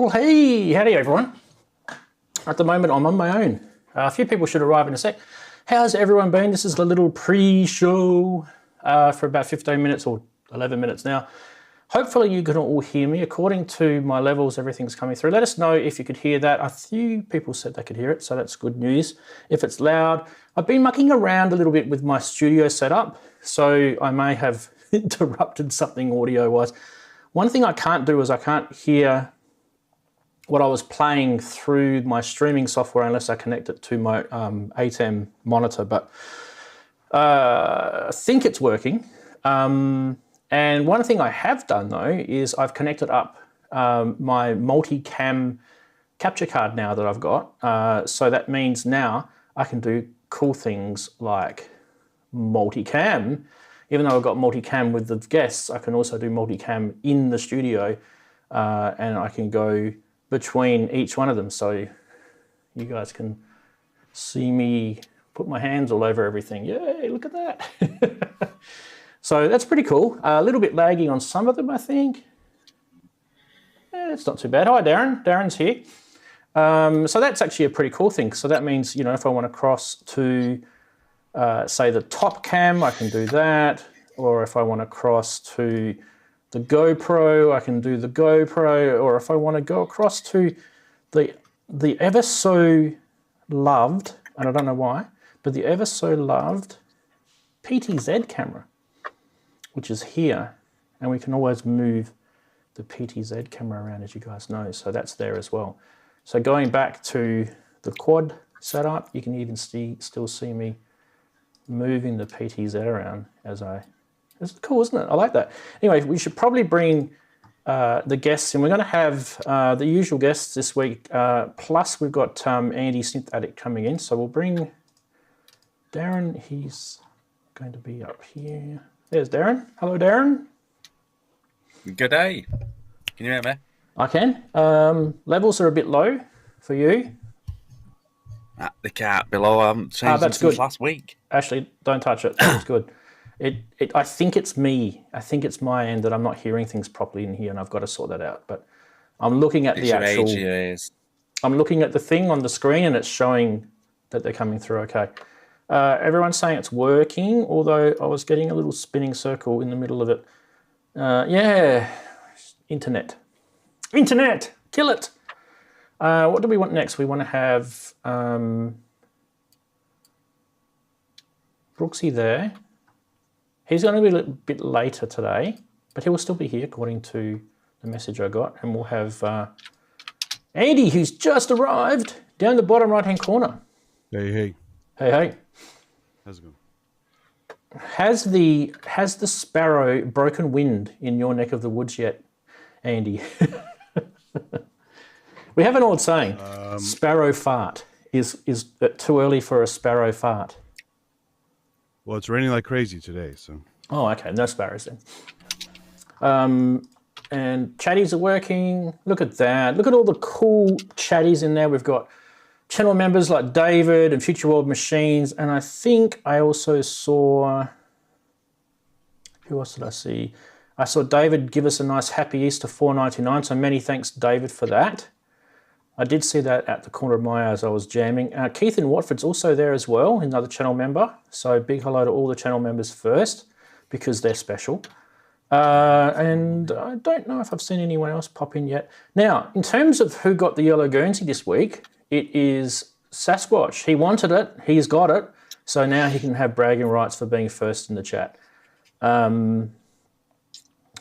Well, hey, howdy everyone. At the moment, I'm on my own. A few people should arrive in a sec. How's everyone been? This is the little pre-show for about 15 minutes or 11 minutes now. Hopefully you can all hear me. According to my levels, everything's coming through. Let us know if you could hear that. A few people said they could hear it, so that's good news. If it's loud, I've been mucking around a little bit with my studio setup, so I may have interrupted something audio-wise. One thing I can't do is I can't hear what I was playing through my streaming software unless I connect it to my 8M monitor, but I think it's working. And one thing I have done though is I've connected up my multi-cam capture card now that I've got. So that means now I can do cool things like multi-cam. Even though I've got multi-cam with the guests, I can also do multi-cam in the studio and I can go between each one of them. So you guys can see me put my hands all over everything. Yay, look at that. So that's pretty cool. A little bit laggy on some of them, I think. Yeah, it's not too bad. Hi, Darren. Darren's here. So that's actually a pretty cool thing. So that means, you know, if I want to cross to, say, the top cam, I can do that. Or if I want to cross to the GoPro, I can do the GoPro. Or if I want to go across to the ever so loved, and I don't know why, but the ever so loved PTZ camera, which is here, and we can always move the PTZ camera around, as you guys know, so that's there as well. So going back to the quad setup, you can even still see me moving the PTZ around as it's cool, isn't it? I like that. Anyway, we should probably bring the guests in. We're going to have the usual guests this week, plus we've got Andy Synth Addict coming in, so we'll bring Darren. He's going to be up here. There's Darren. Hello, Darren. Good day. Can you hear me? I can. Levels are a bit low for you. The cat below. I haven't changed them since last week. Actually, don't touch it. It's good. I think it's me. I think it's my end that I'm not hearing things properly in here, and I've got to sort that out. But I'm looking at the actual. I'm looking at the thing on the screen, and it's showing that they're coming through okay. Everyone's saying it's working, although I was getting a little spinning circle in the middle of it. Yeah, internet. Internet, kill it. What do we want next? We want to have Brooksy there. He's going to be a little bit later today, but he will still be here according to the message I got. And we'll have Andy, who's just arrived, down the bottom right-hand corner. Hey, hey. Hey, hey. How's it going? Has the sparrow broken wind in your neck of the woods yet, Andy? We have an old saying, sparrow fart. Is it too early for a sparrow fart? Well, it's raining like crazy today, so. Oh, okay, no sparrows then. And chatties are working. Look at that. Look at all the cool chatties in there. We've got channel members like David and Future World Machines, and I think I also saw, who else did I see? I saw David give us a nice Happy Easter $4.99, so many thanks, David, for that. I did see that at the corner of my eye as I was jamming. Keith in Watford's also there as well, another channel member. So big hello to all the channel members first, because they're special. And I don't know if I've seen anyone else pop in yet. Now, in terms of who got the yellow Guernsey this week, it is Sasquatch. He wanted it, he's got it, so now he can have bragging rights for being first in the chat. Who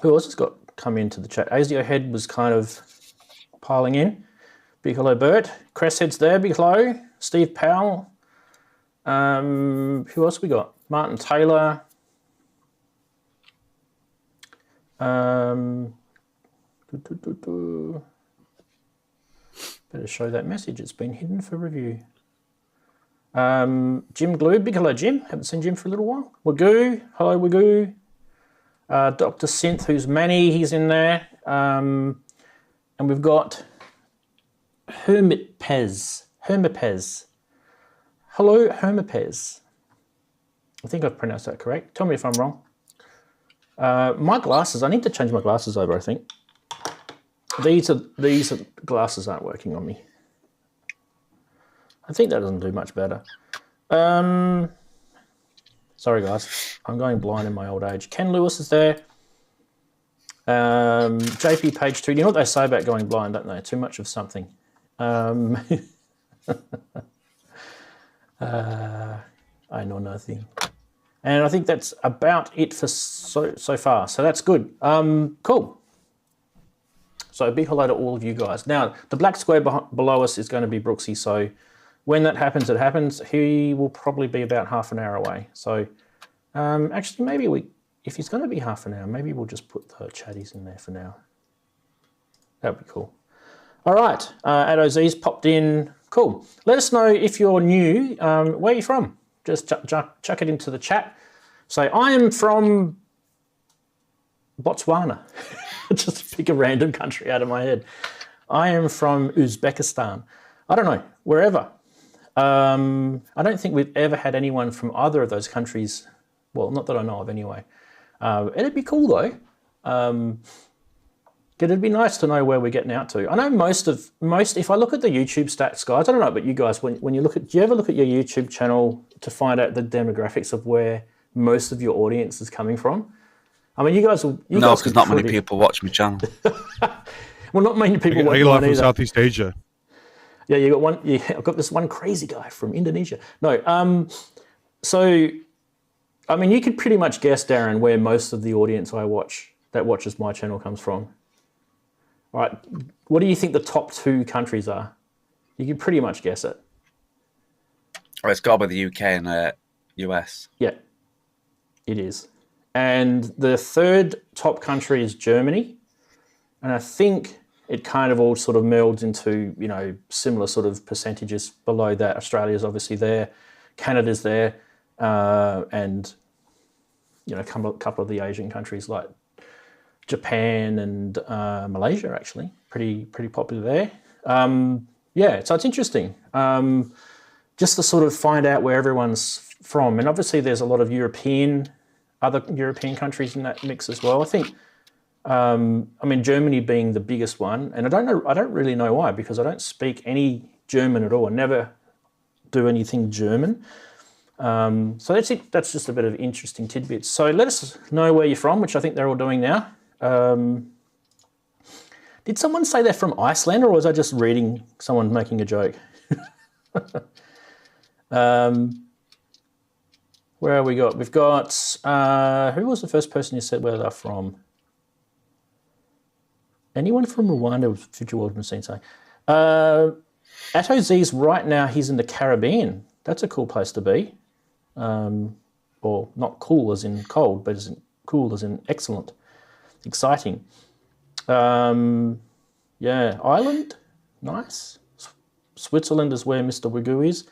else has got come into the chat? Azio Head was kind of piling in. Big hello, Bert. Cresshead's there, big hello. Steve Powell. Who else we got? Martin Taylor. Better show that message. It's been hidden for review. Jim Glue. Big hello, Jim. Haven't seen Jim for a little while. Wagoo. Hello, Wagoo. Dr. Synth, who's Manny. He's in there. And we've got Hermipez. Hello, Hermipez. I think I've pronounced that correct. Tell me if I'm wrong. My glasses, I need to change my glasses over, I think. These glasses aren't working on me. I think that doesn't do much better. Sorry, guys. I'm going blind in my old age. Ken Lewis is there. JP page 2. You know what they say about going blind, don't they? Too much of something. I know nothing. And I think that's about it for so far. So that's good. Cool. So big hello to all of you guys. Now, the black square below us is going to be Brooksy. So when that happens, it happens. He will probably be about half an hour away. So actually, maybe if he's going to be half an hour, maybe we'll just put the chatties in there for now. That would be cool. All right, Adoz's popped in. Cool. Let us know if you're new, where you're from. Just chuck it into the chat. Say, I am from Botswana. Just pick a random country out of my head. I am from Uzbekistan. I don't know, wherever. I don't think we've ever had anyone from either of those countries. Well, not that I know of anyway. It'd be cool though. It'd be nice to know where we're getting out to. I know most, if I look at the YouTube stats, guys, I don't know about you guys, when you look at, do you ever look at your YouTube channel to find out the demographics of where most of your audience is coming from? I mean, you guys will... No, because not many people watch my channel. Well, not many people watch mine either. from Southeast Asia. Yeah, you got one. Yeah, I've got this one crazy guy from Indonesia. No, so I mean, you could pretty much guess, Darren, where most of the audience that watches my channel comes from. All right, what do you think the top 2 countries are? You can pretty much guess it. Oh, it's got to be the UK and US. Yeah, it is. And the third top country is Germany, and I think it kind of all sort of melds into, you know, similar sort of percentages below that. Australia's obviously there, Canada's there, and, you know, a couple of the Asian countries like Japan and Malaysia, actually, pretty popular there. Yeah, so it's interesting just to sort of find out where everyone's from. And obviously there's a lot of other European countries in that mix as well. I think, I mean, Germany being the biggest one, and I don't really know why, because I don't speak any German at all. I never do anything German. So that's it. That's just a bit of interesting tidbits. So let us know where you're from, which I think they're all doing now. Did someone say they're from Iceland, or was I just reading someone making a joke? Where have we got? We've got, who was the first person who said where they're from? Anyone from Rwanda with Future World Machine saying? Atto Z's right now, he's in the Caribbean. That's a cool place to be. Or not cool as in cold, but as in cool as in excellent, exciting. Yeah, Ireland, nice. Switzerland is where Mr. Wigoo is.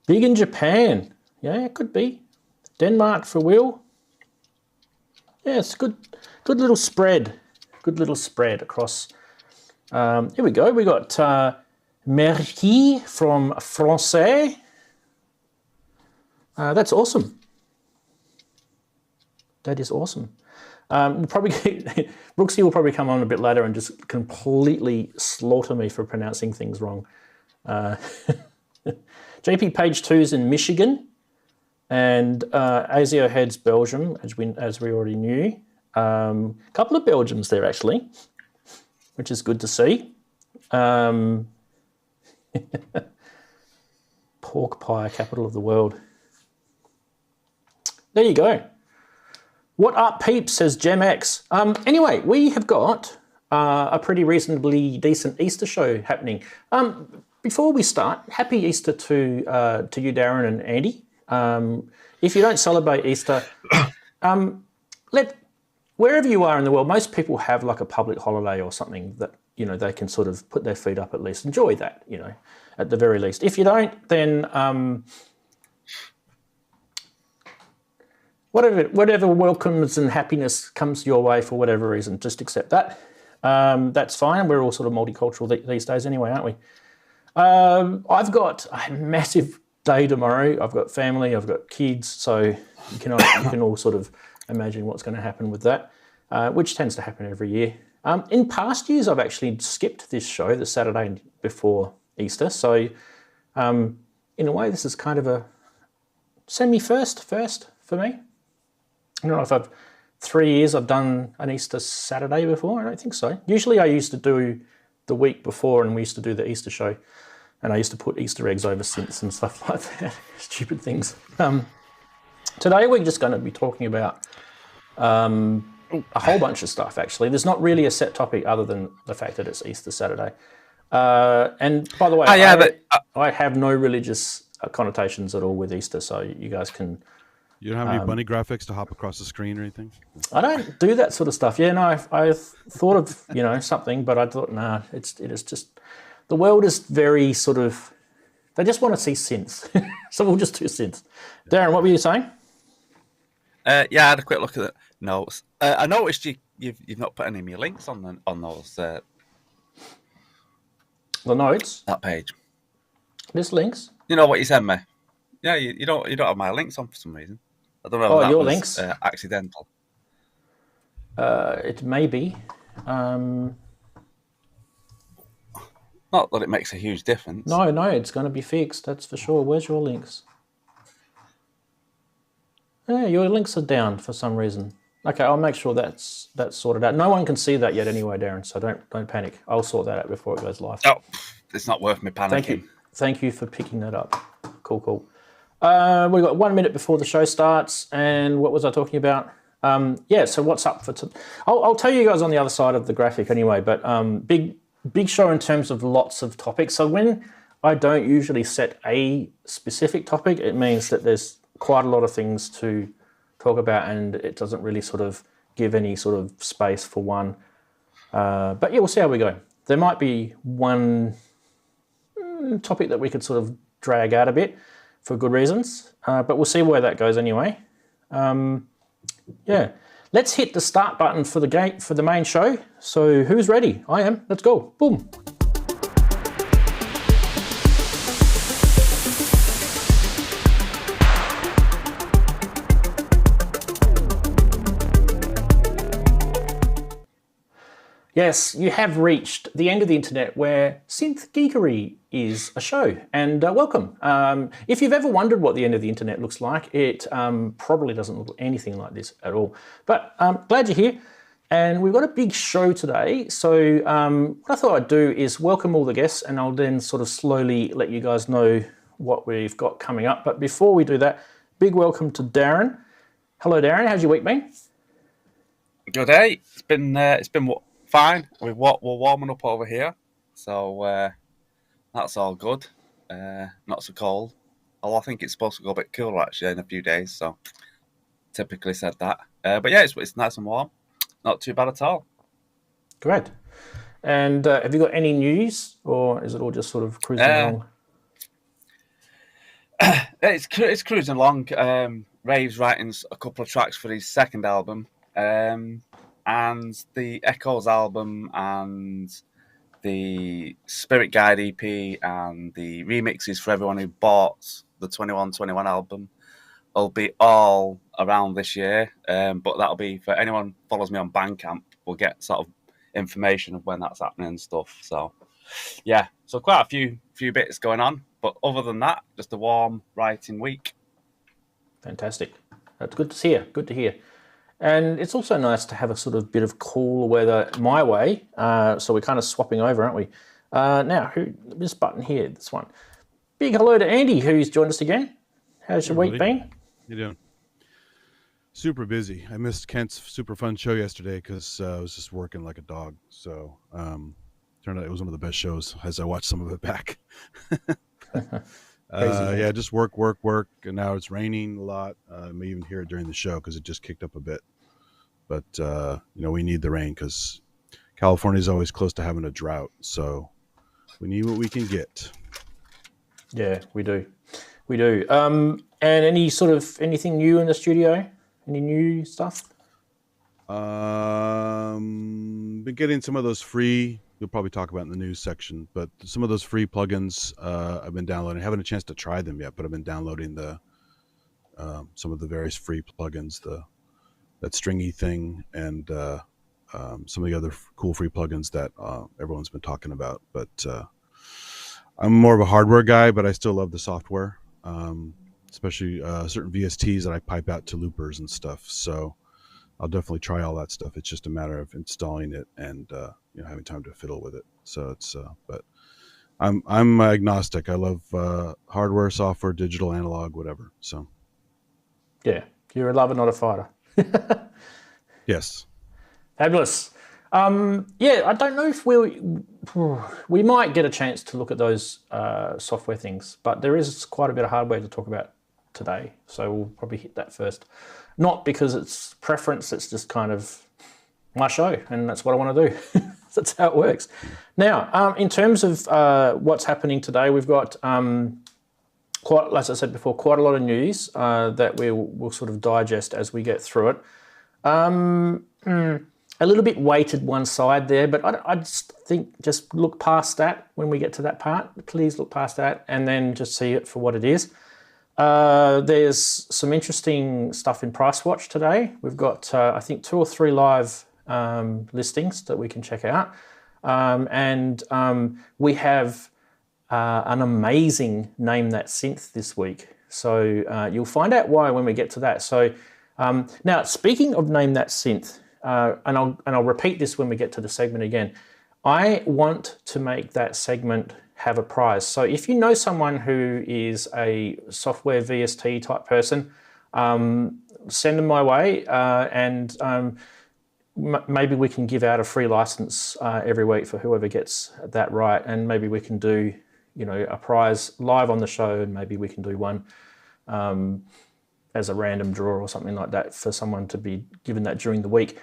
Big in Japan, yeah, it could be. Denmark for Will. Yeah, it's good little spread. Good little spread across. Here we go. We got Merci from Francais. That's awesome. That is awesome. Brooksy will probably come on a bit later and just completely slaughter me for pronouncing things wrong. JP Page 2 is in Michigan, and Azio Head's Belgium, as we already knew. A couple of Belgians there, actually, which is good to see. Pork pie, capital of the world. There you go. What up, peeps, says GemX. Anyway, we have got a pretty reasonably decent Easter show happening. Before we start, happy Easter to you, Darren and Andy. If you don't celebrate Easter, wherever you are in the world, most people have like a public holiday or something that, you know, they can sort of put their feet up at least. Enjoy that, you know, at the very least. If you don't, then whatever welcomes and happiness comes your way for whatever reason, just accept that. That's fine. We're all sort of multicultural these days anyway, aren't we? I've got a massive day tomorrow. I've got family, I've got kids, so you can all sort of imagine what's going to happen with that, which tends to happen every year. In past years, I've actually skipped this show the Saturday before Easter. So in a way, this is kind of a semi-first for me. I don't know if 3 years I've done an Easter Saturday before. I don't think so. Usually I used to do the week before, and we used to do the Easter show, and I used to put Easter eggs over synths and stuff like that. Stupid things. Today we're just going to be talking about a whole bunch of stuff, actually. There's not really a set topic other than the fact that it's Easter Saturday. And by the way, I have no religious connotations at all with Easter, so you guys can... You don't have any bunny graphics to hop across the screen or anything? I don't do that sort of stuff. Yeah, no, I thought of, something, but I thought, nah, it is just... The world is very sort of... They just want to see synths. So we'll just do synths. Darren, what were you saying? I had a quick look at the notes. I noticed you've not put any of your links on those the notes. That page. There's links. You know what you sent me? Yeah, you don't have my links on for some reason. I don't know. Oh, if that your was, links? Accidental. It may be. Not that it makes a huge difference. No, it's going to be fixed. That's for sure. Where's your links? Yeah, your links are down for some reason. Okay, I'll make sure that's sorted out. No one can see that yet anyway, Darren, so don't panic. I'll sort that out before it goes live. Oh, it's not worth me panicking. Thank you for picking that up. Cool. We've got 1 minute before the show starts, and what was I talking about? So what's up for today? I'll tell you guys on the other side of the graphic anyway, but big show in terms of lots of topics. So when I don't usually set a specific topic, it means that there's quite a lot of things to talk about, and it doesn't really sort of give any sort of space for one. But yeah, we'll see how we go. There might be one topic that we could sort of drag out a bit for good reasons, but we'll see where that goes anyway. Let's hit the start button for the main show. So who's ready? I am. Let's go. Boom. Yes, you have reached the end of the internet where Synth Geekery is a show, and welcome. If you've ever wondered what the end of the internet looks like, it probably doesn't look anything like this at all. But glad you're here, and we've got a big show today. So what I thought I'd do is welcome all the guests, and I'll then sort of slowly let you guys know what we've got coming up. But before we do that, big welcome to Darren. Hello, Darren. How's your week been? Good day. It's been fine. We're warming up over here, so that's all good. Not so cold. Although I think it's supposed to go a bit cooler actually in a few days, so typically said that. But yeah, it's nice and warm. Not too bad at all. Great. And have you got any news, or is it all just sort of cruising along? It's cruising along. Rave's writing a couple of tracks for his second album. And the Echoes album and the Spirit Guide EP and the remixes for everyone who bought the 2121 album will be all around this year. But that'll be for anyone who follows me on Bandcamp. We'll get sort of information of when that's happening and stuff. So, yeah. So quite a few bits going on. But other than that, just a warm writing week. Fantastic. That's good to hear. Good to hear. And it's also nice to have a sort of bit of cool weather my way. So we're kind of swapping over, aren't we? Now, this button here, this one. Big hello to Andy, who's joined us again. How's your week been? How you doing? Super busy. I missed Kent's super fun show yesterday because I was just working like a dog. So turned out it was one of the best shows as I watched some of it back. Yeah, just work. And now it's raining a lot. I may even hear it during the show because it just kicked up a bit. But, we need the rain because California is always close to having a drought. So we need what we can get. Yeah, we do. And anything new in the studio? Any new stuff? Been getting some of those free, you'll probably talk about in the news section, but some of those free plugins I've been downloading. I haven't had a chance to try them yet, but I've been downloading some of the various free plugins, that stringy thing and some of the other cool free plugins that everyone's been talking about. But I'm more of a hardware guy, but I still love the software, especially certain VSTs that I pipe out to loopers and stuff. So I'll definitely try all that stuff. It's just a matter of installing it and having time to fiddle with it. So it's but I'm agnostic. I love hardware, software, digital, analog, whatever. So yeah, you're a lover, not a fighter. yes. Fabulous. Yeah, I don't know if we might get a chance to look at those software things, but there is quite a bit of hardware to talk about today, so we'll probably hit that first. Not because it's preference, it's just kind of my show, and that's what I want to do. That's how it works. Now, in terms of what's happening today, we've got, quite, as I said before, quite a lot of news that we'll sort of digest as we get through it. A little bit weighted one side there, but I just think just look past that when we get to that part. Please look past that and then just see it for what it is. There's some interesting stuff in Price Watch today. We've got, I think, 2 or 3 live listings that we can check out. And we have an amazing Name That Synth this week. So you'll find out why when we get to that. So now, speaking of Name That Synth, and I'll repeat this when we get to the segment again, I want to make that segment have a prize. So if you know someone who is a software VST type person, send them my way, and maybe we can give out a free license every week for whoever gets that right, and maybe we can do a prize live on the show, and maybe we can do one as a random draw or something like that for someone to be given that during the week.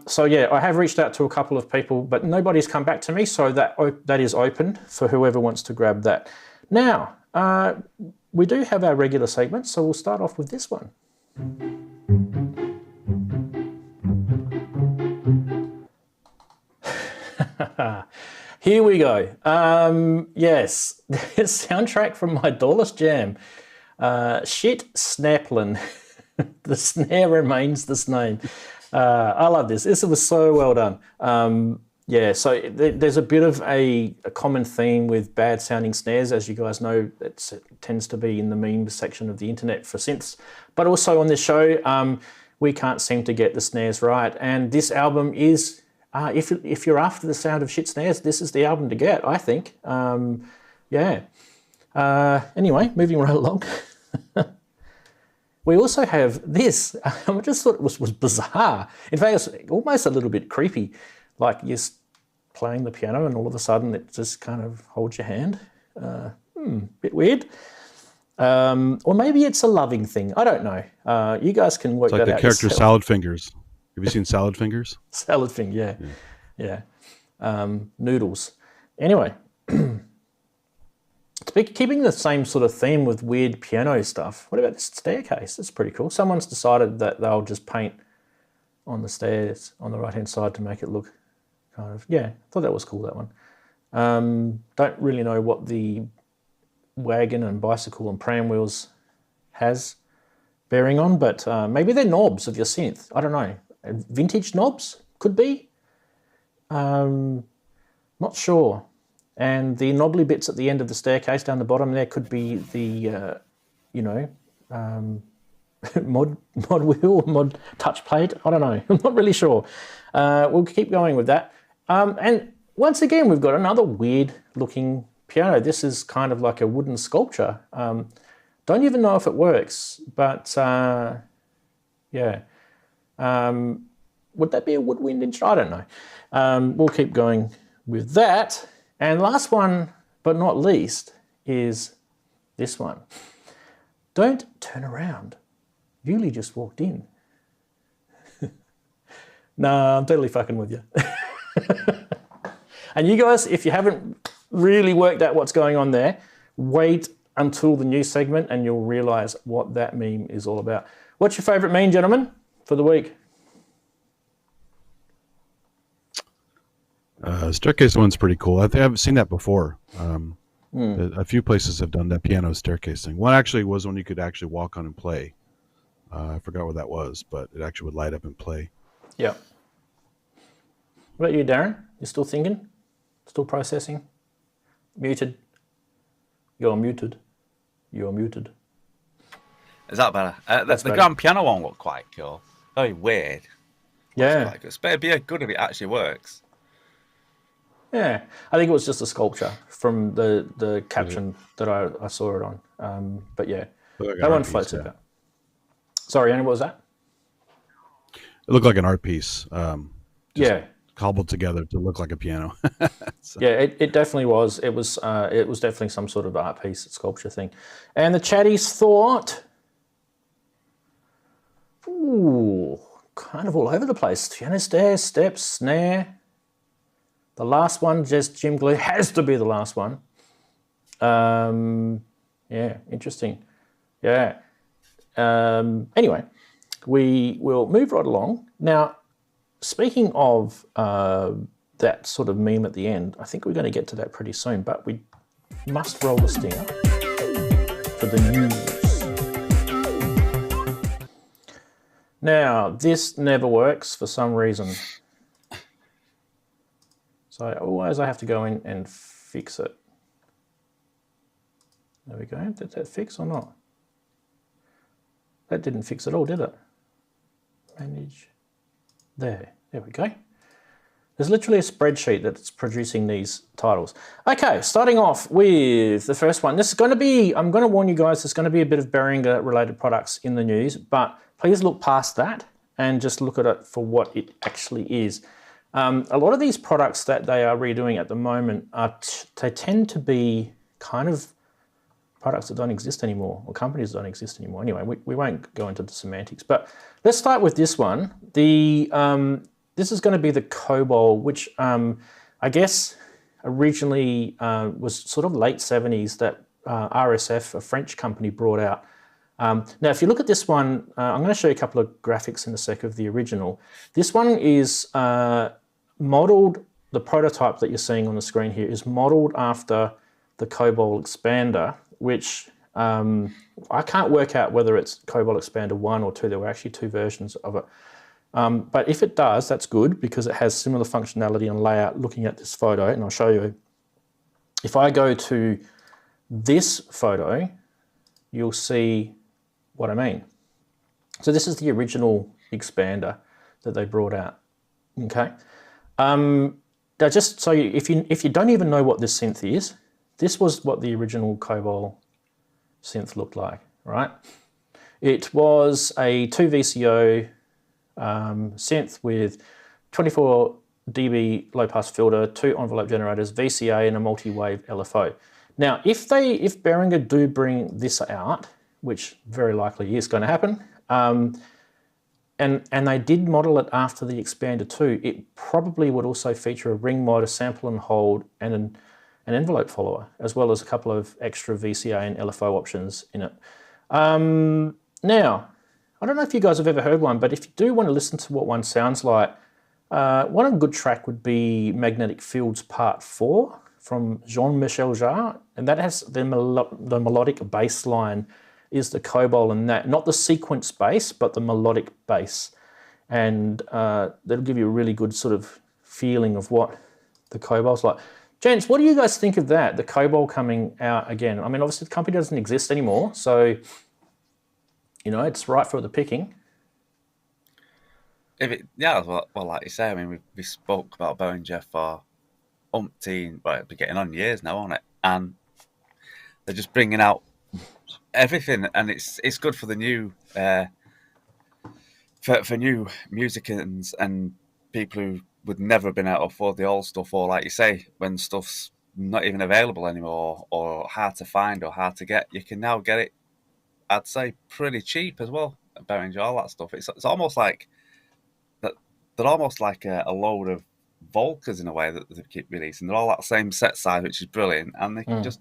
So yeah, I have reached out to a couple of people, but nobody's come back to me, so that is open for whoever wants to grab that. Now, we do have our regular segments, so we'll start off with this one. Here we go. Yes, the soundtrack from my Doorless Jam. Shit Snaplin. The snare remains the same. I love this. This was so well done. Yeah, so there's a bit of a common theme with bad sounding snares. As you guys know, it tends to be in the memes section of the internet for synths. But also on this show, we can't seem to get the snares right. And this album is, if you're after the sound of shit snares, this is the album to get, I think. Yeah. Anyway, moving right along. We also have this. I just thought it was bizarre. In fact, it's almost a little bit creepy. Like you're playing the piano and all of a sudden it just kind of holds your hand. Bit weird. Or maybe it's a loving thing. I don't know. You guys can work that out. It's like the character yourself. Salad Fingers. Have you seen Salad Fingers? Salad Finger, yeah. Noodles. Anyway. Keeping the same sort of theme with weird piano stuff, what about this staircase? That's pretty cool. Someone's decided that they'll just paint on the stairs on the right-hand side to make it look kind of, yeah, I thought that was cool, that one. Don't really know what the wagon and bicycle and pram wheels has bearing on, but maybe they're knobs of your synth. I don't know. Vintage knobs? Could be. Not sure. And the knobbly bits at the end of the staircase down the bottom there could be the, mod wheel, mod touch plate. I don't know. I'm not really sure. We'll keep going with that. And once again, we've got another weird looking piano. This is kind of like a wooden sculpture. Don't even know if it works, but yeah. Would that be a woodwind instrument? I don't know. We'll keep going with that. And last one, but not least, is this one. Don't turn around. Yuli just walked in. Nah, I'm totally fucking with you. And you guys, if you haven't really worked out what's going on there, wait until the new segment and you'll realise what that meme is all about. What's your favourite meme, gentlemen, for the week? Staircase one's pretty cool. I think I've seen that before. A few places have done that piano staircase thing. One actually was one you could actually walk on and play. I forgot what that was, but it actually would light up and play. Yeah. What about you, Darren? You still thinking? Still processing? Muted? You're muted. You're muted. Is that better? The better. grand piano one looked quite cool. Very weird. Yeah. Quite good. It'd be good if it actually works. Yeah. I think it was just a sculpture from the caption that I saw it on. But yeah, that one floats about. Sorry, Andy, what was that? It looked like an art piece. Yeah. Cobbled together to look like a piano. Yeah, it definitely was. It was definitely some sort of art piece, sculpture thing. And the chatties thought, ooh, kind of all over the place. Piano stairs, steps, snare. The last one, just Jim Glue, has to be the last one. Yeah, interesting. Yeah. Anyway, we will move right along. Now, speaking of that sort of meme at the end, I think we're going to get to that pretty soon, but we must roll the stinger for the news. Now, this never works for some reason. So always I have to go in and fix it. There we go. Did that fix or not? That didn't fix at all, did it? Manage. There we go. There's literally a spreadsheet that's producing these titles. Okay, starting off with the first one. This is going to be, I'm going to warn you guys, there's going to be a bit of Behringer related products in the news, but please look past that and just look at it for what it actually is. A lot of these products that they are redoing at the moment, they tend to be kind of products that don't exist anymore, or companies that don't exist anymore. Anyway, we won't go into the semantics, but let's start with this one. This is going to be the Kobol, which I guess originally was sort of late 70s that RSF, a French company, brought out. Now, if you look at this one, I'm going to show you a couple of graphics in a sec of the original. This one is modeled, the prototype that you're seeing on the screen here is modeled after the Kobol Expander, which I can't work out whether it's Kobol Expander 1 or 2. There were actually two versions of it. But if it does, that's good because it has similar functionality and layout looking at this photo, and I'll show you. If I go to this photo, you'll see what I mean. So this is the original Expander that they brought out, okay? Now just so if you don't even know what this synth is, this was what the original Kobol synth looked like, right? It was a 2 VCO synth with 24 dB low pass filter, 2 envelope generators, VCA, and a multi-wave LFO. Now, if Behringer do bring this out, which very likely is going to happen, and they did model it after the Expander 2, it probably would also feature a ring mod, a sample and hold, and an envelope follower, as well as a couple of extra VCA and LFO options in it. Now, I don't know if you guys have ever heard one, but if you do want to listen to what one sounds like, one good track would be Magnetic Fields Part 4 from Jean-Michel Jarre, and that has the melodic bass line is the Kobol in that, not the sequence bass, but the melodic bass. And that'll give you a really good sort of feeling of what the Kobol's like. Gents, what do you guys think of that, the Kobol coming out again? I mean, obviously the company doesn't exist anymore, so, you know, it's right for the picking. Well, like you say, I mean, we spoke about Behringer for umpteen, well, we're getting on years now, aren't it? And they're just bringing out everything, and it's good for the new, for new musicians and people who would never have been able to afford the old stuff, or like you say, when stuff's not even available anymore, or hard to find or hard to get, you can now get it, I'd say, pretty cheap as well. Behringer, all that stuff. It's almost like that. They're almost like a load of Volcas in a way that they keep releasing. They're all that same set size, which is brilliant, and they can just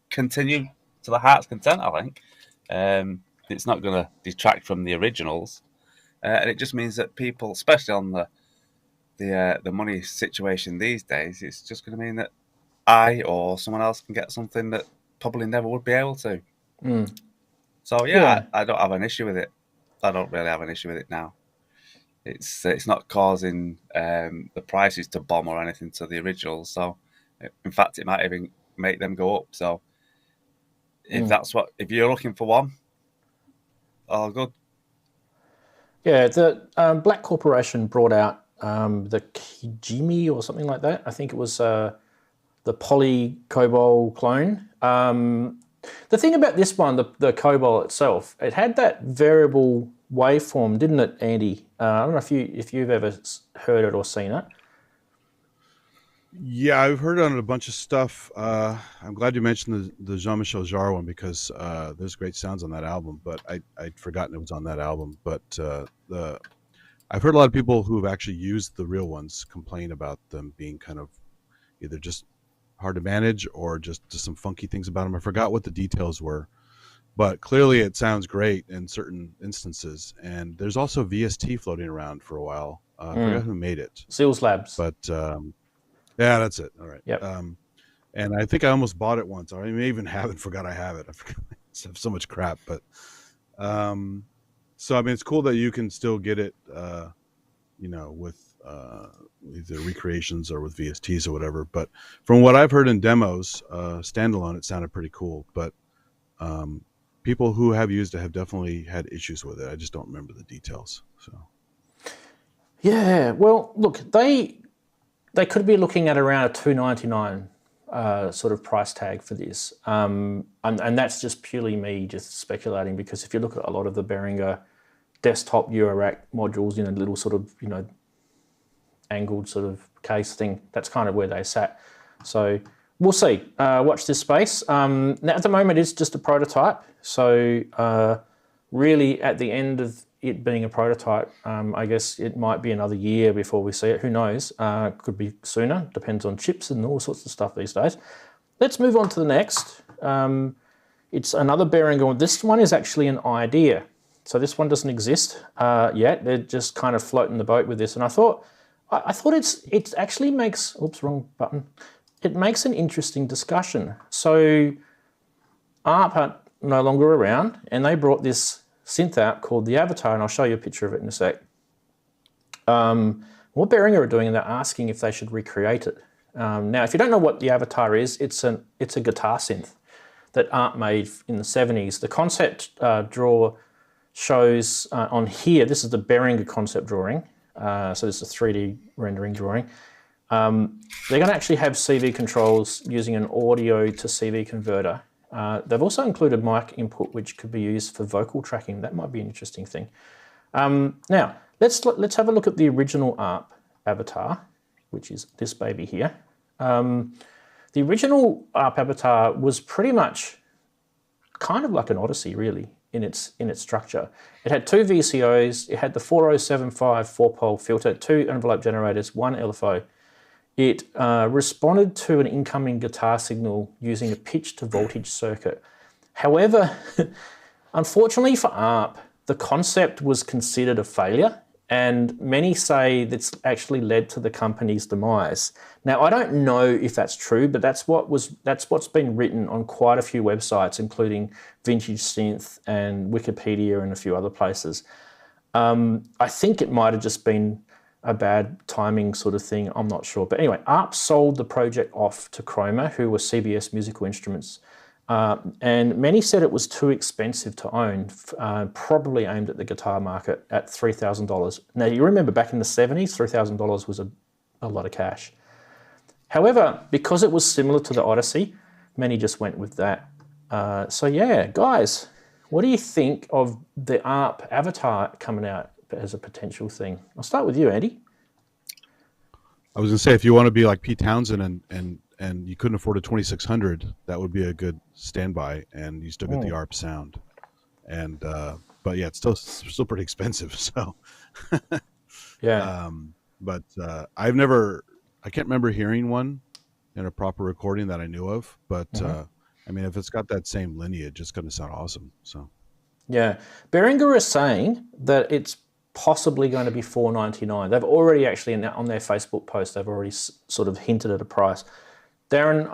continue to the heart's content. I think it's not going to detract from the originals, and it just means that people, especially on the money situation these days, it's just going to mean that I or someone else can get something that probably never would be able to. So yeah. I don't have an issue with it. I don't really have an issue with it now. it's not causing the prices to bomb or anything to the originals. So, in fact, it might even make them go up. So, if you're looking for one, all good. Yeah, the Black Corporation brought out the Kijimi or something like that. I think it was the Poly Kobol clone. The thing about this one, the Kobol itself, it had that variable waveform, didn't it, Andy? I don't know if you've ever heard it or seen it. Yeah, I've heard on a bunch of stuff. I'm glad you mentioned the Jean-Michel Jarre one because there's great sounds on that album, but I'd forgotten it was on that album. But I've heard a lot of people who have actually used the real ones complain about them being kind of either just hard to manage or just some funky things about them. I forgot what the details were, but clearly it sounds great in certain instances. And there's also VST floating around for a while. I forgot who made it. Xils-labs. But yeah, that's it. All right. Yep. And I think I almost bought it once. I may even have it. Forgot I have it. I forgot. I have so much crap. But so I mean, it's cool that you can still get it. With either recreations or with VSTs or whatever. But from what I've heard in demos, standalone, it sounded pretty cool. But people who have used it have definitely had issues with it. I just don't remember the details. So yeah, well, look, they could be looking at around a $299 sort of price tag for this, and that's just purely me just speculating, because if you look at a lot of the Behringer desktop Eurorack modules in a little sort of angled sort of case thing, that's kind of where they sat. So we'll see. Watch this space. Now at the moment it's just a prototype, so really at the end of it being a prototype, I guess it might be another year before we see it. Who knows? Could be sooner. Depends on chips and all sorts of stuff these days. Let's move on to the next. It's another Behringer. This one is actually an idea. So this one doesn't exist yet. They're just kind of floating the boat with this. And I thought it actually makes, oops, wrong button. It makes an interesting discussion. So ARP are no longer around, and they brought this synth out called the Avatar, and I'll show you a picture of it in a sec. What Behringer are doing, and they're asking if they should recreate it. Now, if you don't know what the Avatar is, it's a guitar synth that ARP made in the 70s. The concept draw shows on here, this is the Behringer concept drawing. So this is a 3D rendering drawing. They're going to actually have CV controls using an audio to CV converter. They've also included mic input, which could be used for vocal tracking. That might be an interesting thing. Now, let's have a look at the original ARP Avatar, which is this baby here. The original ARP Avatar was pretty much kind of like an Odyssey, really, in its structure. It had two VCOs, it had the 4075 4-pole filter, two envelope generators, one LFO. It responded to an incoming guitar signal using a pitch to voltage circuit. However, unfortunately for ARP, the concept was considered a failure, and many say that's actually led to the company's demise. Now, I don't know if that's true, but that's what's been written on quite a few websites, including Vintage Synth and Wikipedia and a few other places. I think it might have just been a bad timing sort of thing, I'm not sure. But anyway, ARP sold the project off to Chroma, who were CBS Musical Instruments. And many said it was too expensive to own, probably aimed at the guitar market at $3,000. Now, you remember back in the 70s, $3,000 was a lot of cash. However, because it was similar to the Odyssey, many just went with that. So yeah, guys, what do you think of the ARP Avatar coming out as a potential thing? I'll start with you, Andy. I was going to say, if you want to be like Pete Townsend and you couldn't afford a 2600, that would be a good standby, and you still get the ARP sound. And but yeah, it's still pretty expensive. So yeah. But I can't remember hearing one in a proper recording that I knew of. But I mean, if it's got that same lineage, it's going to sound awesome. So yeah, Behringer is saying that it's possibly going to be $499. They've already actually on their Facebook post, they've already sort of hinted at a price. Darren,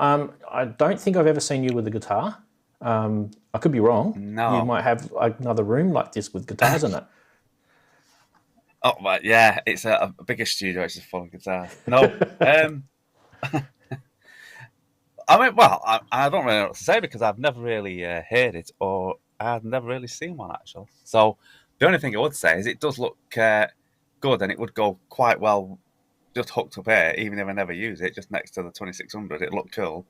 I don't think I've ever seen you with a guitar. I could be wrong. No. You might have another room like this with guitars in it. Oh, right, yeah, it's a bigger studio. It's a full guitar. No, I mean, well, I don't really know what to say because I've never really heard it, or I've never really seen one actually. So the only thing I would say is it does look good, and it would go quite well just hooked up here, even if I never use it, just next to the 2600. It looked cool.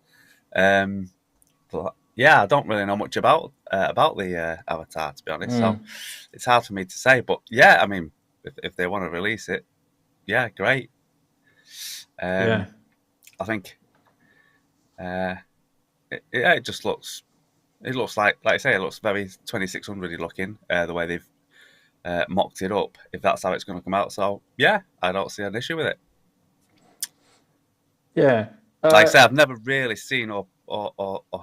But yeah, I don't really know much about the Avatar, to be honest. So it's hard for me to say. But yeah, I mean, if they want to release it, yeah, great. Yeah. I think it just looks. It looks like I say, it looks very 2600-y looking. The way they've mocked it up, if that's how it's going to come out. So yeah, I don't see an issue with it. Yeah. Like I say, I've never really seen or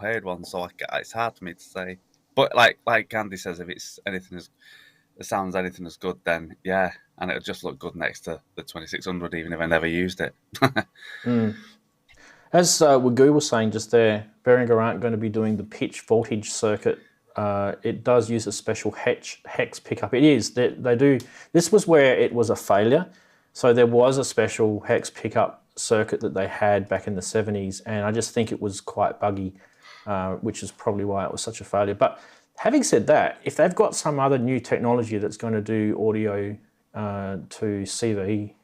heard one, so it's hard for me to say. But like Andy says, if it's it sounds anything as good, then yeah, and it'll just look good next to the 2600, even if I never used it. As Wagoo was saying just there, Behringer aren't going to be doing the pitch voltage circuit. It does use a special hex pickup. It is. They do. This was where it was a failure. So there was a special hex pickup circuit that they had back in the 70s, and I just think it was quite buggy, which is probably why it was such a failure. But having said that, if they've got some other new technology that's going to do audio to CV,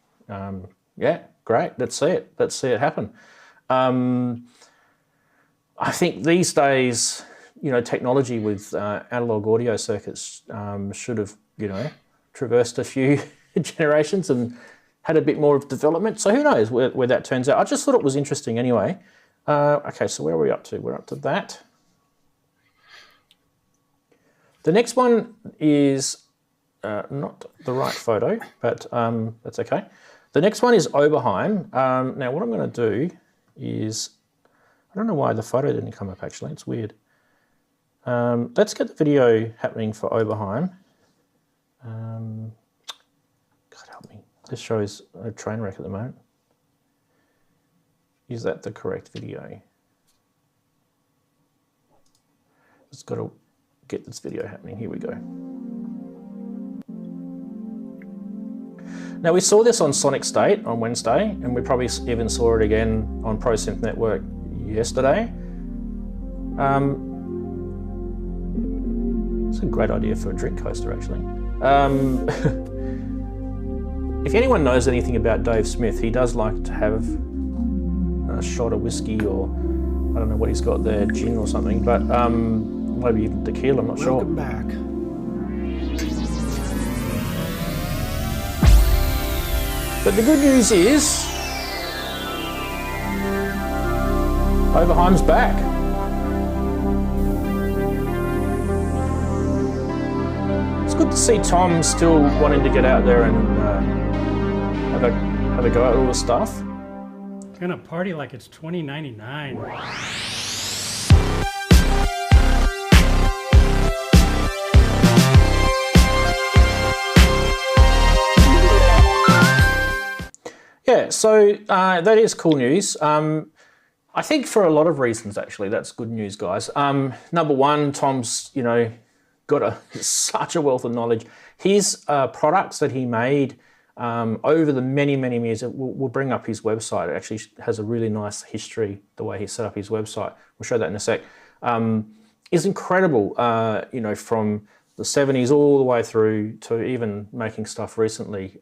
yeah, great. Let's see it. Let's see it happen. I think these days, technology with analog audio circuits should have, traversed a few generations and had a bit more of development. So who knows where that turns out. I just thought it was interesting anyway. Okay, so where are we up to? We're up to that. The next one is not the right photo, but that's okay. The next one is Oberheim. Now what I'm going to do is, I don't know why the photo didn't come up actually, it's weird. Let's get the video happening for Oberheim. God help me, this shows a train wreck at the moment. Is that the correct video? Just got to get this video happening, here we go. Now we saw this on Sonic State on Wednesday, and we probably even saw it again on Pro Synth Network yesterday. It's a great idea for a drink coaster, actually. If anyone knows anything about Dave Smith, he does like to have a shot of whiskey, or I don't know what he's got there, gin or something, but maybe even tequila, I'm not sure. Welcome back. But the good news is, Oberheim's back. It's good to see Tom still wanting to get out there and have a go at all the stuff. Gonna party like it's 2099. Yeah, so that is cool news. I think for a lot of reasons, actually, that's good news, guys. Number one, Tom's, got such a wealth of knowledge. His products that he made over the many, many years, we'll bring up his website. It actually has a really nice history, the way he set up his website. We'll show that in a sec. Is incredible, from the 70s all the way through to even making stuff recently.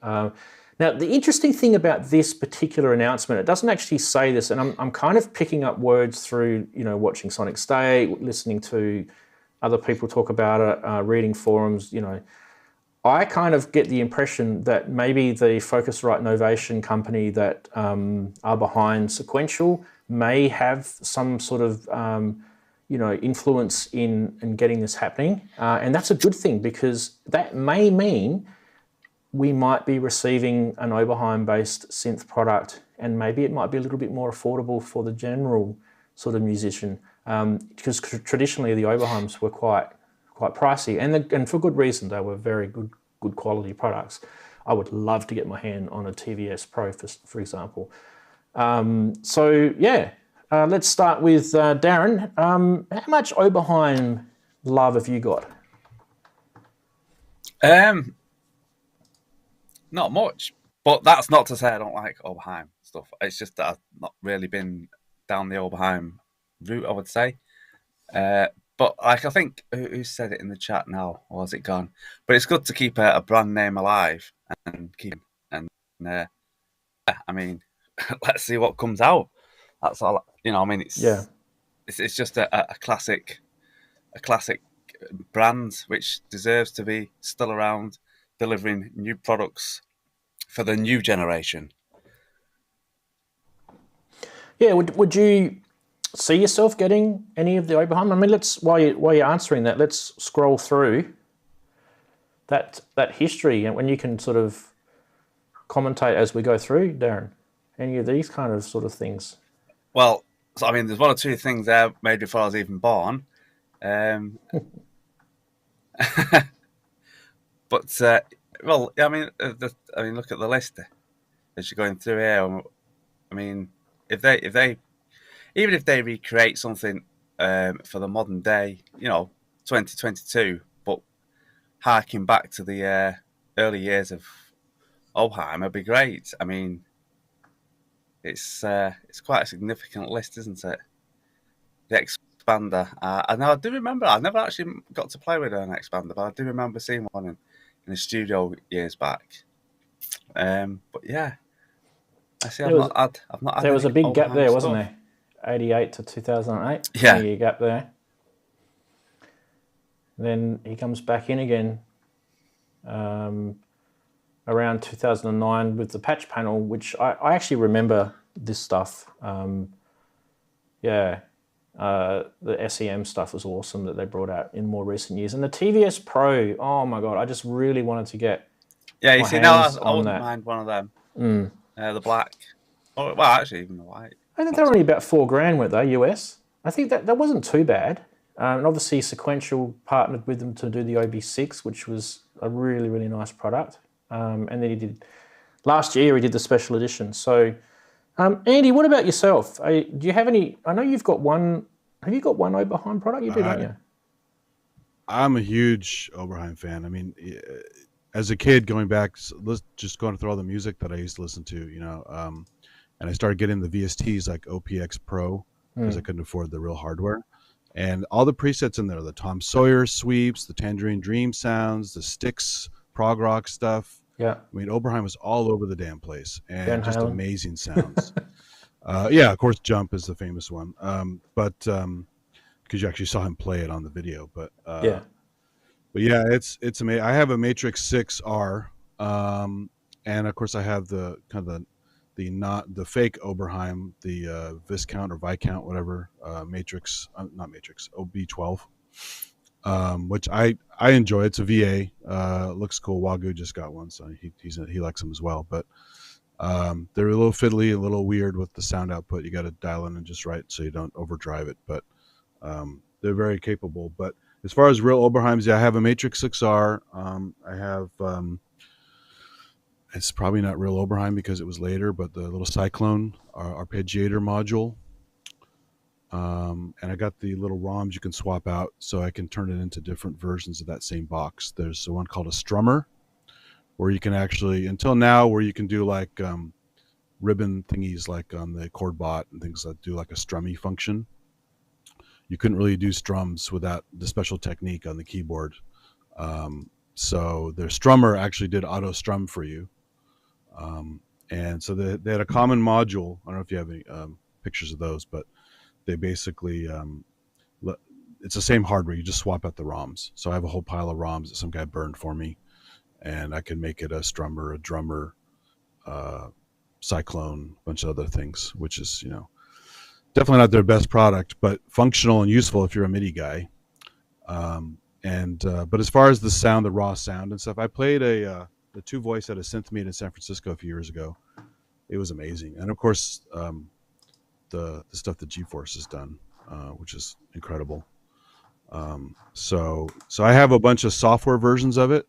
Now, the interesting thing about this particular announcement, it doesn't actually say this, and I'm kind of picking up words through, watching Sonic State, listening to other people talk about it, reading forums, I kind of get the impression that maybe the Focusrite Novation company that are behind Sequential may have some sort of, influence in getting this happening. And that's a good thing, because that may mean we might be receiving an Oberheim-based synth product, and maybe it might be a little bit more affordable for the general sort of musician, because traditionally the Oberheims were quite pricey, and for good reason. They were very good quality products. I would love to get my hand on a TVS Pro, for example. So yeah, let's start with Darren. How much Oberheim love have you got? Not much, but that's not to say I don't like Oberheim stuff. It's just that I've not really been down the Oberheim route, I would say. But like I think who said it in the chat now, or has it gone? But it's good to keep a brand name alive and keep and I mean, let's see what comes out. That's all. You know, I mean, it's just a classic brand which deserves to be still around, delivering new products for the new generation. Yeah, would you see yourself getting any of the Oberheim? I mean, while you're answering that, let's scroll through that history, and when you can sort of commentate as we go through, Darren. Any of these kind of sort of things? Well, so, I mean, there's one or two things there made before I was even born. But well, I mean, look at the list as you're going through here. I mean, if they even if they recreate something for the modern day, 2022, but harking back to the early years of Oberheim, it'd be great. I mean, it's quite a significant list, isn't it? The expander. I do remember. I never actually got to play with an expander, but I do remember seeing one in the studio years back. But yeah, I see. I've not had. There was a big gap there, wasn't there? 88 to 2008. Yeah, 20-year gap there. Then he comes back in again around 2009 with the patch panel, which I actually remember this stuff. The SEM stuff was awesome that they brought out in more recent years. And the TVS Pro, oh my God, I just really wanted to get you see, now I wouldn't mind one of them. The black. Oh, well, actually, even the white. I think they were only about $4,000, weren't they, US? I think that wasn't too bad. And obviously, Sequential partnered with them to do the OB6, which was a really, really nice product. And then last year, he did the special edition. So, Andy, what about yourself? Do you have any? I know you've got one. Have you got one Oberheim product? You do, don't you? I'm a huge Oberheim fan. I mean, as a kid, going back, just going through all the music that I used to listen to, and I started getting the VSTs like OPX Pro because I couldn't afford the real hardware. And all the presets in there, the Tom Sawyer sweeps, the Tangerine Dream sounds, the Styx prog rock stuff. Yeah. I mean, Oberheim was all over the damn place, and just amazing sounds. Of course, Jump is the famous one. But because you actually saw him play it on the video. But yeah, it's amazing. I have a Matrix 6R, and of course I have the kind of the fake Oberheim, the Viscount or Viscount, whatever, Matrix, not Matrix, OB12, which I enjoy. It's a VA, looks cool. Wagyu just got one, so he likes them as well. But they're a little fiddly, a little weird with the sound output. You got to dial in and just right so you don't overdrive it. But they're very capable. But as far as real Oberheims, I have a Matrix 6R. I have. It's probably not real Oberheim because it was later, but the little Cyclone arpeggiator module. And I got the little ROMs you can swap out so I can turn it into different versions of that same box. There's the one called a strummer where you can actually, until now, where you can do like ribbon thingies like on the ChordBot and things that do like a strummy function. You couldn't really do strums without the special technique on the keyboard. So their strummer actually did auto strum for you. And so they had a common module. I don't know if you have any pictures of those, but they basically, it's the same hardware. You just swap out the ROMs. So I have a whole pile of ROMs that some guy burned for me, and I can make it a strummer, a drummer, Cyclone, a bunch of other things, which is, definitely not their best product, but functional and useful if you're a MIDI guy. But as far as the sound, the raw sound and stuff, I played the 2-voice at a synth meet in San Francisco a few years ago. It was amazing. And of course, the stuff that G-Force has done, which is incredible. So I have a bunch of software versions of it.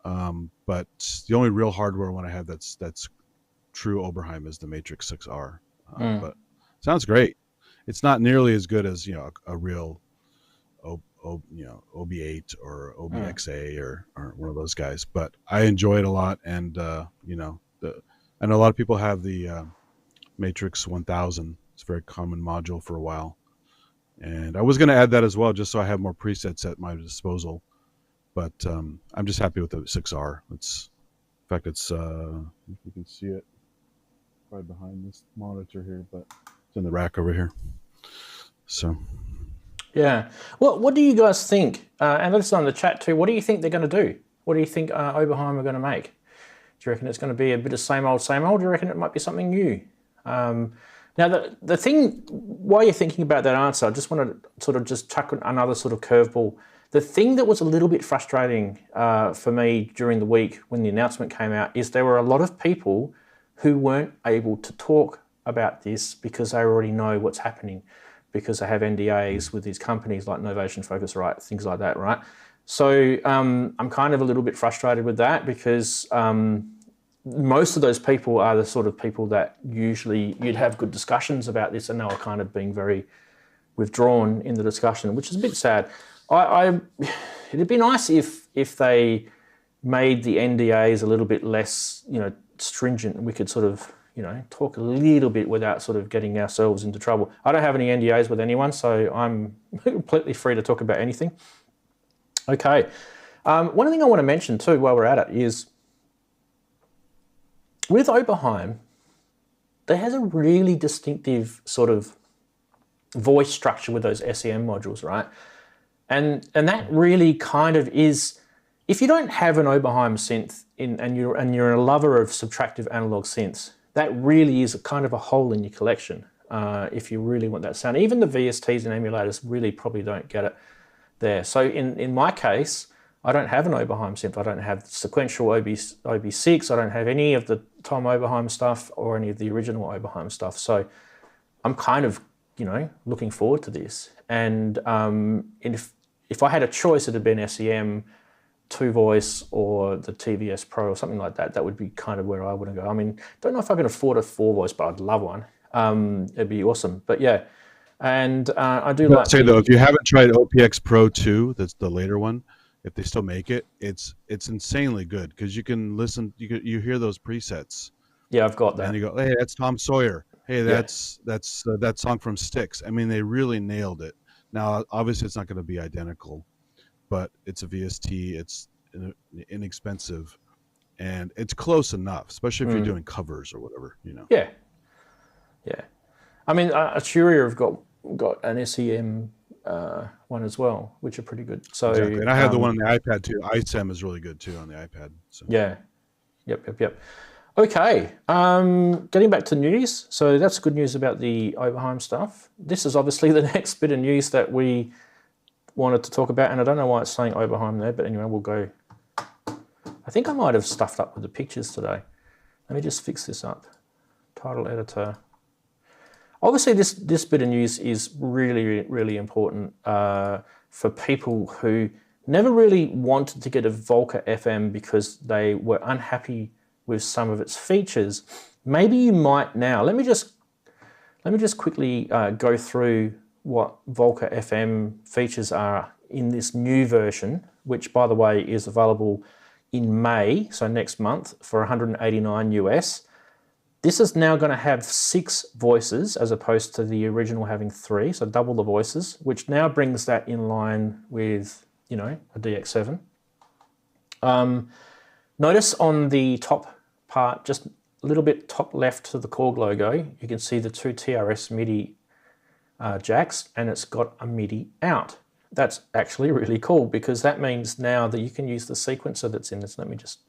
But the only real hardware one I have that's true Oberheim is the Matrix 6R. But sounds great. It's not nearly as good as, a real OB8 or OBXA or one of those guys. But I enjoy it a lot, and I know a lot of people have the Matrix 1000. It's a very common module for a while, and I was going to add that as well, just so I have more presets at my disposal. But I'm just happy with the 6R. In fact, it's if you can see it right behind this monitor here, but it's in the rack over here. So. Yeah. Well, what do you guys think? And let us know in the chat too. What do you think they're going to do? What do you think Oberheim are going to make? Do you reckon it's going to be a bit of same old, same old? Do you reckon it might be something new? Now, the thing, while you're thinking about that answer, I just want to sort of just chuck another sort of curveball. The thing that was a little bit frustrating for me during the week when the announcement came out is there were a lot of people who weren't able to talk about this because they already know what's happening, because they have NDAs with these companies like Novation, Focusrite, things like that, right? So I'm kind of a little bit frustrated with that because most of those people are the sort of people that usually you'd have good discussions about this, and they were kind of being very withdrawn in the discussion, which is a bit sad. It'd be nice if they made the NDAs a little bit less, stringent, and we could sort of, talk a little bit without sort of getting ourselves into trouble. I don't have any NDAs with anyone, so I'm completely free to talk about anything. Okay. One thing I want to mention too while we're at it is with Oberheim, they has a really distinctive sort of voice structure with those SEM modules, right? And that really kind of is, if you don't have an Oberheim synth and you're a lover of subtractive analog synths, that really is a kind of a hole in your collection if you really want that sound. Even the VSTs and emulators really probably don't get it there. So in my case, I don't have an Oberheim synth. I don't have sequential OB6. I don't have any of the Tom Oberheim stuff or any of the original Oberheim stuff. So I'm kind of, looking forward to this. And if I had a choice, it'd have been SEM, 2-voice, or the TVS Pro or something like that. That would be kind of where I want to go. I mean, don't know if I can afford a 4-voice, but I'd love one. It'd be awesome. But yeah, and I do like. Say though, if you haven't tried OPX Pro 2, that's the later one. If they still make it, it's insanely good because you can listen. You hear those presets. Yeah, I've got that. And you go, hey, that's Tom Sawyer. Hey, that's that song from Styx. I mean, they really nailed it. Now, obviously, it's not going to be identical, but it's a VST. It's inexpensive, and it's close enough, especially if you're doing covers or whatever. Yeah. I mean, Arturia have got an SEM one as well, which are pretty good. So, exactly. And I have the one on the iPad too. iSem is really good too on the iPad. So. Yeah. Yep. Okay. Getting back to news. So that's good news about the Oberheim stuff. This is obviously the next bit of news that we wanted to talk about, and I don't know why it's saying Oberheim there, but anyway, we'll go. I think I might have stuffed up with the pictures today. Let me just fix this up. Title editor. Obviously, this bit of news is really, really important for people who never really wanted to get a Volca FM because they were unhappy with some of its features. Maybe you might now. Let me just quickly go through what Volca FM features are in this new version, which, by the way, is available in May, so next month, for $189 US. This is now going to have 6 voices as opposed to the original having 3, so double the voices, which now brings that in line with, a DX7. Notice on the top part, just a little bit top left to the Korg logo, you can see the 2 TRS MIDI jacks, and it's got a MIDI out. That's actually really cool because that means now that you can use the sequencer that's in this. Let me just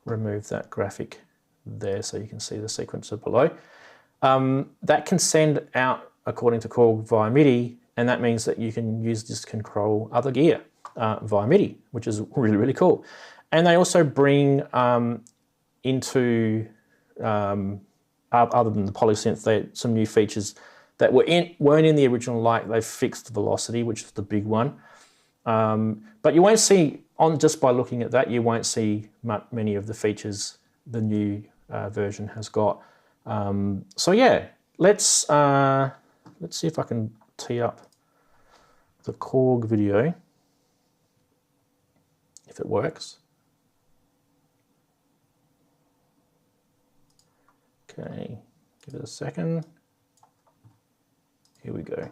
remove that graphic there so you can see the sequencer below. That can send out, according to Korg, via MIDI, and that means that you can use this to control other gear via MIDI, which is really, really cool. And they also bring into, other than the polysynth, some new features that weren't in the original, like they've fixed the velocity, which is the big one. But you won't see, just by looking at that, you won't see many of the features the new version has got. So yeah, let's see if I can tee up the Korg video, if it works. Okay, give it a second. Here we go.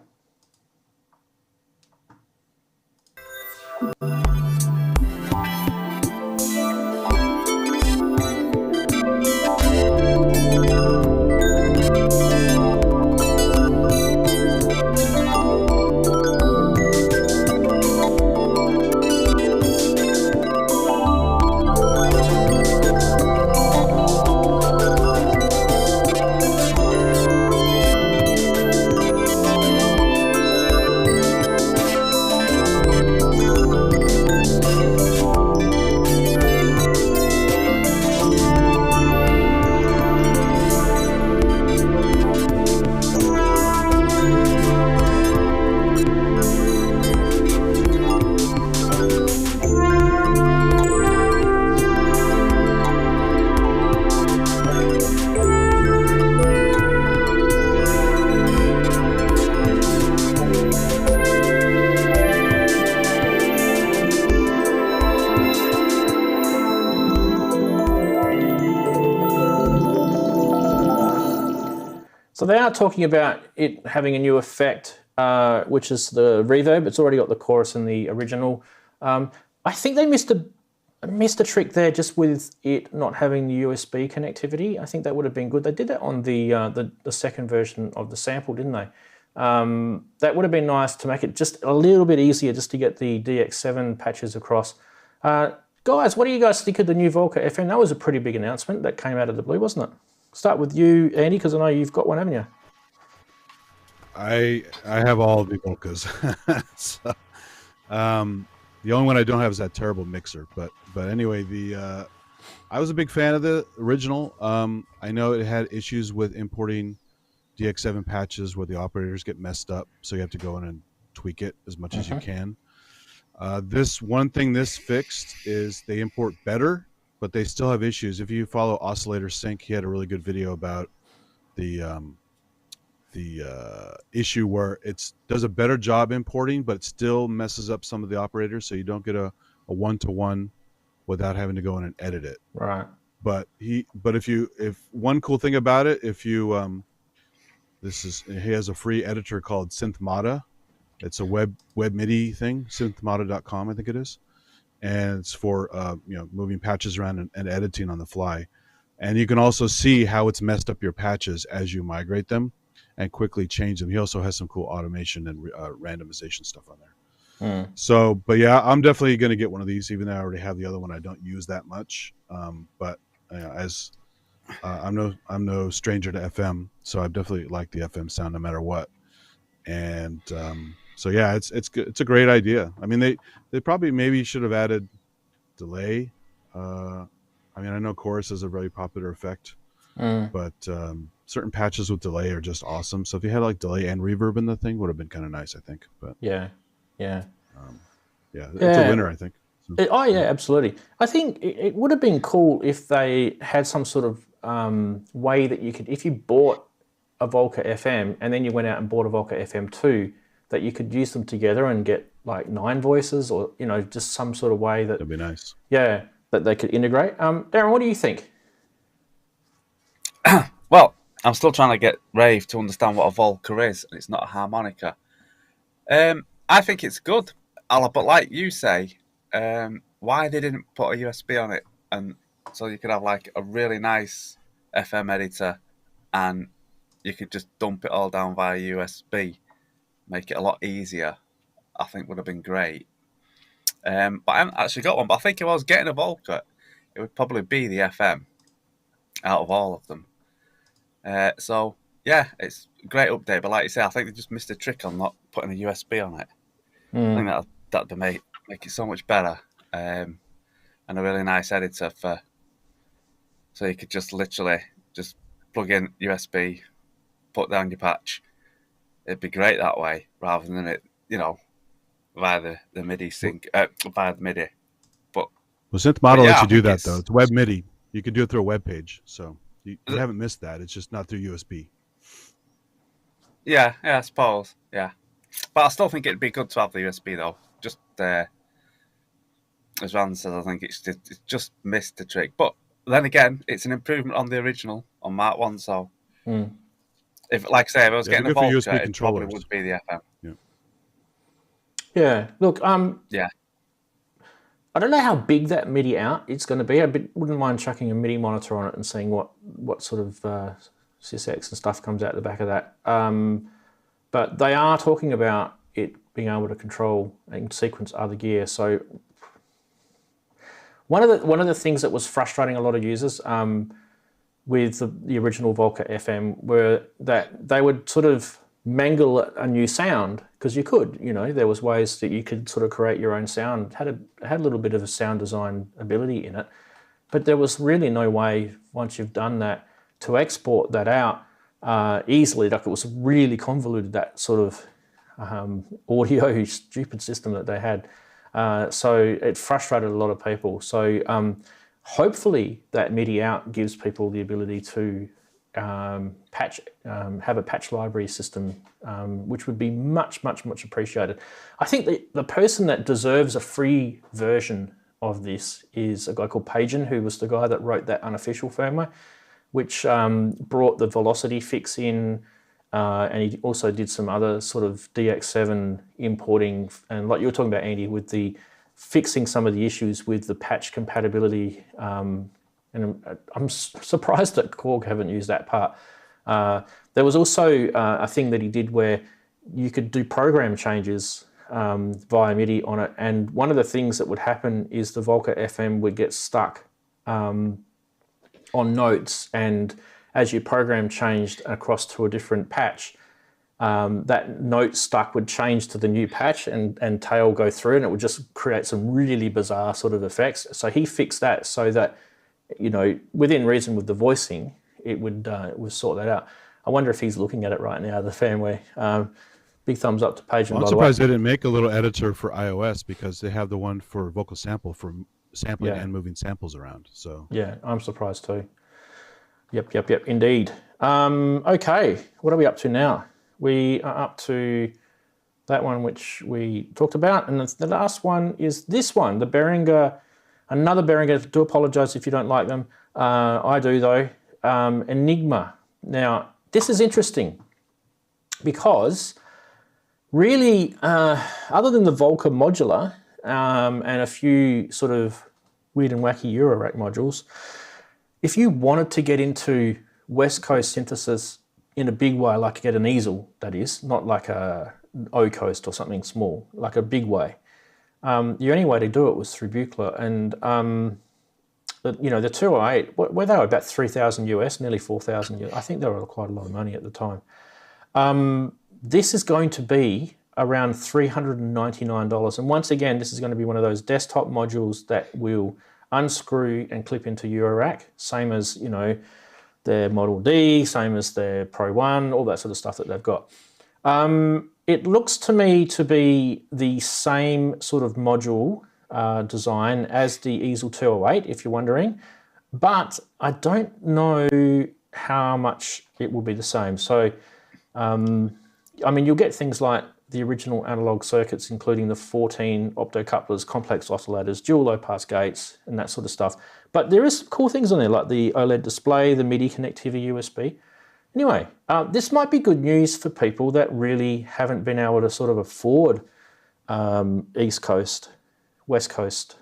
So they are talking about it having a new effect, which is the reverb. It's already got the chorus in the original. I think they missed a trick there just with it not having the USB connectivity. I think that would have been good. They did that on the second version of the sample, didn't they? That would have been nice to make it just a little bit easier just to get the DX7 patches across. Guys, what do you guys think of the new Volca FM? That was a pretty big announcement that came out of the blue, wasn't it? Start with you, Andy, because I know you've got one, haven't you? I have all of the Volcas. So, the only one I don't have is that terrible mixer. But anyway, I was a big fan of the original. I know it had issues with importing DX7 patches where the operators get messed up, so you have to go in and tweak it as much as you can. This one thing this fixed is they import better, but they still have issues. If you follow Oscillator Sync, he had a really good video about the issue where it does a better job importing, but it still messes up some of the operators, so you don't get a one-to-one without having to go in and edit it. Right. But if one cool thing about it, if you he has a free editor called Synth. It's a web MIDI thing, synthmada.com, I think it is. And it's for moving patches around and editing on the fly. And you can also see how it's messed up your patches as you migrate them and quickly change them. He also has some cool automation and randomization stuff on there. So, but yeah, I'm definitely going to get one of these, even though I already have the other one I don't use that much. But as I'm no stranger to FM, so I definitely like the FM sound no matter what. And so yeah, it's good. It's a great idea. I mean, they probably maybe should have added delay. I mean, I know chorus is a very popular effect, but certain patches with delay are just awesome. So if you had like delay and reverb in the thing, would have been kind of nice, I think. But yeah, it's a winner, I think. So, yeah, absolutely. I think it would have been cool if they had some sort of way that you could, if you bought a Volca FM and then you went out and bought a Volca FM 2, that you could use them together and get like 9 voices, or just some sort of way that'd be nice. Yeah, that they could integrate. Darren, what do you think? Well, I'm still trying to get Rave to understand what a Volca is, and it's not a harmonica. I think it's good, but like you say, why they didn't put a USB on it, and so you could have like a really nice FM editor, and you could just dump it all down via USB, make it a lot easier, I think would have been great. But I haven't actually got one, but I think if I was getting a Volca, it would probably be the FM out of all of them. So yeah, it's a great update, but like you say, I think they just missed a trick on not putting a USB on it. I think that'd make it so much better, and a really nice editor so you could just literally just plug in USB, put down your patch. It'd be great that way, rather than it, via the MIDI sync, via the MIDI. But Synth model lets you do that though. It's web MIDI. You can do it through a web page, so you haven't missed that. It's just not through USB. Yeah, I suppose. Yeah, But I still think it'd be good to have the USB though. Just as Rand says, I think it's just missed the trick. But then again, it's an improvement on the original on Mark 1. So if, like I say, if I was getting a Volca, it probably would be the FM. Yeah. Look, yeah. I don't know how big that MIDI out is going to be. I wouldn't mind chucking a MIDI monitor on it and seeing what sort of sysx and stuff comes out the back of that. But they are talking about it being able to control and sequence other gear. So one of the things that was frustrating a lot of users with the original Volca FM were that they would sort of mangle a new sound, because you could, there was ways that you could sort of create your own sound. Had a little bit of a sound design ability in it, but there was really no way once you've done that to export that out easily. Like, it was really convoluted, that sort of audio stupid system that they had. So it frustrated a lot of people. So hopefully that MIDI out gives people the ability to have a patch library system, which would be much, much, much appreciated. I think the person that deserves a free version of this is a guy called Pagan, who was the guy that wrote that unofficial firmware, which brought the velocity fix in, and he also did some other sort of DX7 importing, and like you were talking about, Andy, with the fixing some of the issues with the patch compatibility. And I'm surprised that Korg haven't used that part. There was also a thing that he did where you could do program changes via MIDI on it. And one of the things that would happen is the Volca FM would get stuck on notes. And as your program changed across to a different patch, that note stuck would change to the new patch and tail go through, and it would just create some really bizarre sort of effects. So he fixed that so that, within reason with the voicing, it would sort that out. I wonder if he's looking at it right now, the firmware. Big thumbs up to Paige. Well, I'm surprised they didn't make a little editor for iOS, because they have the one for vocal sample for sampling and moving samples around. So yeah, I'm surprised too. Yep, indeed. Okay, what are we up to now? We are up to that one which we talked about, and the last one is this one, the Behringer. Another Behringer. Do apologise if you don't like them. I do though. Enigma. Now this is interesting because really, other than the Volca modular and a few sort of weird and wacky Eurorack modules, if you wanted to get into West Coast synthesis in a big way, like get an easel, that is, not like a O Coast or something small, like a big way. The only way to do it was through Buchla, and the 208, where they were about 3,000 US, nearly 4,000 US. I think they were quite a lot of money at the time. This is going to be around $399, and once again, this is going to be one of those desktop modules that will unscrew and clip into Eurorack, same as their Model D, same as their Pro 1, all that sort of stuff that they've got. It looks to me to be the same sort of module design as the Easel 208, if you're wondering, but I don't know how much it will be the same. So, you'll get things like the original analog circuits, including the 14 optocouplers, complex oscillators, dual low-pass gates, and that sort of stuff. But there is cool things on there, like the OLED display, the MIDI connectivity USB. Anyway, this might be good news for people that really haven't been able to sort of afford East Coast, West Coast,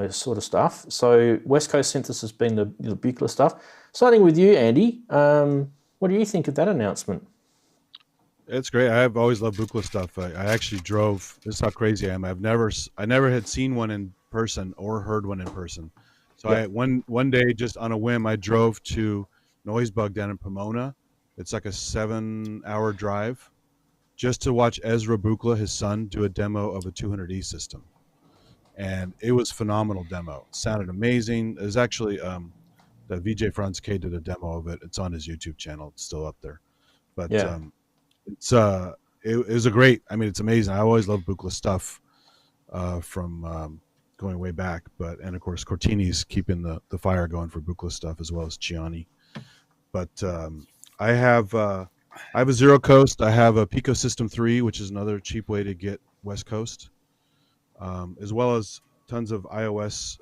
sort of stuff. So West Coast synthesis has been the Buchla stuff. Starting with you, Andy, what do you think of that announcement? It's great. I've always loved Buchla stuff. I actually drove. This is how crazy I am. I never had seen one in person or heard one in person. So yeah. One day, just on a whim, I drove to Noisebug down in Pomona. It's like a 7-hour drive just to watch Ezra Buchla, his son, do a demo of a 200E system. And it was a phenomenal demo. It sounded amazing. It was actually the VJ Franz K did a demo of it. It's on his YouTube channel. It's still up there. But yeah. It was a great, it's amazing. I always loved Buchla stuff from going way back. And of course, Cortini's keeping the fire going for Buchla stuff, as well as Ciani. But I have I have a Zero Coast. I have a Pico System 3, which is another cheap way to get West Coast, as well as tons of iOS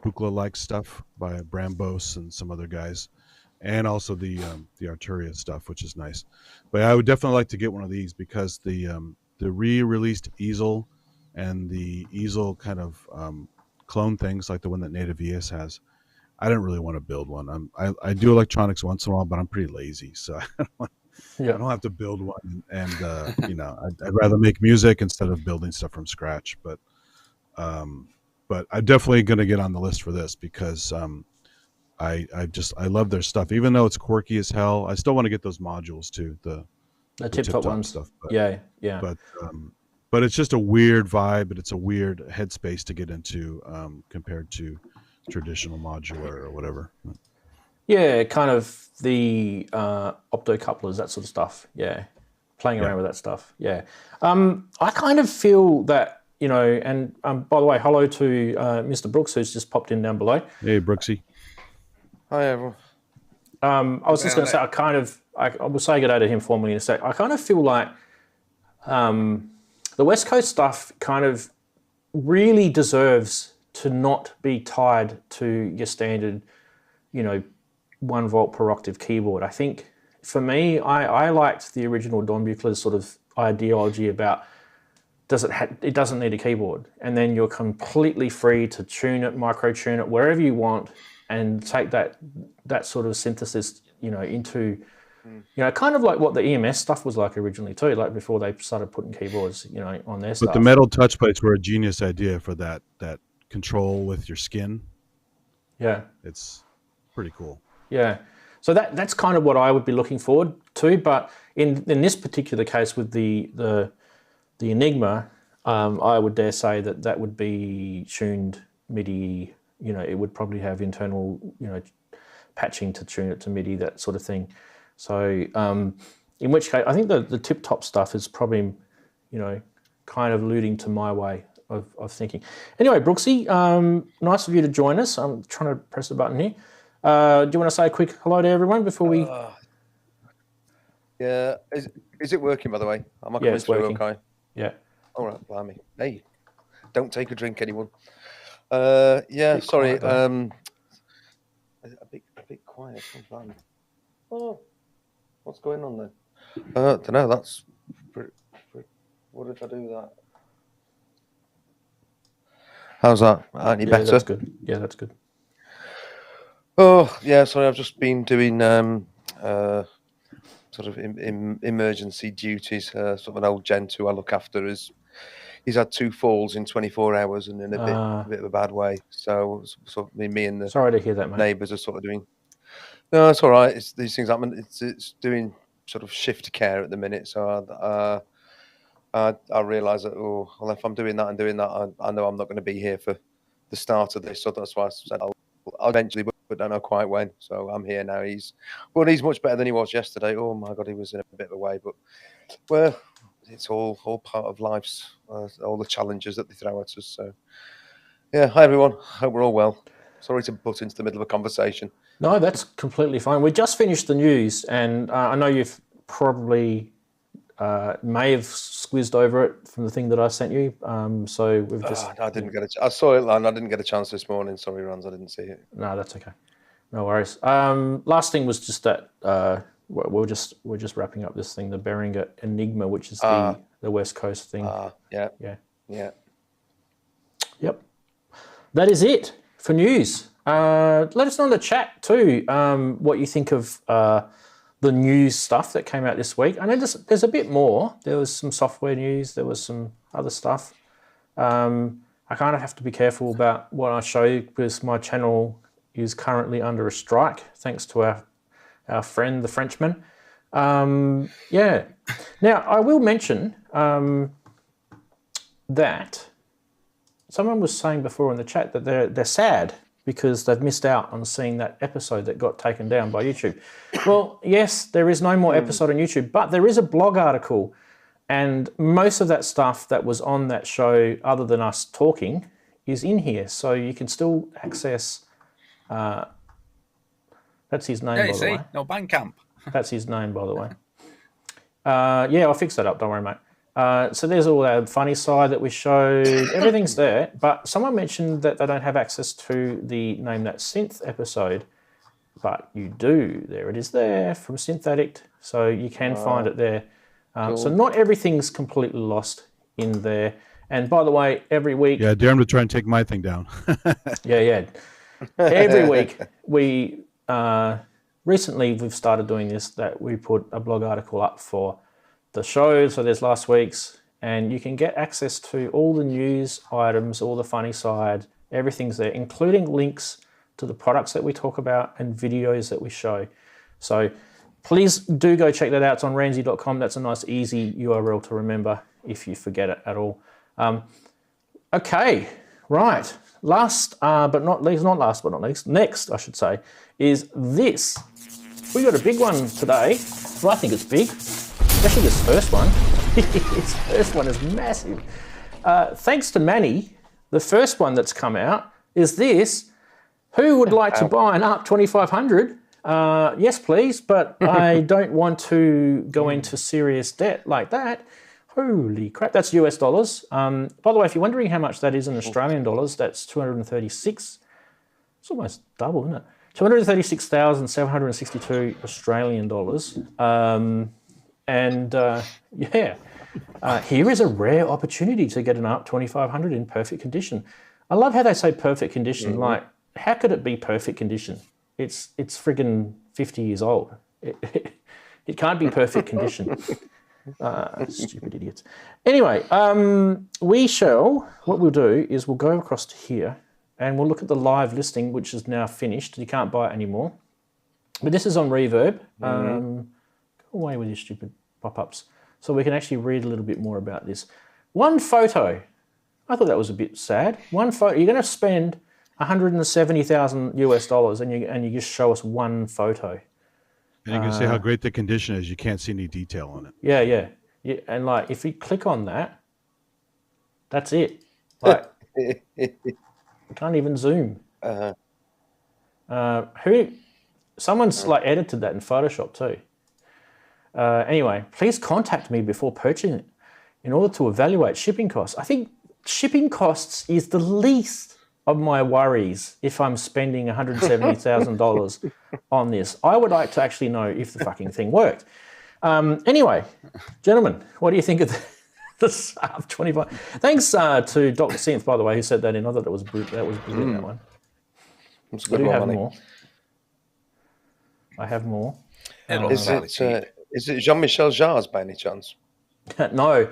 Buchla-like stuff by Brambos and some other guys, and also the Arturia stuff, which is nice. But I would definitely like to get one of these because the re-released easel and the easel kind of clone things like the one that Native ES has, I didn't really want to build one. I do electronics once in a while, but I'm pretty lazy, so I don't have to build one. And I'd rather make music instead of building stuff from scratch. But I'm definitely going to get on the list for this because I love their stuff, even though it's quirky as hell. I still want to get those modules too, the tip-top ones. Stuff. But, yeah. But it's just a weird vibe, but it's a weird headspace to get into compared to traditional modular or whatever. Yeah, kind of the optocouplers, that sort of stuff. Yeah, playing around with that stuff. Yeah, I kind of feel that, and by the way, hello to Mr. Brooks, who's just popped in down below. Hey, Brooksy. Hi, everyone. I was just going to say, I will say good day to him formally in a sec. I kind of feel like the West Coast stuff kind of really deserves to not be tied to your standard, 1 volt per octave keyboard. I think for me, I liked the original Don Buchler's sort of ideology about it doesn't need a keyboard, and then you're completely free to tune it, micro tune it wherever you want, and take that sort of synthesis, into kind of like what the EMS stuff was like originally too, like before they started putting keyboards, on their stuff. But the metal touch plates were a genius idea for that control with your skin. Yeah, it's pretty cool. Yeah, so that's kind of what I would be looking forward to. But in this particular case with the Enigma, I would dare say that would be tuned MIDI. It would probably have internal patching to tune it to MIDI, that sort of thing. So in which case, I think the tip-top stuff is probably kind of alluding to my way of thinking. Anyway, Brooksy, nice of you to join us. I'm trying to press the button here. Do you want to say a quick hello to everyone before we... Yeah. Is it working, by the way? Am I coming through okay? Yeah. All right, blimey. Hey, don't take a drink, anyone. Yeah, sorry. Quiet, a bit quiet. Oh, what's going on there? I don't know. That's... What if I do that? How's that? Any better? That's good. Yeah, that's good. Oh, yeah, sorry, I've just been doing sort of emergency duties. Sort of an old gent who I look after he's had 2 falls in 24 hours and in a bit of a bad way. So me and the sorry to hear that, mate. Neighbours are sort of doing... No, it's all right. These things happen. It's doing sort of shift care at the minute. So I realise that, if I'm doing that and doing that, I know I'm not going to be here for the start of this. So that's why I said I'll eventually, but don't know quite when. So I'm here now. He's much better than he was yesterday. Oh my God, he was in a bit of a way. But, well, it's all part of life's, all the challenges that they throw at us. So, yeah, hi everyone. Hope we're all well. Sorry to butt into the middle of a conversation. No, that's completely fine. We just finished the news, and I know you've probably... may have squizzed over it from the thing that I sent you. So we've just... I didn't get I saw it, and I didn't get a chance this morning. Sorry, Ranzee, I didn't see it. No, that's okay. No worries. Last thing was just that we're just wrapping up this thing, the Behringer Enigma, which is the West Coast thing. Yeah. Yep. That is it for news. Let us know in the chat too what you think of the news stuff that came out this week. I know there's a bit more. There was some software news. There was some other stuff. I kind of have to be careful about what I show you because my channel is currently under a strike, thanks to our friend, the Frenchman. Yeah. Now, I will mention that someone was saying before in the chat that they're sad because they've missed out on seeing that episode that got taken down by YouTube. Well, yes, there is no more episode on YouTube, but there is a blog article, and most of that stuff that was on that show, other than us talking, is in here. So you can still access... that's his name, by the way. No, Bandcamp. That's his name, by the way. Yeah, I'll fix that up. Don't worry, mate. So there's all our funny side that we showed. Everything's there. But someone mentioned that they don't have access to the Name That Synth episode. But you do. There it is there from Synth Addict. So you can find it there. Cool. So not everything's completely lost in there. And by the way, every week... Yeah, dare him to try and take my thing down. Yeah. Every week we... recently we've started doing this, that we put a blog article up for the show. So there's last week's. And you can get access to all the news items, all the funny side. Everything's there, including links to the products that we talk about and videos that we show. So please do go check that out. It's on ranzee.com. That's a nice, easy URL to remember if you forget it at all. Okay, right. Last but not least, next, I should say, is this. We got a big one today. Well, I think it's big, especially this first one. This first one is massive. Thanks to Manny, the first one that's come out is this. Who would like to buy an ARP 2500? Yes, please, but I don't want to go into serious debt like that. Holy crap, that's US dollars. By the way, if you're wondering how much that is in Australian dollars, that's 236. It's almost double, isn't it? 236,762 Australian dollars. Here is a rare opportunity to get an ARP 2500 in perfect condition. I love how they say perfect condition. Like, how could it be perfect condition? It's friggin' 50 years old. It can't be perfect condition. Stupid idiots. Anyway, what we'll do is we'll go across to here and we'll look at the live listing, which is now finished. You can't buy it anymore. But this is on Reverb. Go away with your stupid pop-ups. So we can actually read a little bit more about this. One photo. I thought that was a bit sad. One photo. You're going to spend 170,000 US dollars and you just show us one photo. And you can see how great the condition is. You can't see any detail on it. Yeah. And like, if you click on that, that's it. Like, you can't even zoom. Someone's like edited that in Photoshop too. Anyway, please contact me before purchasing it in order to evaluate shipping costs. I think shipping costs is the least of my worries if I'm spending $170,000 on this. I would like to actually know if the fucking thing worked. Anyway, gentlemen, what do you think of the ARP 25? Thanks to Dr. Synth, by the way, who said that in. I thought that was brilliant, that one. I do have more. I have more. Is it Jean-Michel Jarre's by any chance? No.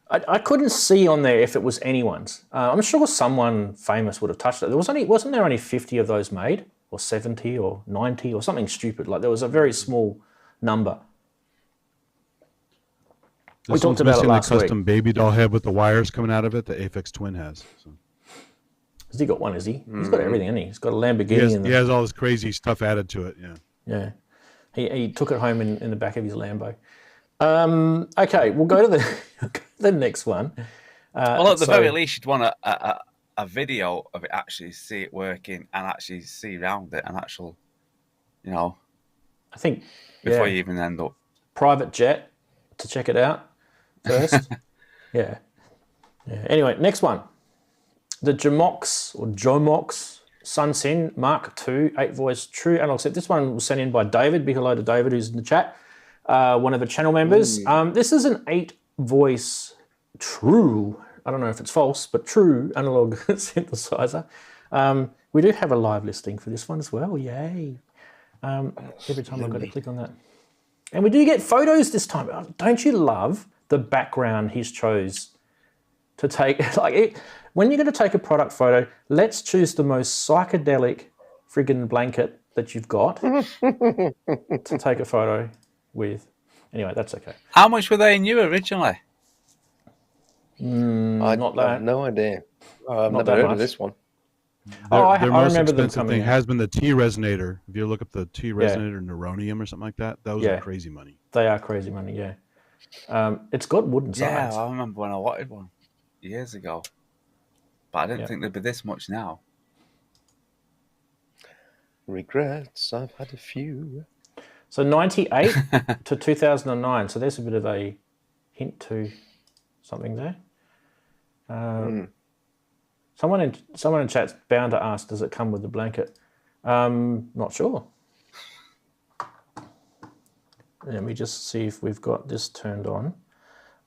I couldn't see on there if it was anyone's. I'm sure someone famous would have touched it. Wasn't there only 50 of those made, or 70 or 90 or something stupid? Like, there was a very small number. We talked about it last week. Custom baby doll head with the wires coming out of it that Aphex Twin has. So. Has he got one? Is he? He's got everything, hasn't he? He's got a Lamborghini. He has all this crazy stuff added to it. Yeah. He took it home in the back of his Lambo. Okay, we'll go to the next one. Well, at the very least, you'd want a video of it, actually see it working and actually see around it and actual, I think before you even end up private jet to check it out first. yeah. Anyway, next one, the Jomox Sunsin Mark II 8-voice true analog set. This one was sent in by David. Big hello to David, who's in the chat. One of the channel members. This is an 8-voice true, I don't know if it's false, but true analog synthesizer. We do have a live listing for this one as well. Yay. Every time I've got to click on that. And we do get photos this time. Don't you love the background he's chose to take? When you're going to take a product photo, let's choose the most psychedelic friggin' blanket that you've got to take a photo with. Anyway, that's okay. How much were they new originally? I have no idea. I've never heard of this one. Their most expensive thing has been the T resonator. If you look up the T resonator neuronium or something like that, those are crazy money. They are crazy money, yeah. It's got wooden sides. Yeah, I remember when I wanted one years ago. But I didn't think there'd be this much now. Regrets, I've had a few. So 98 to 2009. So there's a bit of a hint to something there. Someone in chat's bound to ask, does it come with the blanket? Not sure. Let me just see if we've got this turned on.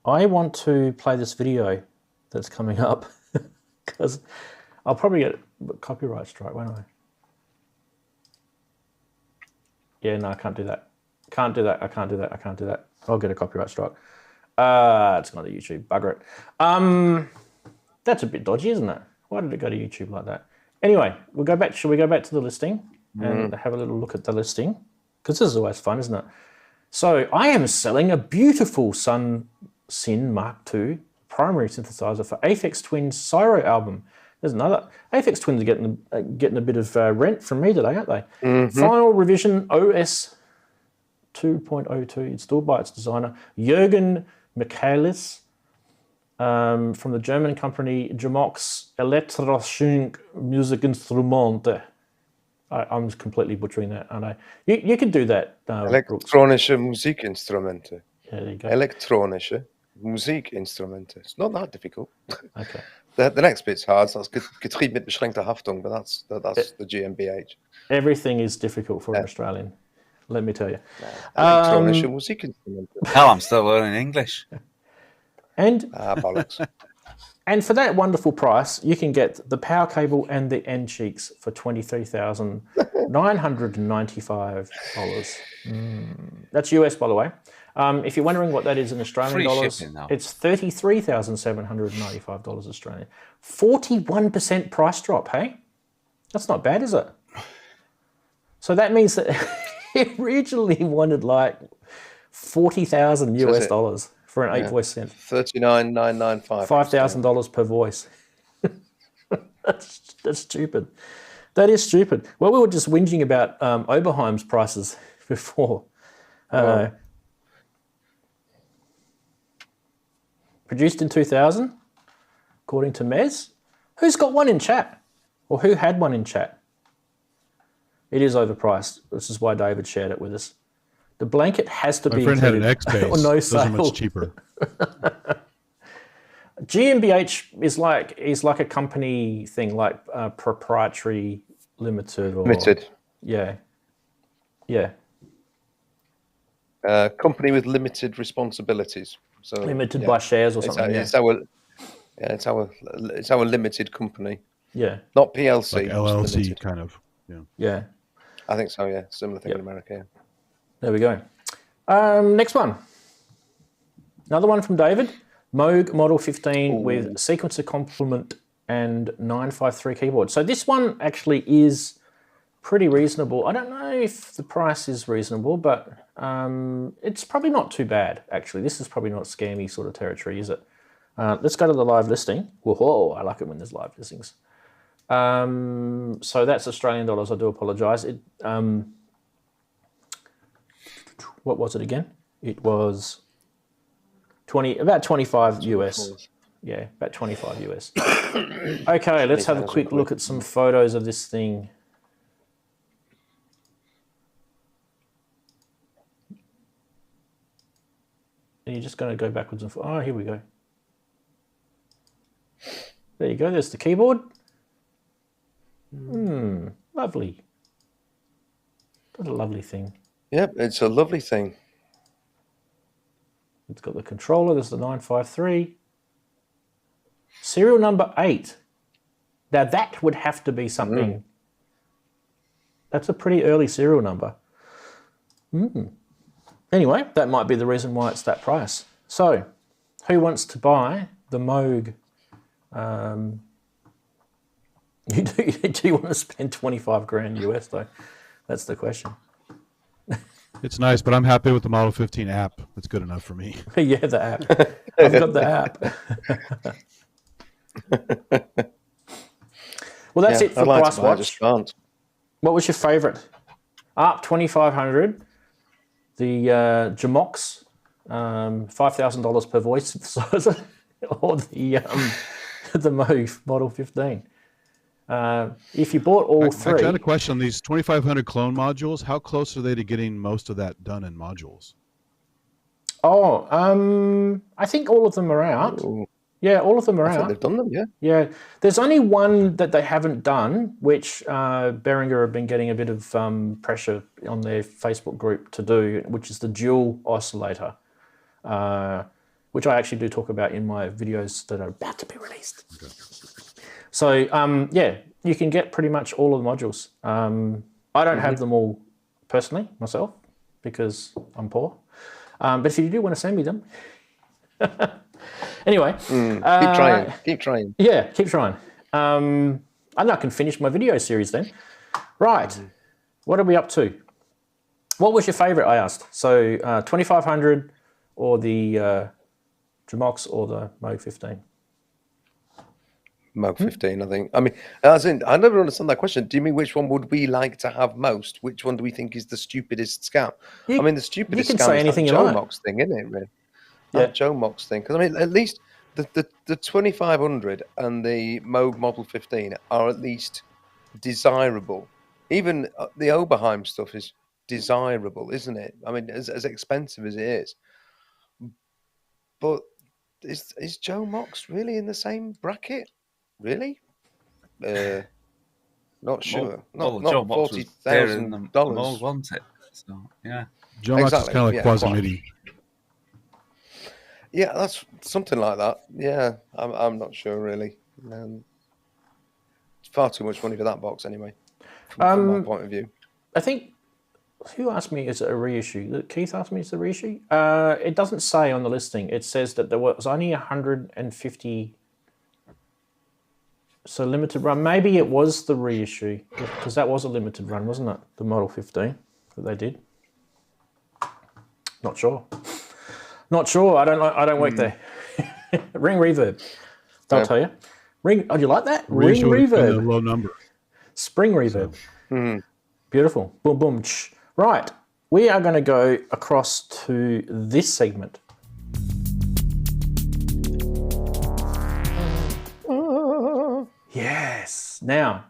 I want to play this video that's coming up because I'll probably get a copyright strike, won't I? Yeah, no, I can't do that. Can't do that. I can't do that. I can't do that. I'll get a copyright strike. It's not a YouTube. Bugger it. That's a bit dodgy, isn't it? Why did it go to YouTube like that? Anyway, we'll go back. Shall we go back to the listing and have a little look at the listing? Because this is always fun, isn't it? So I am selling a beautiful Syn Mark II primary synthesizer for Aphex Twin's Syro album. There's another. Aphex Twins are getting a bit of rent from me today, aren't they? Final revision OS 2.02 installed by its designer Jürgen Michaelis from the German company Jamox Elektronische Musikinstrumente. I'm completely butchering that, aren't I? You could do that, Elektronische Musikinstrumente. Yeah, there you go. Elektronische Musikinstrumente. It's not that difficult. Okay. The next bit's hard. So that's Getriebe mit beschränkter Haftung, but that's the GmbH. Everything is difficult for an Australian, let me tell you. Elektronische Musikinstrumente. Hell, I'm still learning English. And Bollocks. And for that wonderful price, you can get the power cable and the end cheeks for $23,995. That's US, by the way. If you're wondering what that is in Australian dollars, it's $33,795 Australian. 41% price drop, hey? That's not bad, is it? So that means that it originally wanted like 40,000 US dollars for an 8-voice synth. $39,995. $5,000 per voice. That's stupid. That is stupid. Well, we were just whinging about Oberheim's prices before. Produced in 2000, according to Mez. Who's got one in chat? Or who had one in chat? It is overpriced. This is why David shared it with us. The blanket has to be. My friend had an X-Base. Or no sale. Those are much cheaper. GmbH is like a company thing, like proprietary limited or limited. Yeah. Company with limited responsibilities. So limited by shares or something. It's our limited company. Yeah. Not PLC. Like LLC kind of. Yeah. I think so. Yeah. Similar thing in America. Yeah. There we go. Next one. Another one from David. Moog Model 15 with sequencer complement and 953 keyboard. So this one actually is pretty reasonable. I don't know if the price is reasonable, but it's probably not too bad, actually. This is probably not scammy sort of territory, is it? Let's go to the live listing. Whoa, I like it when there's live listings. So that's Australian dollars. I do apologise. What was it again? It was about 25 US. Yeah, about 25 US. Okay, let's have a quick look at some photos of this thing. And you're just going to go backwards and forwards. Oh, here we go. There you go. There's the keyboard. Lovely. What a lovely thing. Yep, it's a lovely thing. It's got the controller. There's the 953. Serial number 8. Now that would have to be something. That's a pretty early serial number. Anyway, that might be the reason why it's that price. So, who wants to buy the Moog? Do you want to spend 25 grand US though? That's the question. It's nice, but I'm happy with the Model 15 app. That's good enough for me. Yeah, the app. I've got the app. Well, that's it for Price Watch. What was your favourite? Up 2,500. The Jamox, $5,000 per voice synthesizer, or the Moog Model 15. If you bought all I three, got a question on these 2500 clone modules. How close are they to getting most of that done in modules? I think all of them are out. Ooh, Yeah, all of them are I think out. they've done them, yeah. Yeah, there's only one that they haven't done, which Behringer have been getting a bit of pressure on their Facebook group to do, which is the dual oscillator, which I actually do talk about in my videos that are about to be released. Okay. So, yeah, you can get pretty much all of the modules. I don't have them all personally, myself, because I'm poor. But if you do want to send me them... Anyway, keep trying. Yeah, keep trying. And I can finish my video series then. Right, what are we up to? What was your favourite? I asked. So 2500 or the Jamox or the Moog 15. Moog 15, I think. I mean, as in, I never understand that question. Do you mean which one would we like to have most? Which one do we think is the stupidest scam? I mean, the stupidest can scam say is anything that you Joe like. Mox thing, isn't it? Really? Yeah. That Joe Mox thing. Because I mean, at least the 2500 and the Moog Model 15 are at least desirable. Even the Oberheim stuff is desirable, isn't it? I mean, as expensive as it is. But is Joe Mox really in the same bracket? Really? Not sure. Well, Not Joe Mox was $40,000. Moog, wasn't it? So yeah. Joe Mox is Exactly, kind of like yeah, quasi-MIDI. Yeah, that's something like that. Yeah, I'm not sure really. It's far too much money for that box anyway, from my point of view. I think, who asked me, is it a reissue? Keith asked me, is it a reissue? It doesn't say on the listing. It says that there was only 150, so limited run. Maybe it was the reissue, because that was a limited run, wasn't it? The Model 15 that they did. Not sure. Not sure. I don't work there. Ring reverb. I'll tell you. Ring. Oh, do you like that? Ring reverb. A low number. Spring reverb. Beautiful. Boom, boom. Shh. Right. We are going to go across to this segment. Yes. Now,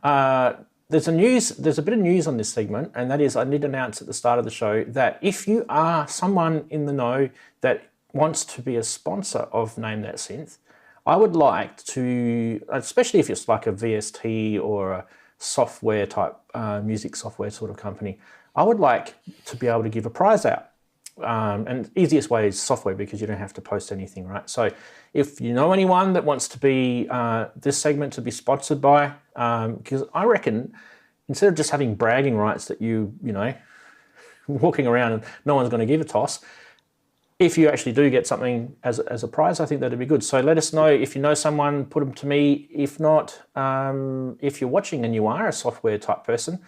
there's a bit of news on this segment, and that is I did announce at the start of the show that if you are someone in the know that wants to be a sponsor of Name That Synth, I would like to, especially if it's like a VST or a software type, music software sort of company, I would like to be able to give a prize out. And the easiest way is software, because you don't have to post anything, right? So if you know anyone that wants to be this segment to be sponsored by, because I reckon instead of just having bragging rights that you know, walking around and no one's going to give a toss, if you actually do get something as a prize, I think that'd be good. So let us know if you know someone, put them to me. If not, if you're watching and you are a software type person,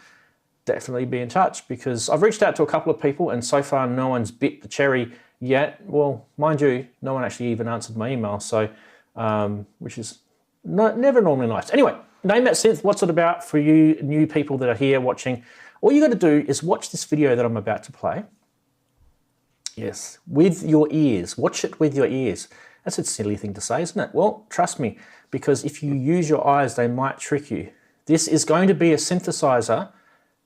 definitely be in touch, because I've reached out to a couple of people and so far no one's bit the cherry yet. Well, mind you, no one actually even answered my email, so which is never normally nice. Anyway, Name That Synth, what's it about for you new people that are here watching? All you got to do is watch this video that I'm about to play. Yes, with your ears. Watch it with your ears. That's a silly thing to say, isn't it? Well, trust me, because if you use your eyes, they might trick you. This is going to be a synthesizer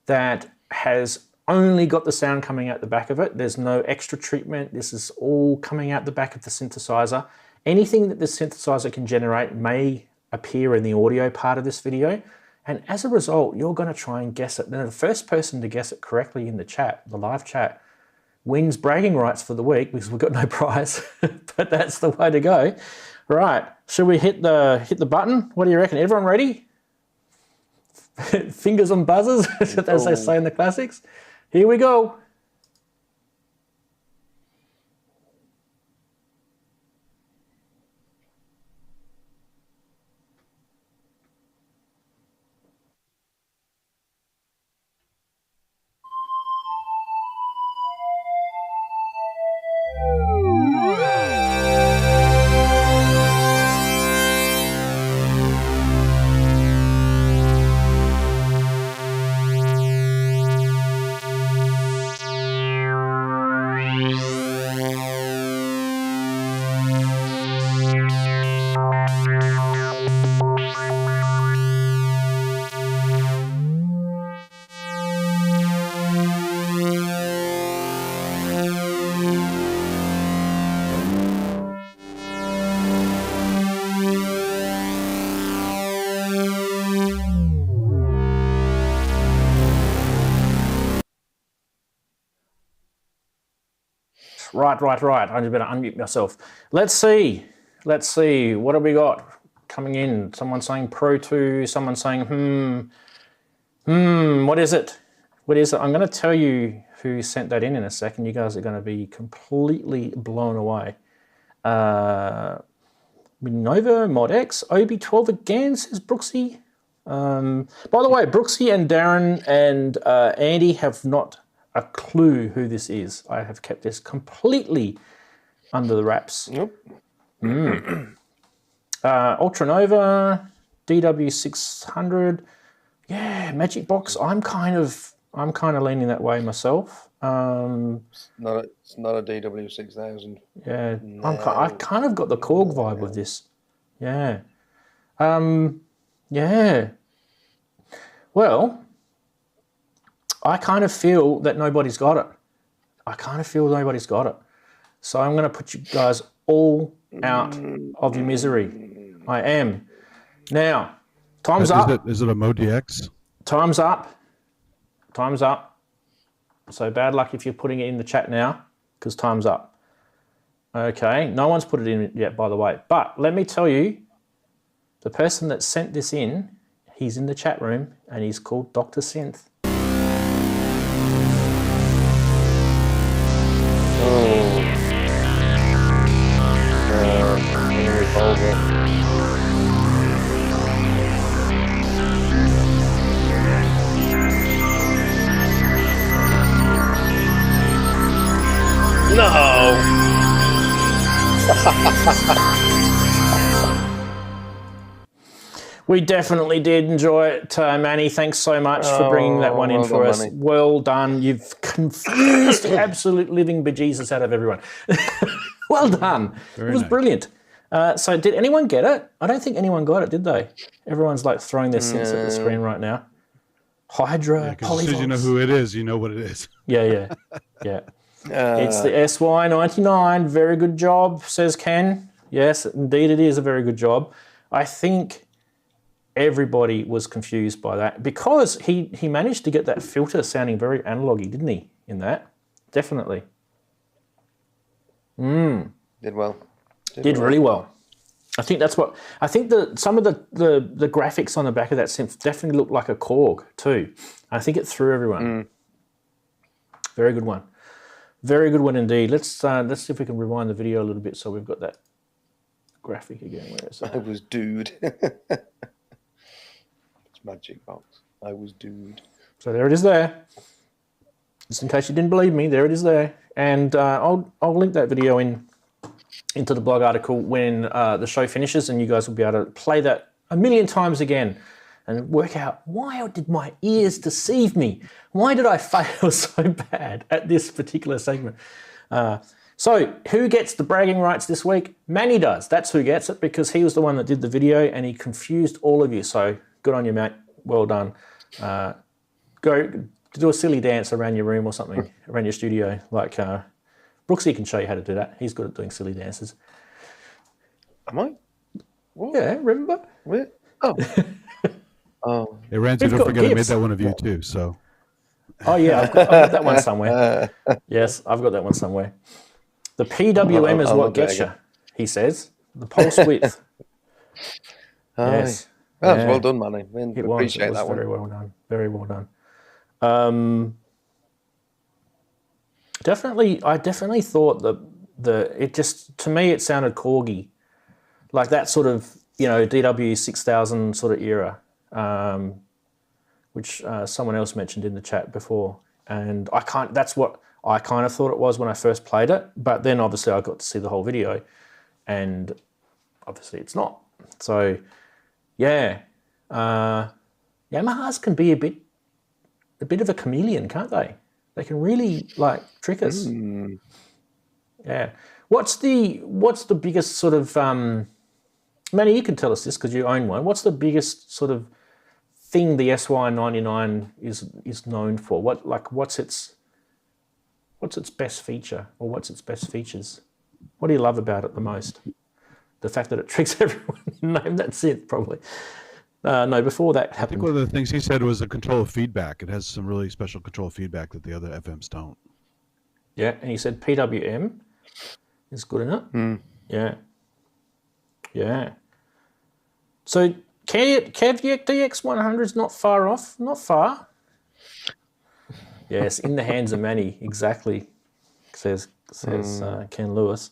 that has only got the sound coming out the back of it. There's no extra treatment. This is all coming out the back of the synthesizer. Anything that the synthesizer can generate may appear in the audio part of this video. And as a result, you're going to try and guess it. Now, the first person to guess it correctly in the chat, the live chat, wins bragging rights for the week, because we've got no prize, but that's the way to go. Right, should we hit the button? What do you reckon? Everyone ready? Fingers on buzzers, as they say in the classics. Here we go. Right. I just better unmute myself. Let's see. What have we got coming in? Someone saying Pro 2. Someone saying, what is it? I'm going to tell you who sent that in a second. You guys are going to be completely blown away. Nova, Mod X, OB12 again, says Brooksy. By the way, Brooksy and Darren and Andy have not a clue who this is. I have kept this completely under the wraps. Nope. Ultranova, DW600. Yeah, Magic Box. I'm kind of leaning that way myself. It's not a DW6000. Yeah, No. I kind of got the Korg vibe with this. Yeah. Yeah. Well, I kind of feel that nobody's got it. So I'm going to put you guys all out of your misery. I am. Now, time's up. Is it a Mo DX? Time's up. So bad luck if you're putting it in the chat now, because time's up. Okay, no one's put it in yet, by the way. But let me tell you, the person that sent this in, he's in the chat room, and he's called Dr. Synth. No. We definitely did enjoy it, Manny. Thanks so much for bringing that one in well for done, us. Manny. Well done. You've confused the absolute living bejesus out of everyone. Well done. Very it was nice. brilliant. So did anyone get it? I don't think anyone got it, did they? Everyone's like throwing their synths at the screen right now. Hydra, Because as soon as you know Polyvox. who it is, you know what it is. Yeah. It's the SY99. Very good job, says Ken. Yes, indeed it is a very good job. I think everybody was confused by that because he managed to get that filter sounding very analogy, didn't he, in that? Definitely. Did well. Did really well. I think that's what I think. Some of the graphics on the back of that synth definitely looked like a Korg too. I think it threw everyone. Very good one. Very good one indeed. Let's see if we can rewind the video a little bit so we've got that graphic again. Where is I it? was dude. It's Magic Box. I was dude. So there it is there. Just in case you didn't believe me, there it is there. And I'll link that video into the blog article when the show finishes, and you guys will be able to play that a million times again and work out, why did my ears deceive me? Why did I fail so bad at this particular segment? So who gets the bragging rights this week? Manny does. That's who gets it, because he was the one that did the video and he confused all of you. So good on you, mate. Well done. Go do a silly dance around your room or something, around your studio. Like Brooksy can show you how to do that. He's good at doing silly dances. Am I? What? Yeah, remember? Where? Oh. Oh. Hey, Ranzee, We've don't got forget I made gifts. that one of you too. So Oh yeah, I've got that one somewhere. Yes, I've got that one somewhere. The PWM is I'll what look at it gets you, again. he says. The pulse width. Yes. That was Yeah. well done, Manny. We It was. appreciate It was that very one. well done. Very well done. I definitely thought that it just, to me, it sounded Korgy, like that sort of, DW 6000 sort of era, which someone else mentioned in the chat before, and that's what I kind of thought it was when I first played it. But then obviously I got to see the whole video, and obviously it's not. So yeah, Yamahas can be a bit of a chameleon, can't they? They can really trick us. Yeah. What's the biggest sort of Manny, you can tell us this because you own one. What's the biggest sort of thing the SY99 is known for? What's its best feature, or what's its best features? What do you love about it the most? The fact that it tricks everyone. Name that synth, probably. No, before that I think happened. one of the things he said was the control of feedback. It has some really special control feedback that the other FMs don't. Yeah, and he said PWM is good enough. Yeah. Yeah. So Caveat DX100 is not far off. Not far. Yes, in the hands of many, exactly, says Ken Lewis.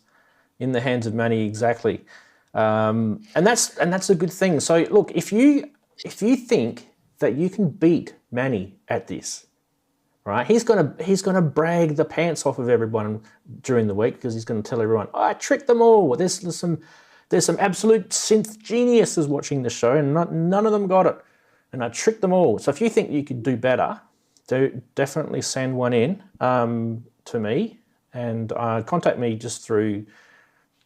In the hands of many, exactly. And that's a good thing. So look, if you think that you can beat Manny at this, right? He's gonna brag the pants off of everyone during the week because he's gonna tell everyone, I tricked them all. There's some absolute synth geniuses watching the show and none of them got it. And I tricked them all. So if you think you could do better, definitely send one in to me and contact me just through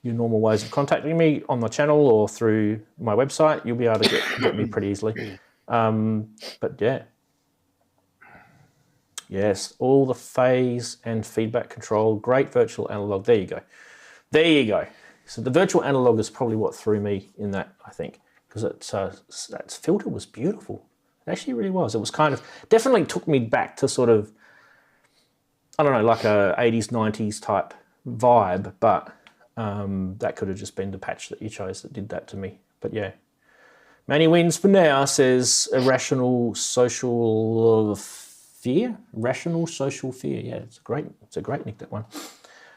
your normal ways of contacting me on the channel or through my website. You'll be able to get me pretty easily. But yeah. Yes, all the phase and feedback control, great virtual analog. There you go. There you go. So the virtual analog is probably what threw me in that, I think, because that filter was beautiful. It actually really was. It was kind of, definitely took me back to sort of, I don't know, like a 80s, 90s type vibe, but that could have just been the patch that you chose that did that to me. But yeah. Manny wins for now, says Irrational Social Fear. Rational Social Fear. Yeah, it's a great nick, that one.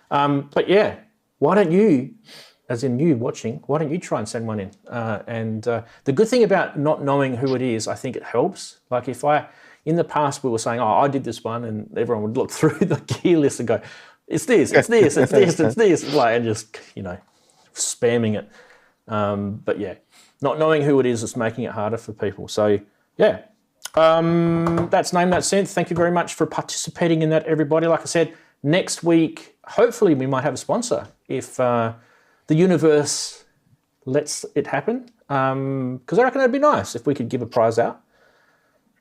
But yeah, why don't you, as in you watching, why don't you try and send one in? And the good thing about not knowing who it is, I think it helps. Like in the past we were saying, I did this one, and everyone would look through the gear list and go, it's this, it's this, it's this, it's this, like, and just, spamming it. But yeah, not knowing who it is making it harder for people. So yeah, that's Name That Synth. Thank you very much for participating in that, everybody. Like I said, next week, hopefully we might have a sponsor if the universe lets it happen. Because I reckon it'd be nice if we could give a prize out.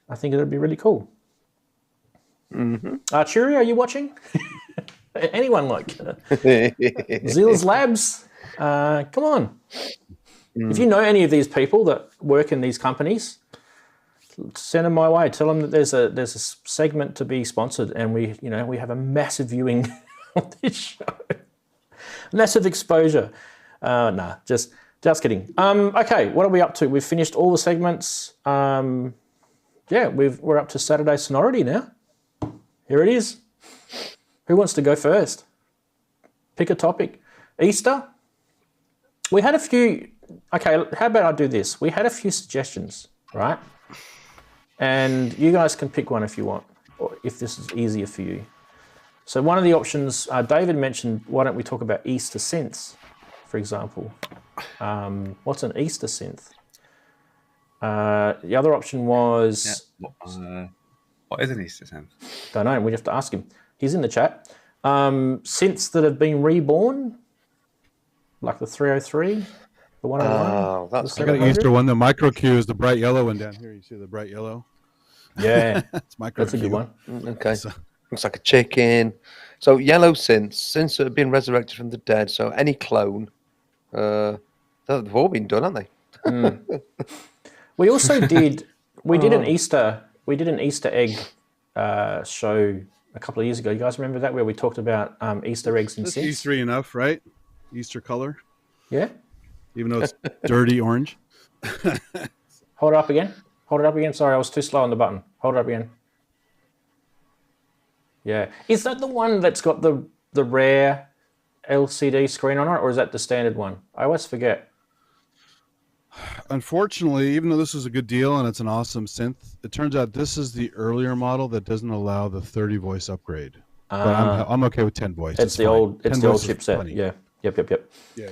I think it'd be really cool. Mm-hmm. Churi, are you watching? Anyone like Xils-labs? Come on. If you know any of these people that work in these companies, send them my way. Tell them that there's a segment to be sponsored, and we have a massive viewing on this show, massive exposure. Just kidding. Okay, what are we up to? We've finished all the segments. We're up to Saturday Sonority now. Here it is. Who wants to go first? Pick a topic. Easter. We had a few. Okay, how about I do this? We had a few suggestions, right? And you guys can pick one if you want, or if this is easier for you. So one of the options, David mentioned, why don't we talk about Easter synths, for example? What's an Easter synth? The other option was... what is an Easter synth? Don't know, we'd have to ask him. He's in the chat. Synths that have been reborn, like the 303, the 101. Oh, that's I got an Easter one. The micro Q is the bright yellow one down here. You see the bright yellow? Yeah, it's micro that's a good one. Okay, looks like a chicken. So yellow synths that have been resurrected from the dead. So any clone, they've all been done, haven't they? We also did. We did an Easter egg show a couple of years ago. You guys remember that, where we talked about Easter eggs and synths? Easter enough, right? Easter color. Yeah. Even though it's dirty orange. Hold it up again. Hold it up again. Sorry, I was too slow on the button. Hold it up again. Yeah. Is that the one that's got the rare LCD screen on it, or is that the standard one? I always forget. Unfortunately, even though this is a good deal and it's an awesome synth, it turns out this is the earlier model that doesn't allow the 30 voice upgrade. But I'm okay with 10 voice. It's the old chipset. Yeah. Yep. Yeah.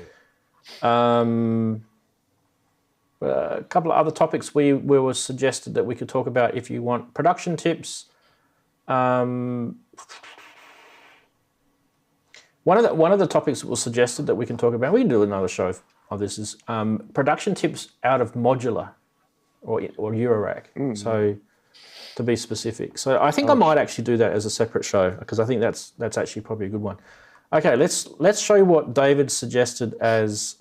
A couple of other topics we were suggested that we could talk about if you want. Production tips. One of the topics that was suggested that we can talk about, we can do another show of this, is production tips out of modular or Eurorack. So to be specific. So I think I might actually do that as a separate show, because I think that's actually probably a good one. Okay, let's show you what David suggested as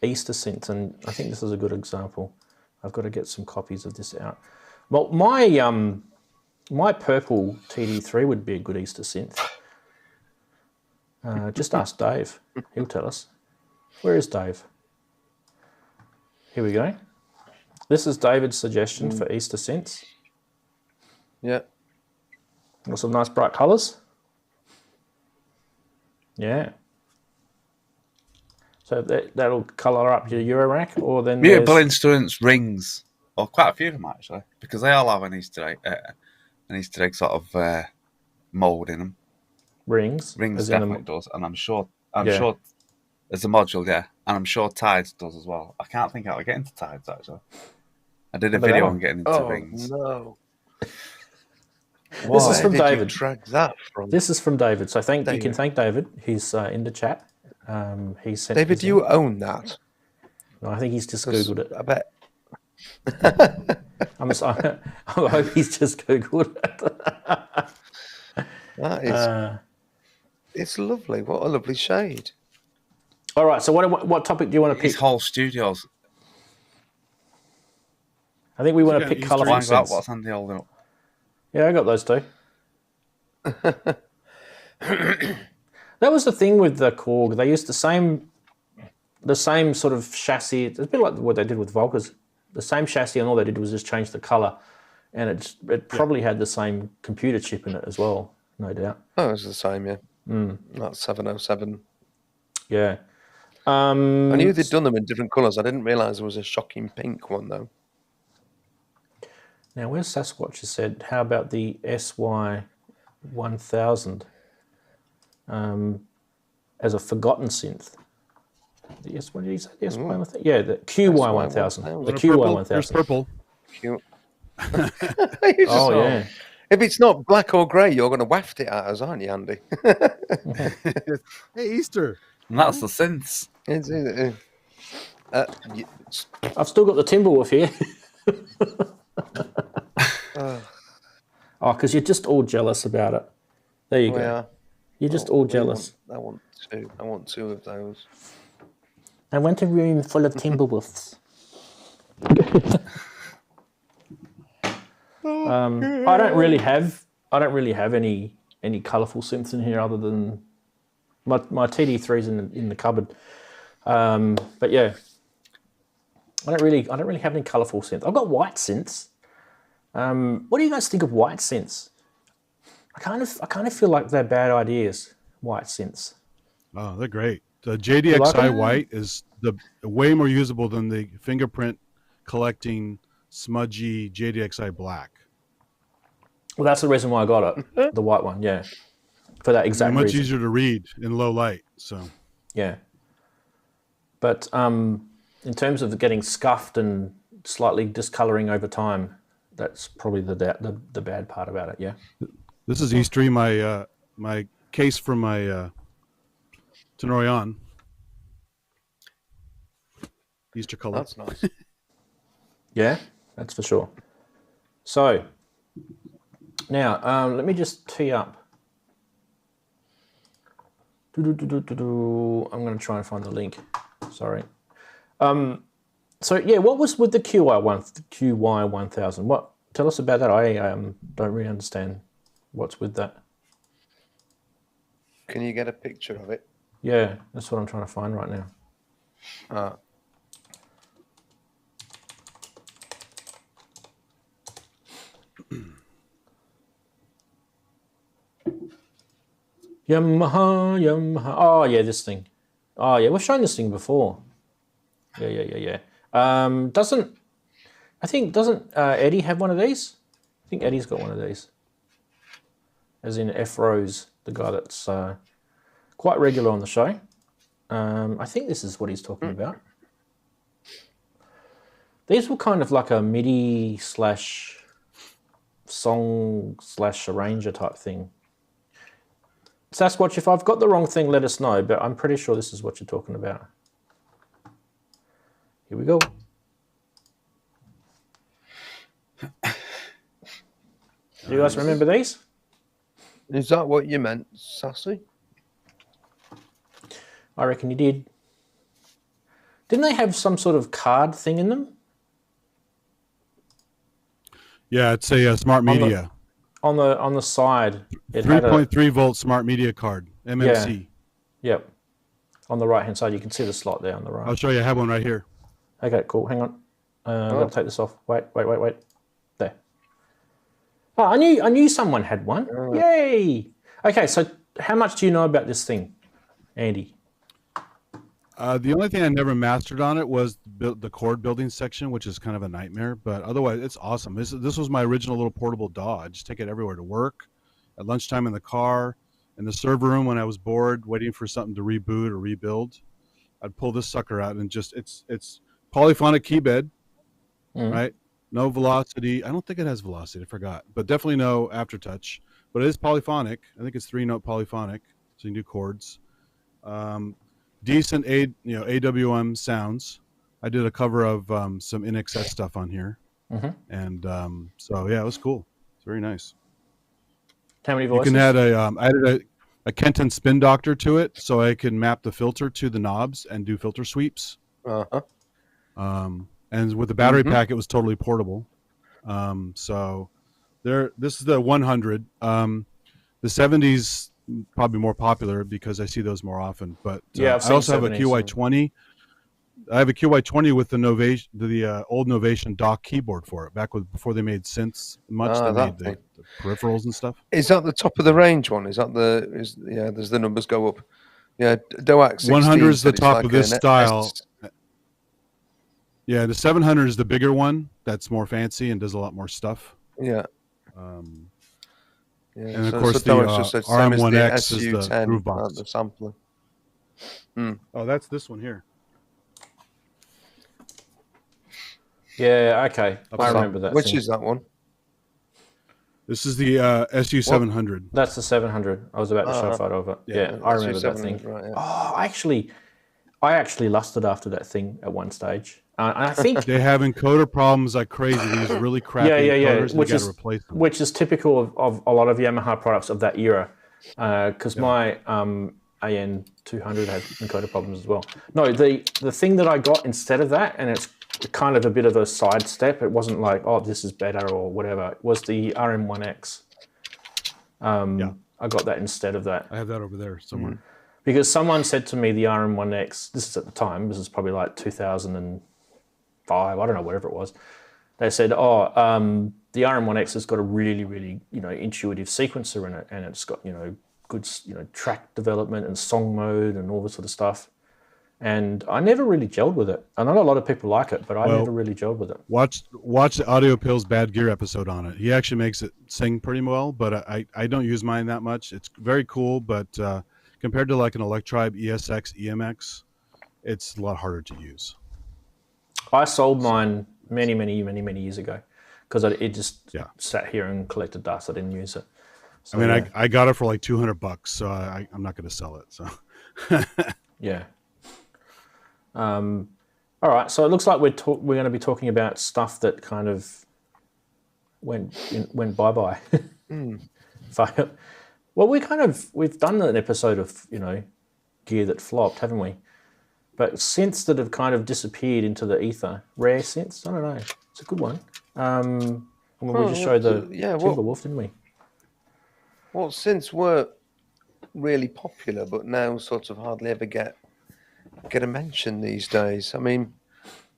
Easter synths, and I think this is a good example. I've got to get some copies of this out. Well, my purple TD3 would be a good Easter synth. Just ask Dave. He'll tell us. Where is Dave? Here we go. This is David's suggestion for Easter synths. Yeah. Got some nice bright colours. Yeah. So that'll colour up your Euro rack, or then Mutable Instruments rings, or quite a few of them actually, because they all have an Easter egg sort of mould in them. rings. Rings definitely does, and I'm sure there's a module, yeah, and I'm sure Tides does as well. I can't think how to get into Tides actually. I did a video on getting into rings. No. This is from David. Drag that from This is from David. So you can thank David. He's in the chat. He sent. David, do you own that? No, I think he's just googled it. I bet. I hope he's just googled it. That is. It's lovely. What a lovely shade. All right. So what topic do you want to pick? His whole studio's. I think we want to pick colourful synths. What's Andy holding up? Yeah, I got those two. That was the thing with the Korg. They used the same sort of chassis. It's a bit like what they did with Volcas. The same chassis, and all they did was just change the colour, and it probably had the same computer chip in it as well, no doubt. Oh, it's the same, yeah. That's 707. Yeah. I knew they'd done them in different colours. I didn't realise there was a shocking pink one though. Now, where's Sasquatch has said, how about the SY1000 as a forgotten synth? What did he say? The SY1000? Yeah, the QY1000. The QY1000. Here's purple. Cute. Yeah. If it's not black or grey, you're going to waft it at us, aren't you, Andy? Hey, Easter. And that's the synths. I've still got the Timberwolf here. Because you're just all jealous about it. There you go. Yeah. You're just all jealous. I want two. I want two of those. I want a room full of Timberwolves. I don't really have any colourful synths in here other than my TD3's in the cupboard. But yeah, I don't really have any colourful synths. I've got white synths. What do you guys think of white synths? I kind of feel like they're bad ideas. White synths. Oh, they're great. The JDXI white is way more usable than the fingerprint collecting smudgy JDXI black. Well, that's the reason why I got it, the white one. Yeah, for that exact much reason. easier to read in low light. So yeah, but in terms of getting scuffed and slightly discoloring over time, that's probably the bad part about it. Yeah. This is Eastery, my case from my Tenorion. Easter color. That's nice. Yeah, that's for sure. So now let me just tee up. I'm going to try and find the link. Sorry. So yeah, what was with the QY1000? What? Tell us about that. I don't really understand what's with that. Can you get a picture of it? Yeah, that's what I'm trying to find right now. Yamaha. Oh yeah, this thing. Oh yeah, we've shown this thing before. Yeah. Doesn't Eddie have one of these? I think Eddie's got one of these. As in F Rose, the guy that's quite regular on the show. I think this is what he's talking about. These were kind of like a MIDI / song / arranger type thing. Sasquatch, if I've got the wrong thing, let us know, but I'm pretty sure this is what you're talking about. Here we go. Do you guys remember these? Is that what you meant, Sassy? I reckon you did. Didn't they have some sort of card thing in them? Yeah, it's a smart media. On the side, it 3.3 volt smart media card, MMC. Yep. On the right-hand side, you can see the slot there on the right. I'll show you. I have one right here. Okay, cool. Hang on. I'm going to take this off. Wait. There. Oh, I knew someone had one. Yay! Okay, so how much do you know about this thing, Andy? The only thing I never mastered on it was the chord building section, which is kind of a nightmare. But otherwise, it's awesome. This was my original little portable DAW. I just take it everywhere to work, at lunchtime in the car, in the server room when I was bored, waiting for something to reboot or rebuild. I'd pull this sucker out and just it's polyphonic key bed, right? No velocity. I don't think it has velocity. I forgot, but definitely no aftertouch. But it is polyphonic. I think it's 3-note polyphonic, so you can do chords. Decent AWM sounds. I did a cover of some NXS stuff on here, and so yeah, it was cool. It's very nice. How many voices? You can add I added a Kenton spin doctor to it, so I can map the filter to the knobs and do filter sweeps. And with the battery pack, it was totally portable. So this is the 100. The 70s probably more popular because I see those more often. But I also have a QY20. I have a QY20 with the Novation, the old Novation dock keyboard for it. Before they made synths much, they made the peripherals and stuff. Is that the top of the range one? Is that does the numbers go up? Yeah, DOAC 16. 100 is the top of this style. Yeah, the 700 is the bigger one. That's more fancy and does a lot more stuff. Yeah. And of course, the RM1X is the groove box. The sampler. Oh, that's this one here. Yeah, okay. I remember that. Which is that one? This is the SU700. That's the 700. I was about to show a photo of it. Yeah, I remember that thing. Right, yeah. Oh, I actually lusted after that thing at one stage. And I think they have encoder problems like crazy. These really crappy encoders, and you got to replace them. Which is typical of a lot of Yamaha products of that era. Because my AN200 had encoder problems as well. No, the thing that I got instead of that, and it's kind of a bit of a sidestep. It wasn't like, oh, this is better or whatever. It was the RM1X. I got that instead of that. I have that over there somewhere. Because someone said to me the RM1X, this is at the time, this is probably like 2005, I don't know, whatever it was. They said, the RM1X has got a really, really, intuitive sequencer in it, and it's got, good, track development and song mode and all this sort of stuff. And I never really gelled with it. I know a lot of people like it, but I never really gelled with it. Watch the Audio Pills Bad Gear episode on it. He actually makes it sing pretty well, but I don't use mine that much. It's very cool, but compared to like an Electribe ESX EMX, it's a lot harder to use. I sold mine many years ago because it just sat here and collected dust. I didn't use it. So, I got it for like $200, so I'm not going to sell it. So yeah. All right, so it looks like we're going to be talking about stuff that kind of went bye-bye. Well, we've done an episode of gear that flopped, haven't we? But synths that have kind of disappeared into the ether, rare synths. I don't know. It's a good one. And we just showed the Timberwolf, didn't we? Well, synths were really popular, but now sort of hardly ever get a mention these days. I mean,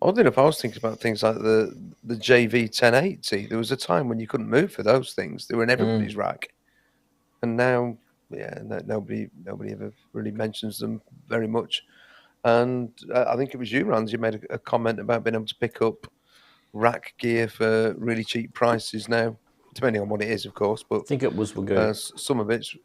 oddly enough, I was thinking about things like the JV 1080. There was a time when you couldn't move for those things. They were in everybody's rack, and now, nobody ever really mentions them very much. And I think it was you, Ranzee, you made a comment about being able to pick up rack gear for really cheap prices now, depending on what it is, of course. But I think it was some of it's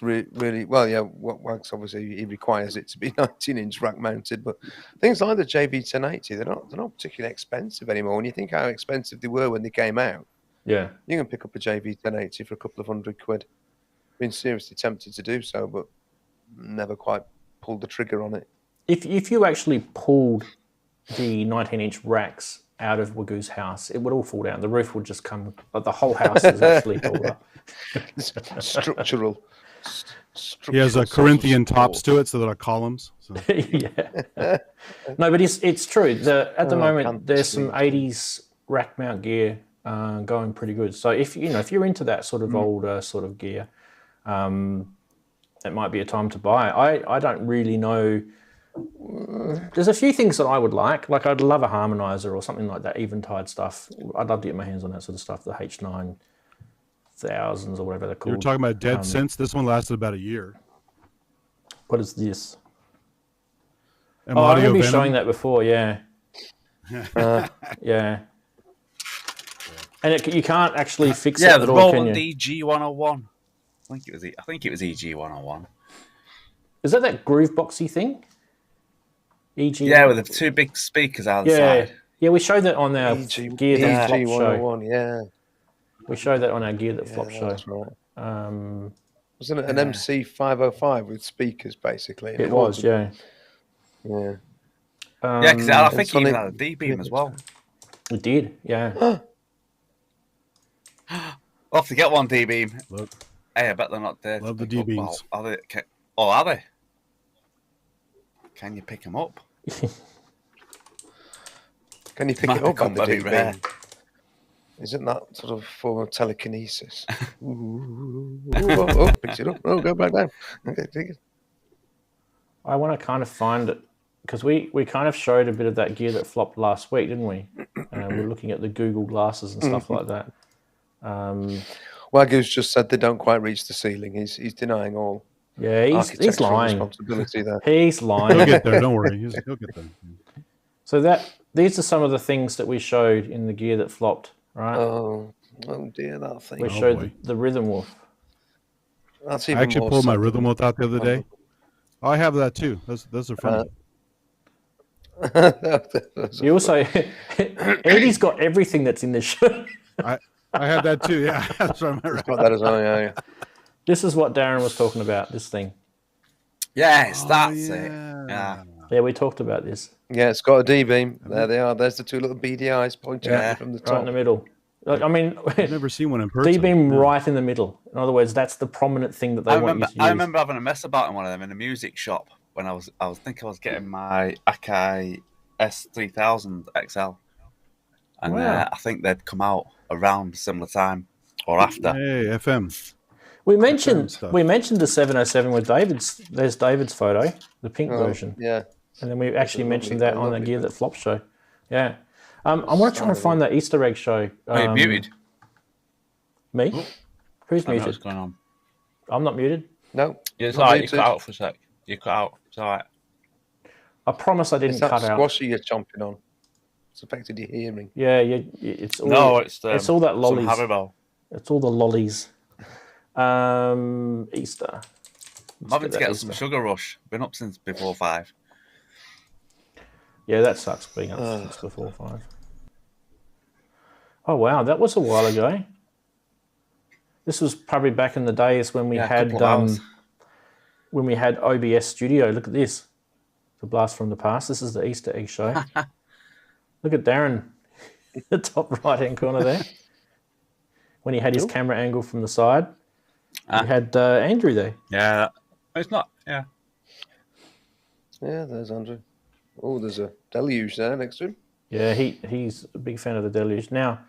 really well. Yeah, Wags obviously he requires it to be 19-inch rack mounted, but things like the JV 1080, they're not particularly expensive anymore. When you think how expensive they were when they came out, you can pick up a JV 1080 for a couple of £100. Been seriously tempted to do so, but never quite pulled the trigger on it. If you actually pulled the 19-inch racks out of Wagoo's house, it would all fall down. The roof would just come, the whole house is actually pulled up. Structural. He has a Corinthian tops to it, so there are columns. So. Yeah. No, but it's true. At the moment, there's some 80s rack mount gear going pretty good. So if you're into that sort of older sort of gear, it might be a time to buy. I don't really know. There's a few things that I would like. Like I'd love a harmonizer or something like that, Eventide stuff. I'd love to get my hands on that sort of stuff, the H9000s or whatever they're called. You were talking about dead synths. This one lasted about a year. What is this? And I'm Audio going to be Venom. showing that before, yeah. Yeah. And you can't actually fix it Yeah, at the all, can Roland you? EG101. I think it was EG101. Is that groove boxy thing? EG. Yeah, with the two big speakers out the Yeah, side. yeah. We showed that on our EG, Gear That Flop show. 101, yeah. We showed that on our Gear That Flop show. That's right. Um, Wasn't it an MC505 with speakers, basically? it was, yeah. Yeah. Yeah, because I think it's it even funny- had a D-beam as well. It did, yeah. We'll have to get one D-beam. Look. Hey, I bet they're not there. to Love the pick up. D-beams. Well, are they? Are they? Can you pick them up? Can you pick Might it up become on the very D-beam? rare. Isn't that sort of form of telekinesis? Oh, picks it up. Oh, go back down. Okay, take it. I want to kind of find it because we kind of showed a bit of that gear that flopped last week, didn't we? We're looking at the Google glasses and stuff like that. Wagyu's just said they don't quite reach the ceiling. He's denying all Yeah, he's architectural lying. responsibility there. He's He'll lying. get there. Don't worry. He'll get there. So these are some of the things that we showed in the gear that flopped, right? Oh dear, that thing. we Oh, showed boy. the Rhythm Wolf. That's I even actually more pulled my sad. rhythm wheel out the other day. Oh, I have that too. Those are funny. You also, Eddie's got everything that's in this show. I have that too. Yeah, that's what I Got that as well, yeah. This is what Darren was talking about, this thing. Yes, Oh, that's it. Yeah. Yeah, we talked about this. Yeah, it's got a D-beam. There they are. There's the two little beady eyes pointing at Yeah, you from the Right top. in the middle. Like, I mean, I've never seen one in person. D-beam Yeah. right in the middle. In other words, that's the prominent thing that they want you to use. I remember having a mess about in one of them in a music shop when I was getting my Akai S3000 XL, and Wow. I think they'd come out around similar time or after. Hey, FM. We mentioned stuff. the 707 with David's. There's David's photo, the pink version, Yeah. and then we actually lovely- mentioned that on the lovely Gear photo. That Flop show. Yeah, I want to try and find that Easter egg show. Oh, you're muted. Me? Who's I don't know what's muted? going on. I'm not muted. No. It's not alright. You muted. cut out for a sec. You cut out. It's alright. I promise I didn't It's that cut out. squashy you're chomping on. It's affected your hearing. Yeah, it's all. No, it's all that some lollies. Haribo. It's all the lollies. Easter. I'm having to that get some Easter. sugar rush. Been up since before 5. Yeah, that sucks being up since before 5. Oh wow, that was a while ago. This was probably back in the days when we Yeah, a had couple of hours. when we had OBS Studio. Look at this. The blast from the past. This is the Easter egg show. Look at Darren, the top right hand corner there. When he had his camera angle from the side. We had Andrew there. Yeah, it's not. Yeah. Yeah, there's Andrew. Oh, there's a deluge there next to him. Yeah, he's a big fan of the Deluge. Now,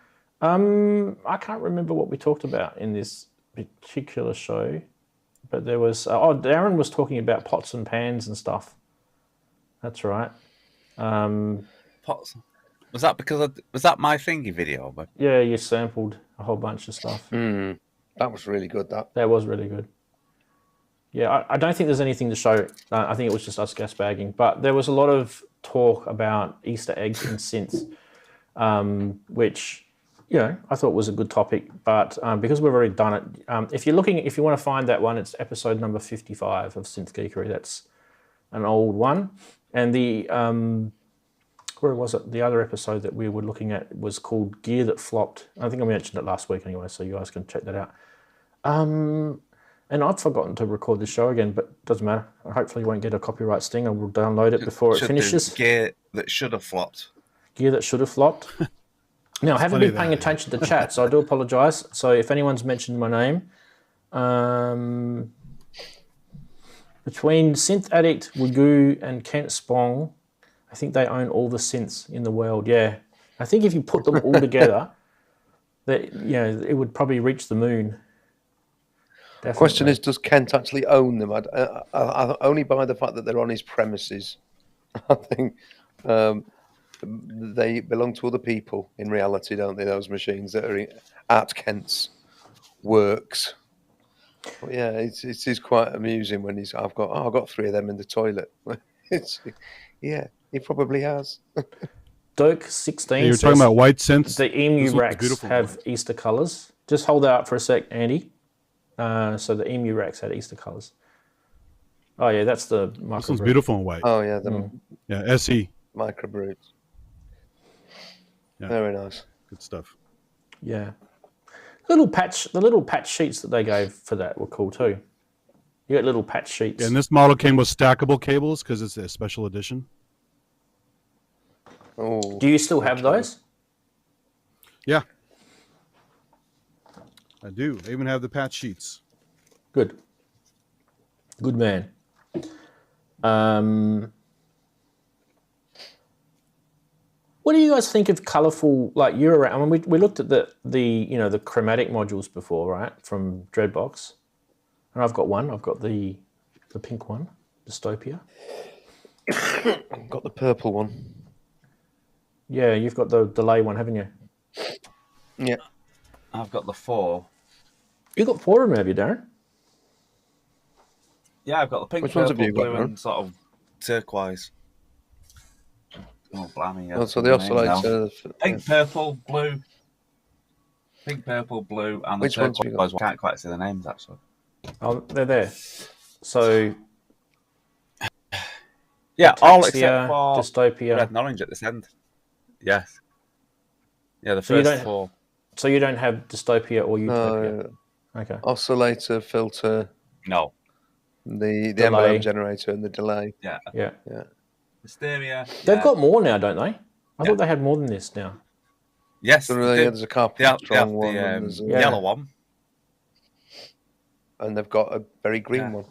I can't remember what we talked about in this particular show, but there was Darren was talking about pots and pans and stuff. That's right. Pots. Was that was that my thingy video? But Yeah, you sampled a whole bunch of stuff. That was really good, that. That was really good. Yeah, I don't think there's anything to show. I think it was just us gas bagging, but there was a lot of talk about Easter eggs and synths, which I thought was a good topic. But because we've already done it, if you want to find that one, it's episode number 55 of Synth Geekery. That's an old one, and the where was it? The other episode that we were looking at was called Gear That Flopped. I think I mentioned it last week anyway, so you guys can check that out. And I've forgotten to record the show again, but it doesn't matter. Hopefully you won't get a copyright sting and we'll download it before it should finishes. do Gear that should have flopped. Gear that should have flopped. Now, I haven't funny been paying that- attention to chat, so I do apologise. So if anyone's mentioned my name, between Synth Addict, Wagoo, and Kent Spong, I think they own all the synths in the world. Yeah, I think if you put them all together, that it would probably reach the moon. Question is, does Kent actually own them? I only by the fact that they're on his premises. I think they belong to other people in reality, don't they? Those machines that are at Kent's works. But yeah, it is quite amusing when I've got 3 of them in the toilet. Yeah, he probably has. Doke 16. Hey, you're talking about white synths. The Emu This looks racks beautiful have white. Easter colours. Just hold that up for a sec, Andy. So the Emu racks had Easter colours. Oh yeah, that's the micro. This one's beautiful in white. Oh yeah, the Yeah, SE. microbrutes. Yeah. Very nice. Good stuff. Yeah. The little patch sheets that they gave for that were cool too. You got little patch sheets. Yeah, and this model came with stackable cables because it's a special edition. Oh, Do you still have those? Yeah. I do. I even have the patch sheets. Good. Good man. What do you guys think of colourful, like Eurorack? I mean, we looked at the chromatic modules before, right, from Dreadbox, and I've got one. I've got the pink one, Dystopia. I've got the purple one. Yeah, you've got the delay one, haven't you? Yeah. I've got the 4. You got 4 of them, have you, Darren? Yeah, I've got the pink, Which ones have purple, you got, blue, Aaron? and sort of turquoise. Oh, blimey. Yeah, So the oscillator. Pink, purple, blue. Pink, purple, blue, and the Which ones have you got? turquoise. I can't quite see the names, actually. Oh, they're there. So Yeah, all except Ataxia, for Dystopia. red and orange at this end. Yes. Yeah, the So you first don't- 4. So you don't have Dystopia or Utopia? Okay. Oscillator, filter, No. the Delay. envelope generator, and the delay. Yeah. Yeah. Hysteria. They've yeah. got more now, don't they? I Yeah. thought they had more than this now. Yes. So they do. there's a carpet They have strong the one, and, there's a, Yeah. yellow one. and they've got a very green Yeah.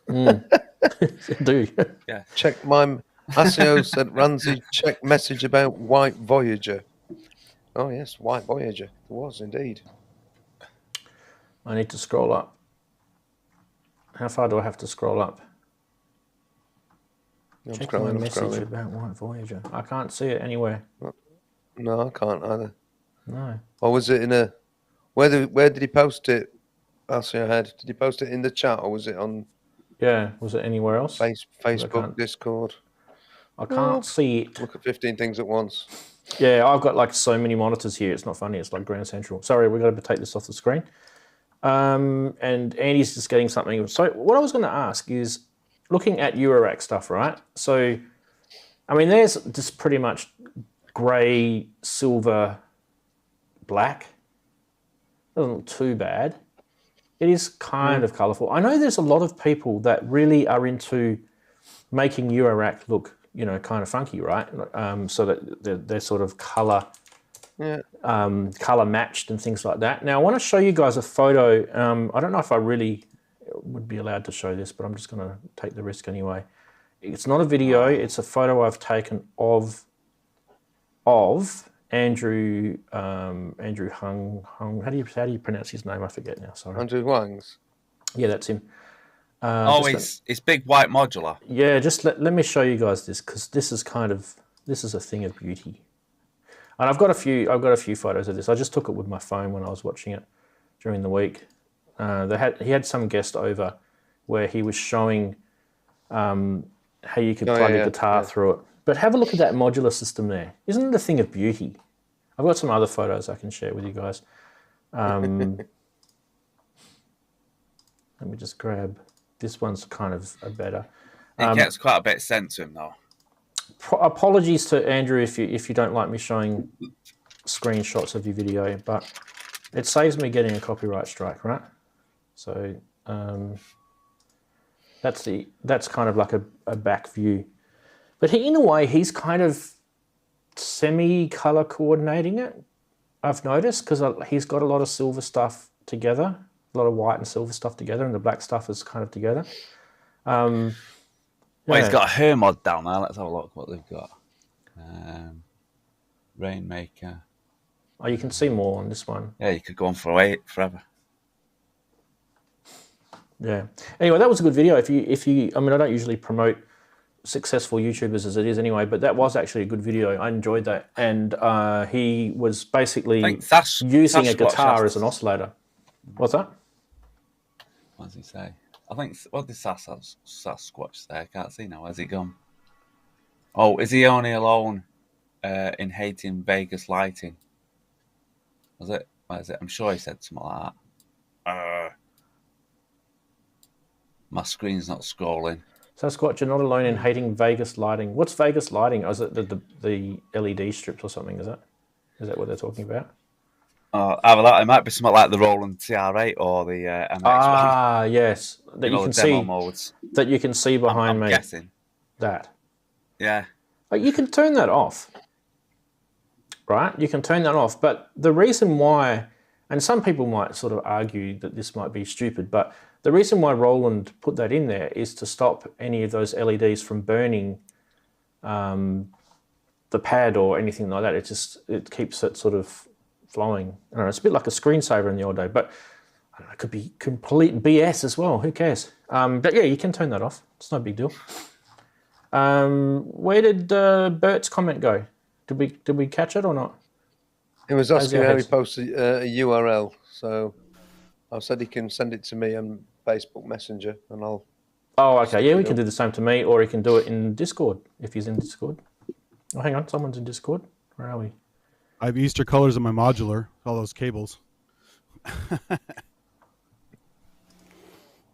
one. Do. Check my Asio said Ranzee, check message about White Voyager. Oh yes, White Voyager. There was indeed. I need to scroll up. How far do I have to scroll up? I'm Check my scrolling, I'm message scrolling. about White Voyager. I can't see it anywhere. No, I can't either. No. Or was it in a? Where did he post it? Asio had. Did he post it in the chat, or was it on Yeah. Was it anywhere else? Facebook, can't- Discord? I can't see it. Look at 15 things at once. Yeah, I've got like so many monitors here. It's not funny. It's like Grand Central. Sorry, we've got to take this off the screen. And Andy's just getting something. So what I was going to ask is, looking at Eurorack stuff, right? So, I mean, there's just pretty much grey, silver, black. Doesn't look too bad. It is kind of colourful. I know there's a lot of people that really are into making Eurorack look, kind of funky, right? So that they're sort of colour matched and things like that. Now, I want to show you guys a photo. I don't know if I really would be allowed to show this, but I'm just going to take the risk anyway. It's not a video. It's a photo I've taken of Andrew Hung. How do you pronounce his name? I forget now. Sorry. Andrew Wang's. Yeah, that's him. It's big white modular. Yeah, just let me show you guys this, because this is a thing of beauty. And I've got a few photos of this. I just took it with my phone when I was watching it during the week. He had some guest over where he was showing how you could plug a guitar through it. But have a look at that modular system there. Isn't it a thing of beauty? I've got some other photos I can share with you guys. Let me just grab. This one's kind of a better. It gets quite a bit sent to him, though. Apologies to Andrew if you don't like me showing screenshots of your video, but it saves me getting a copyright strike, right? So that's kind of like a back view. But in a way, he's kind of semi-color coordinating it, I've noticed, because he's got a lot of silver stuff together, a lot of white and silver stuff together, and the black stuff is kind of together. Well, he's got a hair mod down there. Let's have a look what they've got. Rainmaker. Oh, you can see more on this one. Yeah, you could go on forever. Yeah. Anyway, that was a good video. If you, I mean, I don't usually promote successful YouTubers as it is anyway, but that was actually a good video. I enjoyed that, and he was basically using a guitar as an oscillator. What's that? What does he say? I think, what did Sasquatch say? I can't see now. Where's he gone? Oh, is he only alone in hating Vegas lighting? Was it? What is it? I'm sure he said something like that. My screen's not scrolling. Sasquatch, you're not alone in hating Vegas lighting. What's Vegas lighting? Oh, is it the LED strips or something? Is that what they're talking about? Either that, it might be something like the Roland TR8 or the MX1. Ah, yes, that you can see modes. That you can see behind I'm me. Guessing that. Yeah. But you can turn that off, right? You can turn that off. But the reason why, and some people might sort of argue that this might be stupid, but the reason why Roland put that in there is to stop any of those LEDs from burning the pad or anything like that. It keeps it sort of flowing. I don't know, it's a bit like a screensaver in the old day, but I don't know, it could be complete BS as well. Who cares? But yeah, you can turn that off. It's no big deal. Where did Bert's comment go? Did we catch it or not? It was asking how he posts a URL. So I said he can send it to me on Facebook Messenger, and I'll. Oh, okay. Yeah, we can do the same to me, or he can do it in Discord if he's in Discord. Oh, hang on, someone's in Discord. Where are we? I have Easter colors in my modular. All those cables.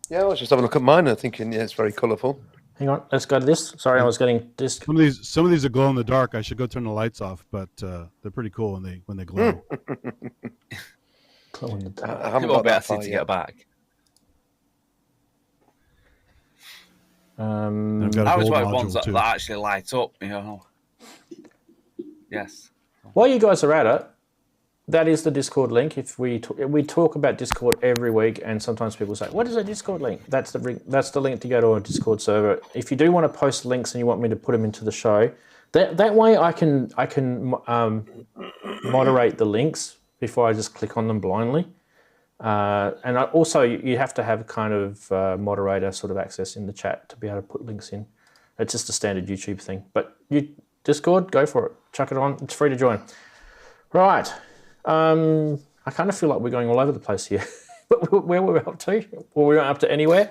Yeah, I was just having a look at mine and thinking, yeah, it's very colourful. Hang on, let's go to this. Sorry, I was getting this. Some of these are glow in the dark. I should go turn the lights off, but they're pretty cool when they glow. Glow in the dark. I haven't got that far to get back. I've got I a always gold want ones module too. that actually light up, you know. Yes. While you guys are at it, that is the Discord link. If we talk about Discord every week, and sometimes people say, "What is a Discord link?" That's the link to go to a Discord server. If you do want to post links and you want me to put them into the show, that way I can moderate the links before I just click on them blindly. And also you have to have kind of moderator sort of access in the chat to be able to put links in. It's just a standard YouTube thing. But Discord, go for it. Chuck it on. It's free to join. Right. I kind of feel like we're going all over the place here. Where were we up to? Well, we weren't up to anywhere.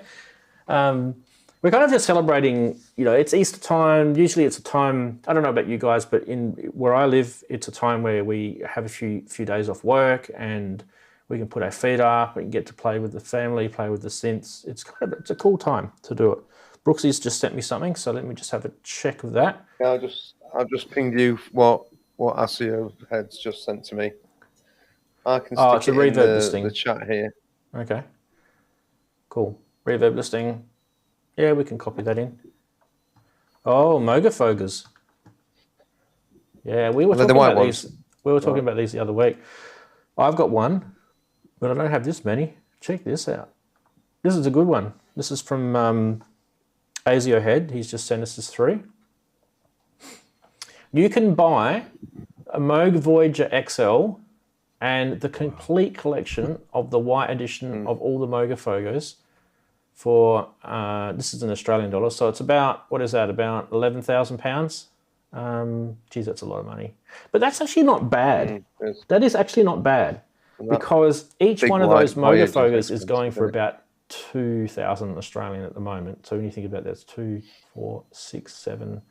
We're kind of just celebrating, it's Easter time. Usually it's a time, I don't know about you guys, but where I live, it's a time where we have a few days off work and we can put our feet up, we can get to play with the family, play with the synths. It's a cool time to do it. Brooksy's just sent me something, so let me just have a check of that. Yeah, I've just pinged you what ASIO Head's just sent to me. I can stick it in the chat here. Okay. Cool. Reverb listing. Yeah, we can copy that in. Oh, Mogafogas. Yeah, we were talking about these. We were talking about these the other week. I've got one, but I don't have this many. Check this out. This is a good one. This is from ASIO Head. He's just sent us this through. You can buy a Moog Voyager XL and the complete collection of the white edition of all the Mogafogos for, this is an Australian dollar, so it's about, what is that, about £11,000? Geez, that's a lot of money. But that's actually not bad. That is actually not bad, because each one of those Mogafogos is going for about 2,000 Australian at the moment. So when you think about that, it's 2, 4, 6, 7...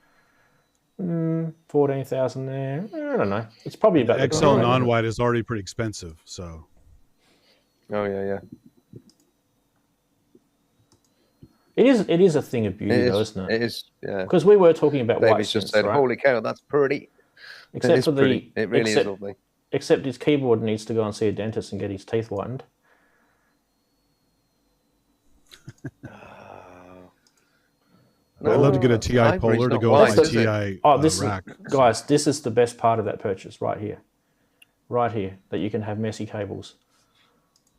14,000 there. I don't know. It's probably about the XL non-white is already pretty expensive, so. Oh yeah. It is a thing of beauty, though, isn't it? It is, yeah. Because we were talking about white David's just synths, said, right? "Holy cow, that's pretty." Except for pretty. It really is lovely. Except his keyboard needs to go and see a dentist and get his teeth whitened. I'd love to get a TI Polar to go with my TI rack. Guys, this is the best part of that purchase right here. Right here, that you can have messy cables.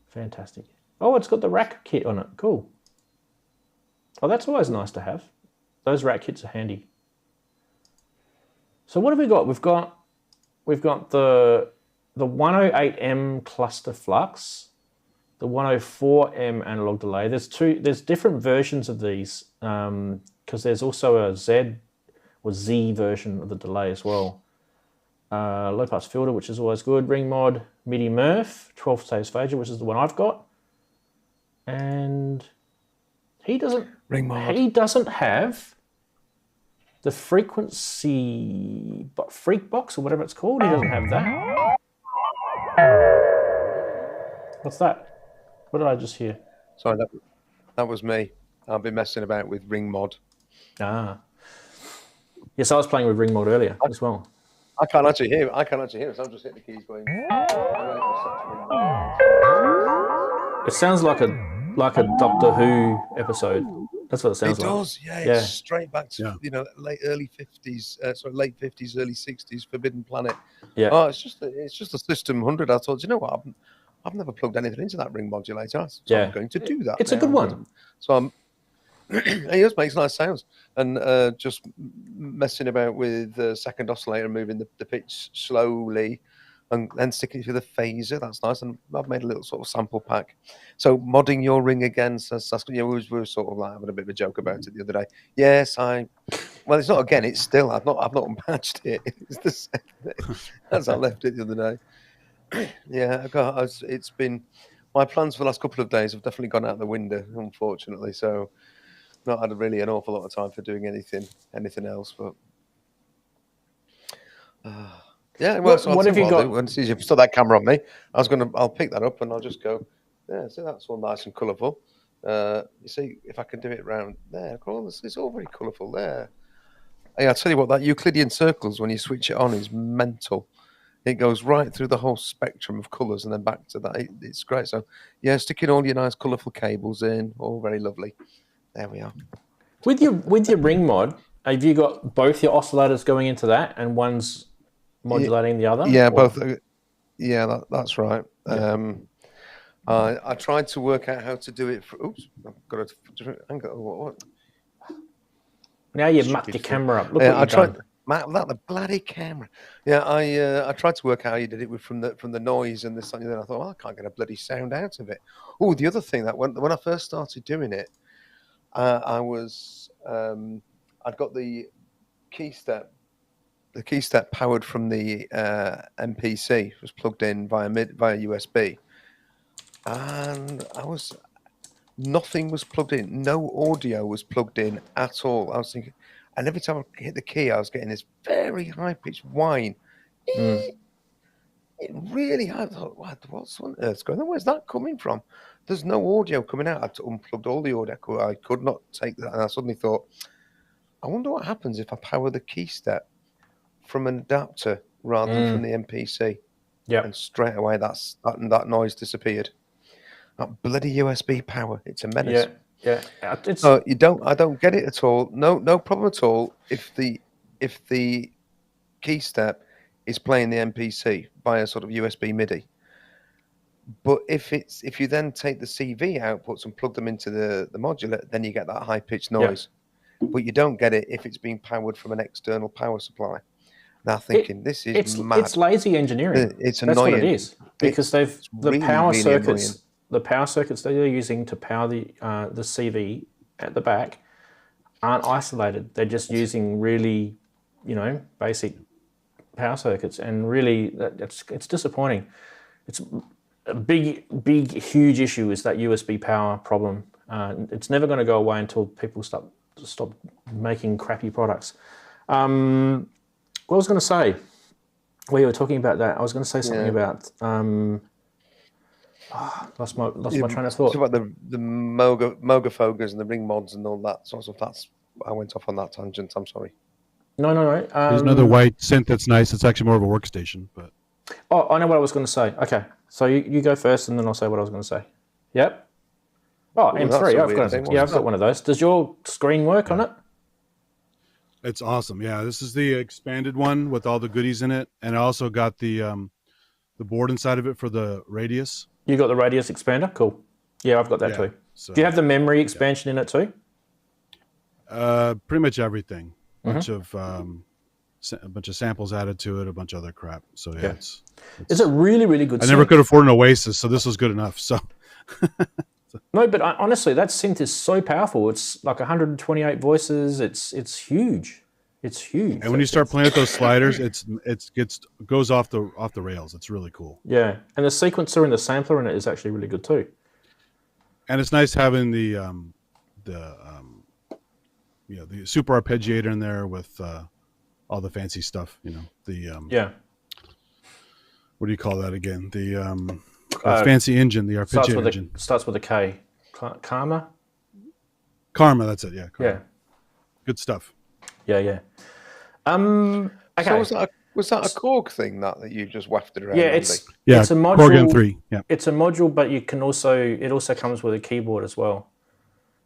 Fantastic. Oh, it's got the rack kit on it. Cool. Oh, that's always nice to have. Those rack kits are handy. So what have we got? We've got the 108M cluster flux the 104M analog delay. There's different versions of these because there's also a Z or Z version of the delay as well. Low pass filter, which is always good. Ring mod, MIDI Murph, 12 phase phaser, which is the one I've got. And he doesn't have the frequency freak box or whatever it's called. He doesn't have that. What's that? What did I just hear? Sorry, that was me. I've been messing about with ring mod. Yes, I was playing with ring mod earlier as well. I can't actually hear it, so I'm just hitting the keys going. It sounds like a Doctor Who episode. That's what it sounds like. It does, yeah. It's straight back to late 50s, early 60s, Forbidden Planet. Yeah. Oh, it's just a System 100. I thought, you know what? I've never plugged anything into that ring modulator, so I'm going to do that. It's a good one. So I'm. It just makes nice sounds, and just messing about with second oscillator, moving the pitch slowly, and then sticking it to the phaser. That's nice, and I've made a little sort of sample pack. So modding your ring again, we were sort of like having a bit of a joke about it the other day. Yes, well, it's not again. It's still I've not unpatched it. It's the same thing as I left it the other day. Yeah, it's been my plans for the last couple of days have definitely gone out the window, unfortunately. So. Not had really an awful lot of time for doing anything else, but yeah. Well, what have you got? Once you put that camera on me, I'll pick that up and I'll just go. Yeah, see, that's all nice and colourful. You see, if I can do it around there, it's all very colourful there. Hey, I'll tell you what, that Euclidean circles when you switch it on is mental. It goes right through the whole spectrum of colours and then back to that. It's great. So yeah, sticking all your nice colourful cables in, all very lovely. There we are. With your ring mod, have you got both your oscillators going into that and one's modulating the other? Yeah, both. Yeah, that's right. Yeah. I tried to work out how to do it. Oops, I've got a different angle. What? Now you've mucked your camera up. Look I tried. That the bloody camera. Yeah, I tried to work out how you did it from the noise and this and then I thought, well, I can't get a bloody sound out of it. Oh, the other thing that when I first started doing it. I'd got the key step powered from the MPC. It was plugged in via USB, and nothing was plugged in. No audio was plugged in at all. I was thinking, and every time I hit the key, I was getting this very high pitched whine. It really had. I thought, what's on earth's going on? Where's that coming from? There's no audio coming out. I unplugged all the audio. I could not take that. And I suddenly thought, I wonder what happens if I power the key step from an adapter rather than from the MPC. Yeah. And straight away, that noise disappeared. That bloody USB power. It's a menace. Yeah. So I don't get it at all. No problem at all. If the key step is playing the MPC via sort of USB MIDI. But if you then take the CV outputs and plug them into the modular, then you get that high pitched noise. Yeah. But you don't get it if it's being powered from an external power supply. Now thinking this is mad. It's lazy engineering. It's That's annoying. what it is because the power circuits that they're using to power the CV at the back aren't isolated. They're just using really, basic power circuits, and really it's disappointing. It's a big, huge issue is that USB power problem. It's never going to go away until people stop making crappy products. What I was going to say, we were talking about that. I was going to say something about. Lost my train of thought. About the Moog and the ring mods and all that sort of stuff. I went off on that tangent. I'm sorry. No. There's another white synth that's nice. It's actually more of a workstation, but. Oh, I know what I was going to say. Okay, so you go first, and then I'll say what I was going to say. Yep. Oh, M3. I've got one of those. Does your screen work on it? It's awesome. Yeah, this is the expanded one with all the goodies in it, and I also got the board inside of it for the radius. You got the radius expander? Cool. Yeah, I've got that too. So, do you have the memory expansion in it too? Pretty much everything. Mm-hmm. A bunch of samples added to it, a bunch of other crap. So yeah. It's a really, really good. I never could afford an Oasis, so this was good enough. So No, but honestly, that synth is so powerful. It's like 128 voices. It's huge. It's huge. And when you start playing with those sliders, goes off the rails. It's really cool. Yeah, and the sequencer and the sampler in it is actually really good too. And it's nice having the super arpeggiator in there with all the fancy stuff. You know, the what do you call that again? The fancy engine, the arpeggiator engine. Starts with a K. Karma. That's it. Yeah. Karma. Yeah. Good stuff. Yeah. Okay. So was that a Korg thing that you just wafted around? Yeah, it's a module. Korg N3. Yeah. It's a module, but it also comes with a keyboard as well.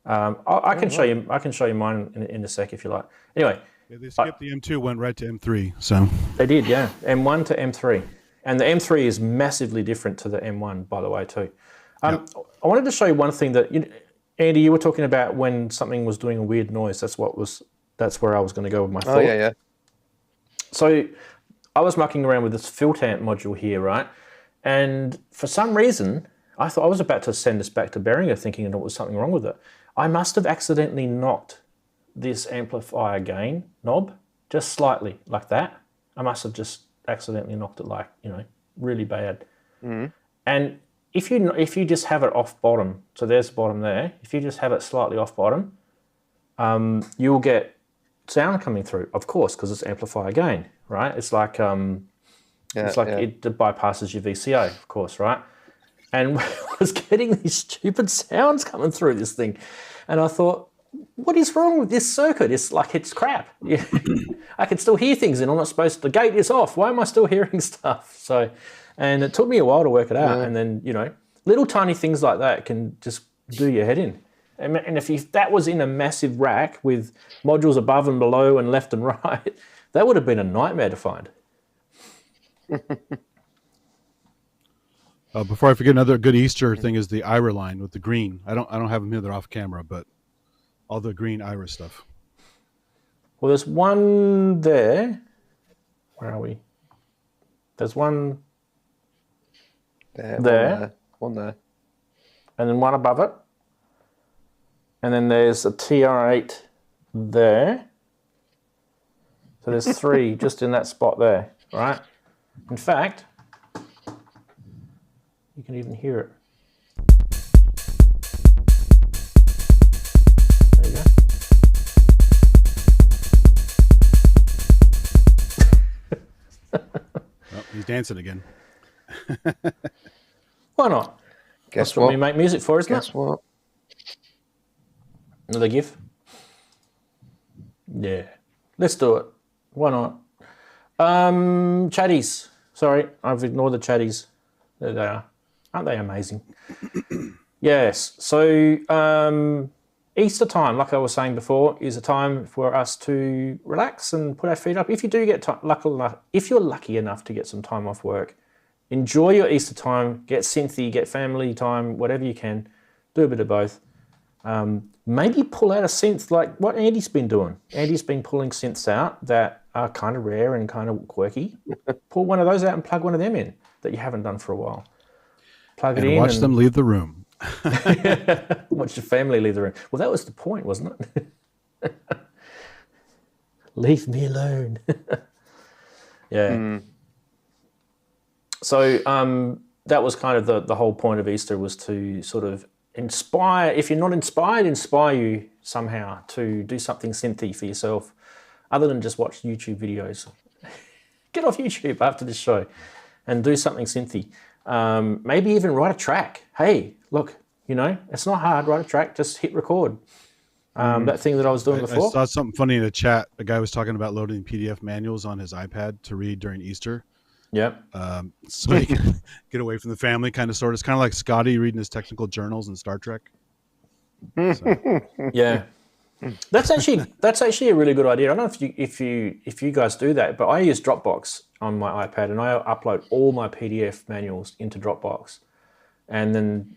I can show you. I can show you mine in a sec if you like. Anyway, they skipped the M2, went right to M3. So they did, yeah. M1 to M3, and the M3 is massively different to the M1, by the way, too. I wanted to show you one thing that Andy, you were talking about when something was doing a weird noise. That's where I was going to go with my thought. Oh yeah. So I was mucking around with this filter amp module here, right? And for some reason, I thought I was about to send this back to Behringer thinking there was something wrong with it. I must have accidentally knocked this amplifier gain knob just slightly like that. I must have just accidentally knocked it really bad. Mm-hmm. And if you just have it off bottom, so there's the bottom there, if you just have it slightly off bottom, you'll get sound coming through, of course, because it's amplifier gain, right? It's like it bypasses your VCA, of course, right? And I was getting these stupid sounds coming through this thing, and I thought, what is wrong with this circuit? It's like it's crap. I can still hear things, and I'm not supposed to. The gate is off. Why am I still hearing stuff? So, and it took me a while to work it out, and then little tiny things like that can just do your head in. And if that was in a massive rack with modules above and below and left and right, that would have been a nightmare to find. Before I forget, another good Easter thing is the Ira line with the green. I don't have them here; they're off camera, but all the green Ira stuff. Well, there's one there. Where are we? There's one there. One there. And then one above it. And then there's a TR8 there. So there's three just in that spot there, right? In fact, you can even hear it. There you go. Oh, he's dancing again. Why not? That's what we make music for, isn't it? Guess what? Another GIF? Yeah. Let's do it. Why not? Chatties. Sorry, I've ignored the chatties. There they are. Aren't they amazing? Yes. So Easter time, like I was saying before, is a time for us to relax and put our feet up. If you do get if you're lucky enough to get some time off work, enjoy your Easter time. Get synthy, get family time, whatever you can. Do a bit of both. Maybe pull out a synth like what Andy's been doing. Andy's been pulling synths out that are kind of rare and kind of quirky. Pull one of those out and plug one of them in that you haven't done for a while. Plug it in. Watch them leave the room. Watch your family leave the room. Well, that was the point, wasn't it? Leave me alone. Yeah. Mm. So that was kind of the whole point of Easter, was to sort of inspire, if you're not inspired, inspire you somehow to do something synthy for yourself other than just watch YouTube videos. Get off YouTube after this show and do something synthy. Maybe even write a track. Hey, look, it's not hard. Write a track, just hit record. That thing that I was doing before. I saw something funny in the chat. A guy was talking about loading PDF manuals on his iPad to read during Easter. Yep. So he can get away from the family, kind of, sort of. It's kind of like Scotty reading his technical journals in Star Trek. So. Yeah, that's actually a really good idea. I don't know if you guys do that, but I use Dropbox on my iPad, and I upload all my PDF manuals into Dropbox, and then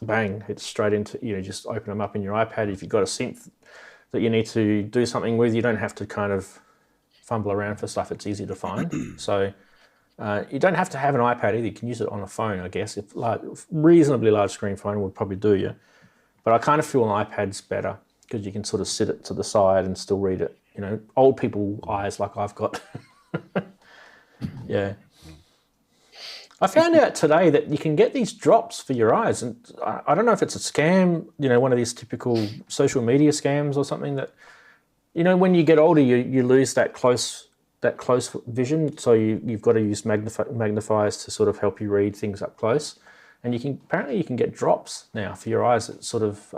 bang, it's straight into, just open them up in your iPad. If you've got a synth that you need to do something with, you don't have to kind of fumble around for stuff. It's easy to find. So You don't have to have an iPad either. You can use it on a phone, I guess. If reasonably large screen phone would probably do you. But I kind of feel an iPad's better because you can sort of sit it to the side and still read it. You know, old people eyes like I've got. Yeah. I found out today that you can get these drops for your eyes, and I don't know if it's a scam, you know, one of these typical social media scams or something that, you know, when you get older, you lose that close vision, so you've got to use magnifiers to sort of help you read things up close, and apparently you can get drops now for your eyes that sort of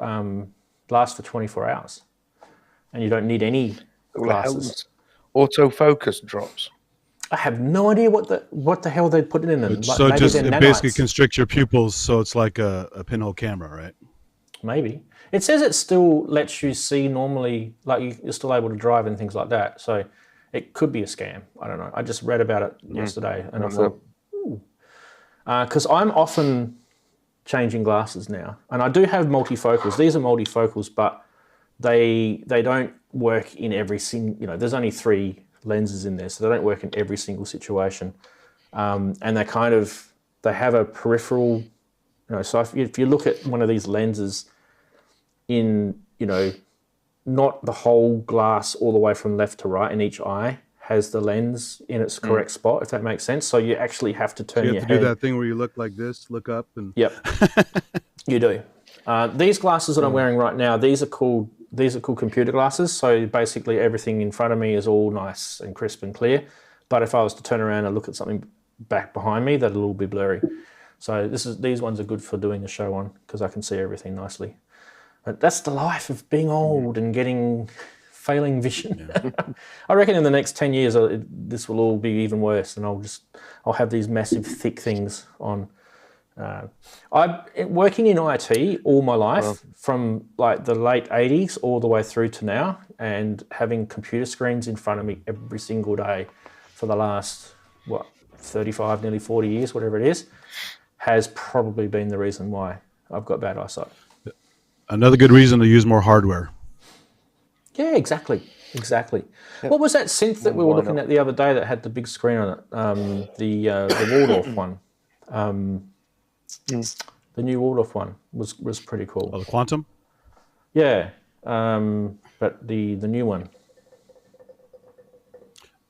last for 24 hours, and you don't need any glasses. Autofocus drops. I have no idea what the hell they put in them. So it basically constricts your pupils, so it's like a pinhole camera, right? Maybe. It says it still lets you see normally, like you're still able to drive and things like that. So it could be a scam. I don't know. I just read about it yesterday, and I thought, ooh. Because I'm often changing glasses now, and I do have multifocals. These are multifocals, but they don't work in every single, you know, there's only 3 lenses in there, so they don't work in every single situation, and they have a peripheral, you know, so if you look at one of these lenses in, you know, not the whole glass all the way from left to right in each eye has the lens in its correct spot, if that makes sense. So you actually have to turn your head. You have to do that thing where you look like this, look up, and yep. You do. These glasses that I'm wearing right now, these are called computer glasses. So basically everything in front of me is all nice and crisp and clear. But if I was to turn around and look at something back behind me, that'll all be blurry. So these ones are good for doing the show on because I can see everything nicely. But that's the life of being old and failing vision. Yeah. I reckon in the next 10 years, this will all be even worse, and I'll have these massive thick things on. I've working in IT all my life, from like the late 80s all the way through to now, and having computer screens in front of me every single day for the last 35, nearly 40 years, whatever it is, has probably been the reason why I've got bad eyesight. Another good reason to use more hardware. Yeah, exactly. Yep. What was that synth that we were looking at the other day that had the big screen on it? The Waldorf one. The new Waldorf one was pretty cool. Oh, the Quantum? Yeah, but the new one.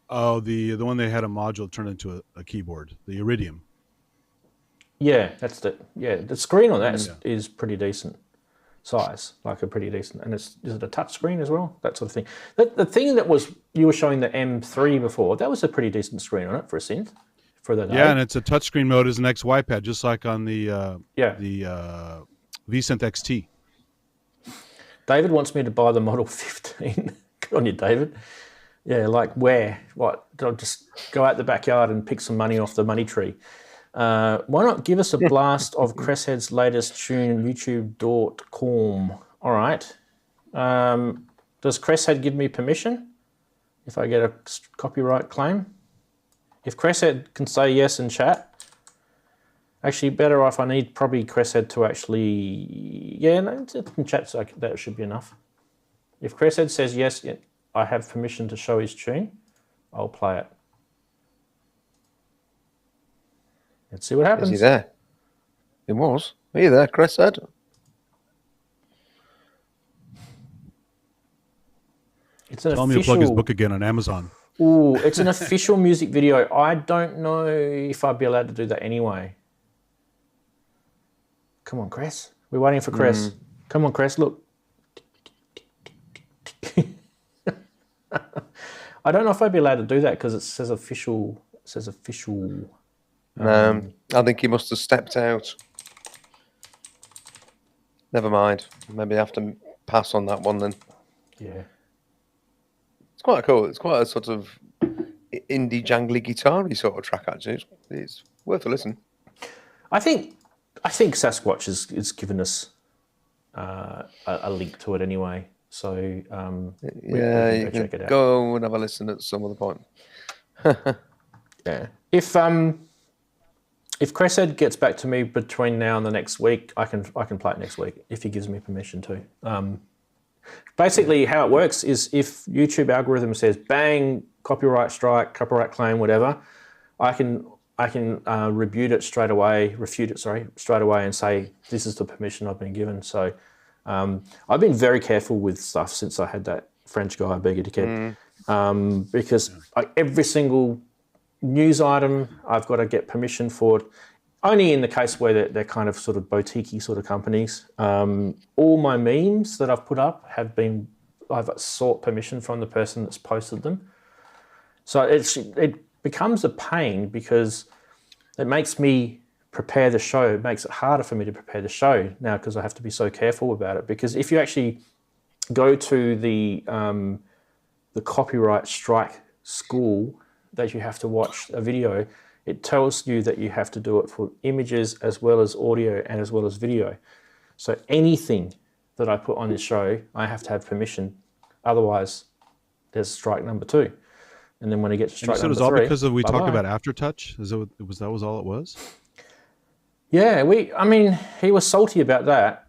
Oh, the one they had a module turned into a keyboard, the Iridium. Yeah, that's the screen on that is pretty decent size, like a pretty decent, and is it a touch screen as well? That sort of thing. The thing that you were showing the M3 before, that was a pretty decent screen on it for a synth. For the and it's a touchscreen mode as an XY pad, just like on the V-Synth XT. David wants me to buy the Model 15. Good on you, David. Yeah, like where? What? I'll just go out the backyard and pick some money off the money tree. Why not give us a blast of Cresshead's latest tune, youtube.com? All right. Does Cresshead give me permission if I get a copyright claim? If Cresshead can say yes in chat, actually better off, I need probably Cresshead to actually, in chat, so that should be enough. If Cresshead says yes, I have permission to show his tune, I'll play it. Let's see what happens. Is he there? He was. Are you there, Cresshead? It's an Tell me to plug his book again on Amazon. Ooh, it's an official music video. I don't know if I'd be allowed to do that anyway. Come on, Cress. We're waiting for Cress. Come on, Cress, look. I don't know if I'd be allowed to do that because it says official. I think he must have stepped out. Never mind. Maybe I have to pass on that one then. Yeah. It's quite cool. It's quite a sort of indie jangly guitar-y sort of track, actually. It's worth a listen. I think Sasquatch has given us a link to it anyway. So you can check it out. Go and have a listen at some other point. Yeah. If Cresshead gets back to me between now and the next week, I can play it next week if he gives me permission to. Basically, how it works is if YouTube algorithm says bang, copyright strike, copyright claim, whatever, I can refute it straight away, and say this is the permission I've been given. So I've been very careful with stuff since I had that French guy, Behringer Kobol, because every single news item I've got to get permission for it. Only in the case where they're kind of sort of boutique-y sort of companies. All my memes that I've put up I've sought permission from the person that's posted them. So it becomes a pain because it makes me prepare the show. It makes it harder for me to prepare the show now because I have to be so careful about it. Because if you actually go to the copyright strike school that you have to watch a video, it tells you that you have to do it for images as well as audio and as well as video. So anything that I put on this show, I have to have permission. Otherwise, there's strike number 2. And then when I get to strike number 3... So it was all because we talked about Aftertouch? That was all it was? Yeah, he was salty about that.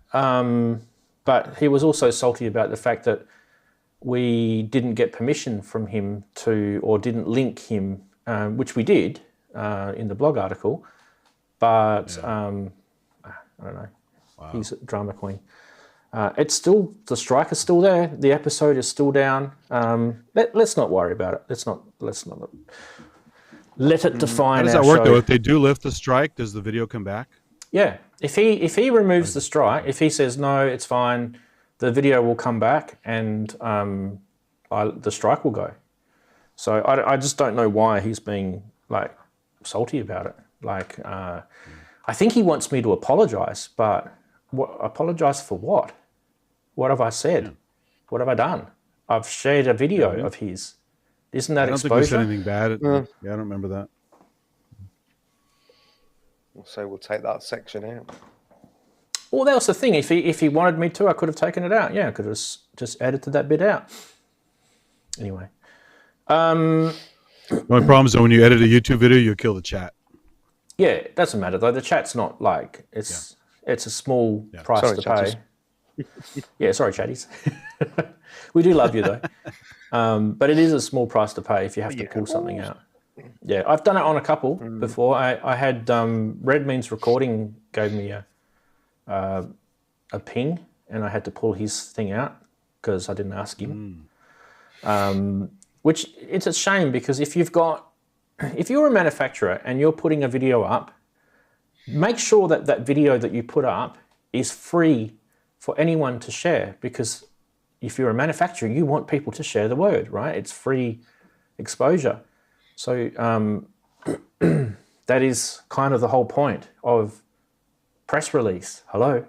But he was also salty about the fact that we didn't get permission from him or didn't link him, which we did in the blog article. But I don't know. Wow. He's a drama queen. It's still, the strike is still there. The episode is still down. Let's not worry about it. Let's not let it define. How does that work though? If they do lift the strike, does the video come back? Yeah. If he removes the strike, if he says no, it's fine, the video will come back and the strike will go. So I just don't know why he's being like salty about it. Like I think he wants me to apologize, but apologize for what? What have I said? Yeah. What have I done? I've shared a video of his. Isn't that exposure? I don't think we said anything bad. Yeah, I don't remember that. So we'll take that section out. Well, that was the thing. If he wanted me to, I could have taken it out. Yeah, I could have just edited that bit out. Anyway. The only problem is that when you edit a YouTube video, you kill the chat. Yeah, it doesn't matter though. The chat's not like it's a small price to pay. Yeah, sorry, chatties. We do love you though. But it is a small price to pay if you have to pull something out. Yeah, I've done it on a couple before. I had Red Means Recording gave me a ping, and I had to pull his thing out because I didn't ask him. Which it's a shame because if you're a manufacturer and you're putting a video up, make sure that video that you put up is free for anyone to share, because if you're a manufacturer, you want people to share the word, right? It's free exposure. So that is kind of the whole point of press release. Hello.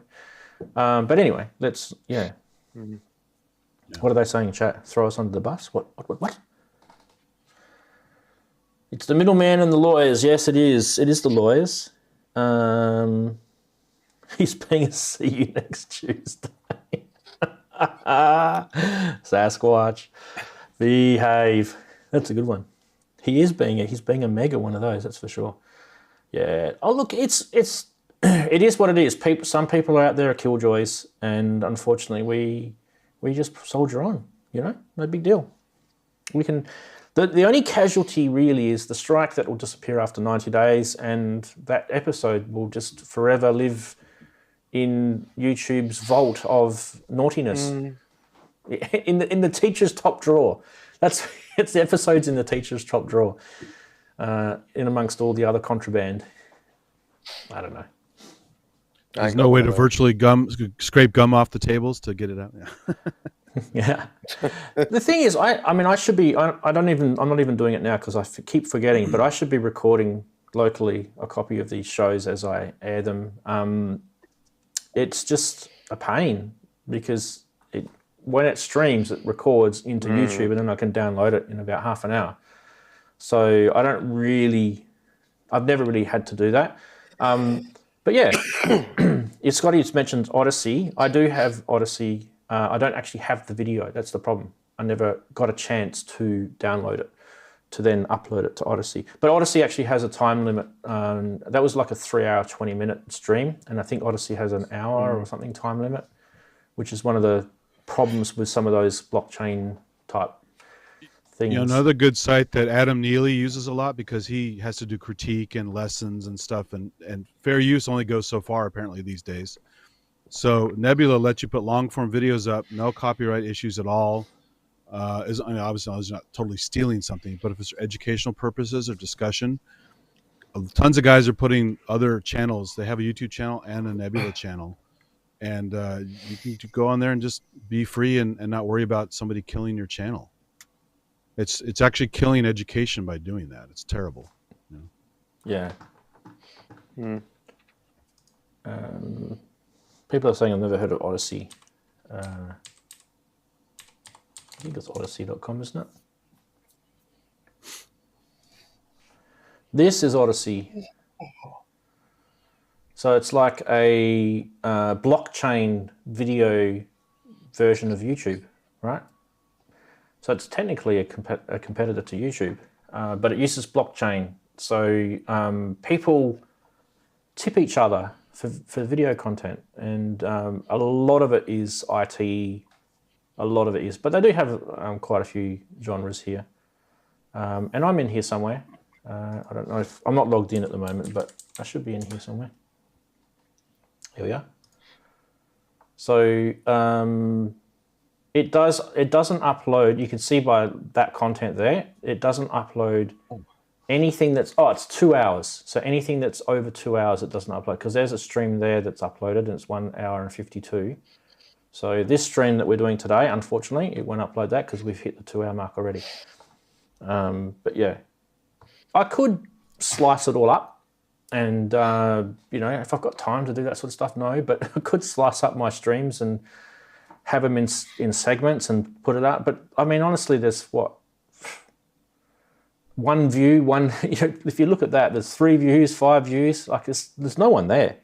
But anyway, let's, What are they saying in chat? Throw us under the bus? What? It's the middleman and the lawyers. Yes, it is. It is the lawyers. He's paying a see you next Tuesday. Sasquatch. Behave. That's a good one. He's being a mega one of those, that's for sure. Yeah. Oh look, it is what it is. Some people out there are killjoys, and unfortunately we just soldier on, no big deal. We can. The only casualty really is the strike that will disappear after 90 days, and that episode will just forever live in YouTube's vault of naughtiness. In the teacher's top drawer. It's the episodes in the teacher's top drawer, in amongst all the other contraband. I don't know. There's no way to virtually scrape gum off the tables to get it out. Yeah. The thing is, I should be. I'm not even doing it now because I keep forgetting. But I should be recording locally a copy of these shows as I air them. It's just a pain because when it streams, it records into YouTube, and then I can download it in about half an hour. So I've never really had to do that. But yeah, Scotty's mentioned Odyssey. I do have Odyssey. I don't actually have the video. That's the problem. I never got a chance to download it to then upload it to Odyssey. But Odyssey actually has a time limit. That was like a 3-hour, 20-minute stream. And I think Odyssey has an hour or something time limit, which is one of the problems with some of those blockchain type things. Another good site that Adam Neely uses a lot because he has to do critique and lessons and stuff, and fair use only goes so far apparently these days. So Nebula lets you put long form videos up, no copyright issues at all. Obviously I was not totally stealing something, but if it's for educational purposes or discussion, tons of guys are putting other channels. They have a YouTube channel and a Nebula channel, and you can go on there and just be free and not worry about somebody killing your channel. It's actually killing education by doing that. It's terrible. Yeah. People are saying I've never heard of Odyssey. I think it's odyssey.com, isn't it? This is Odyssey. So it's like a blockchain video version of YouTube, right? So it's technically a competitor to YouTube, but it uses blockchain. So people tip each other for video content, and a lot of it is IT, a lot of it is, but they do have quite a few genres here. And I'm in here somewhere. I don't know if, I'm not logged in at the moment, but I should be in here somewhere. Here we are. So it doesn't upload, you can see by that content there, it doesn't upload anything that's, it's 2 hours. So anything that's over 2 hours, it doesn't upload, because there's a stream there that's uploaded and it's 1 hour and 52. So this stream that we're doing today, unfortunately, it won't upload that because we've hit the 2 hour mark already. But yeah, I could slice it all up and, if I've got time to do that sort of stuff, no, but I could slice up my streams and have them in segments and put it up. But I mean, honestly, there's one view, if you look at that, there's 3 views, 5 views, like there's no one there.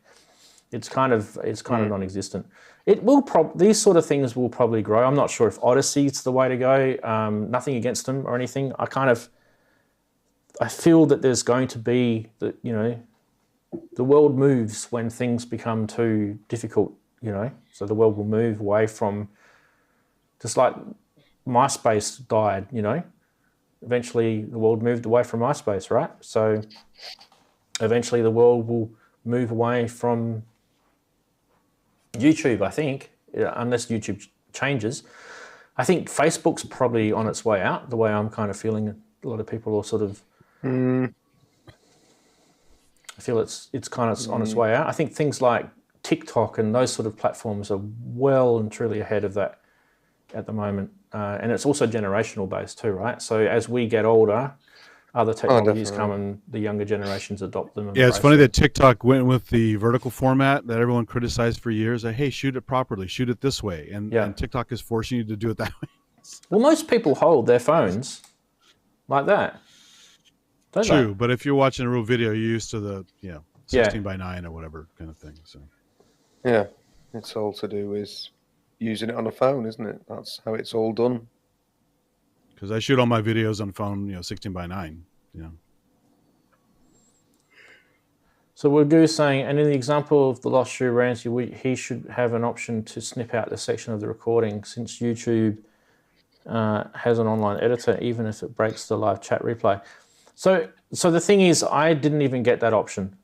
It's kind of non-existent. It will these sort of things will probably grow. I'm not sure if Odyssey's the way to go. Nothing against them or anything. I feel that there's going to be the world moves when things become too difficult. So the world will move away from, just like MySpace died. Eventually the world moved away from MySpace, right? So eventually the world will move away from YouTube, I think, unless YouTube changes. I think Facebook's probably on its way out, the way I'm kind of feeling. A lot of people are sort of, I feel it's kind of on its way out. I think things like TikTok and those sort of platforms are well and truly ahead of that at the moment. And it's also generational based too, right? So as we get older, other technologies come and the younger generations adopt them. Yeah, it's funny that TikTok went with the vertical format that everyone criticized for years. Like, hey, shoot it properly, shoot it this way. And TikTok is forcing you to do it that way. Well, most people hold their phones like that. True, but if you're watching a real video, you're used to the 16 by 9 or whatever kind of thing. So yeah, it's all to do with using it on a phone, isn't it? That's how it's all done. Because I shoot all my videos on phone, 16 by 9. So Goose saying, and in the example of the Lost Shoe Ranzee, he should have an option to snip out the section of the recording, since YouTube has an online editor, even if it breaks the live chat replay. So the thing is, I didn't even get that option.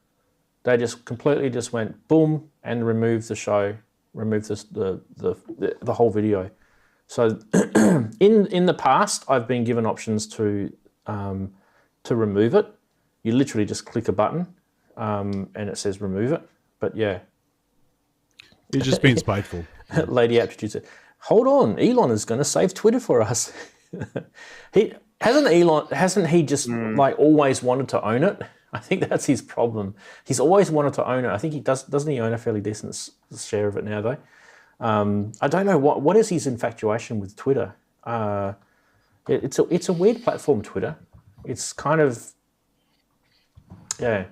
They just completely just went boom and removed the show, removed the whole video. So in the past, I've been given options to remove it. You literally just click a button and it says remove it. But yeah. He's just being spiteful. Lady Aptitude said, hold on, Elon is going to save Twitter for us. Hasn't he just like always wanted to own it? I think that's his problem. He's always wanted to own it. I think he doesn't he own a fairly decent share of it now though? I don't know what is his infatuation with Twitter. It's a weird platform, Twitter. It's kind of I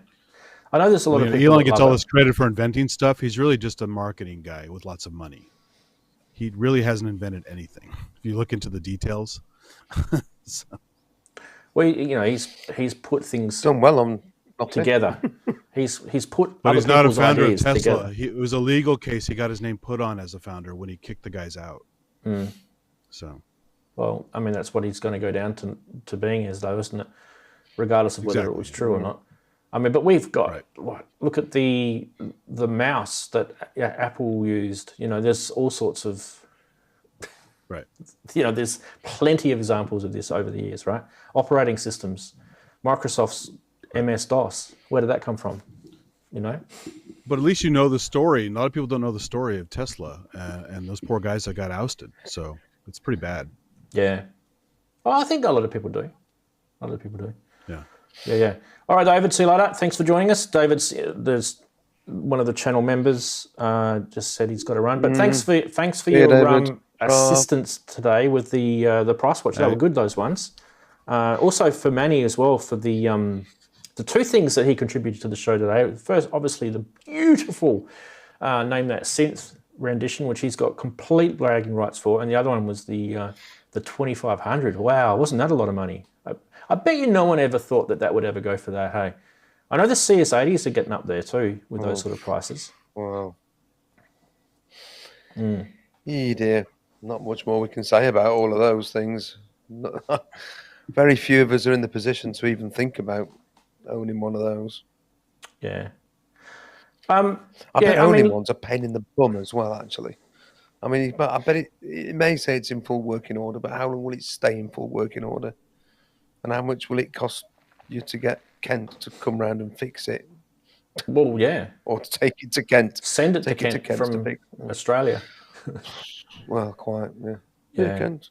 know there's a lot of people. Elon gets all this credit for inventing stuff. He's really just a marketing guy with lots of money. He really hasn't invented anything. If you look into the details. So. Well, he's put things done well on together. He's put. But he's not a founder of Tesla. Together. It was a legal case. He got his name put on as a founder when he kicked the guys out. So Well, I mean, that's what he's going to go down to being as, though, isn't it? Regardless of whether it was true or not. I mean, but we've got, look at the mouse that Apple used. You know, there's all sorts of, you know, there's plenty of examples of this over the years, right? Operating systems, Microsoft's MS-DOS, where did that come from? You know? But at least you know the story. A lot of people don't know the story of Tesla and those poor guys that got ousted. So it's pretty bad. Yeah. Well, I think a lot of people do. A lot of people do. Yeah. Yeah. All right, David, see you later. Thanks for joining us. There's one of the channel members just said he's got to run. But thanks for your assistance today with the price watch. They were good, those ones. Also for Manny as well for the two things that he contributed to the show today. First, obviously, the beautiful Name That Synth rendition, which he's got complete bragging rights for, and the other one was the 2500. Wow, wasn't that a lot of money? I bet you no one ever thought that would ever go for that, hey? I know the CS80s are getting up there too with those sort of prices. Wow. Yeah, dear. Not much more we can say about all of those things. Very few of us are in the position to even think about owning one of those. Yeah. I bet owning one's a pain in the bum as well, actually. I mean, I bet it may say it's in full working order, but how long will it stay in full working order? And how much will it cost you to get Kent to come round and fix it? Well, yeah. Or to take it to Kent. Send it to Kent from Australia. Well, quite, yeah. Yeah, Kent.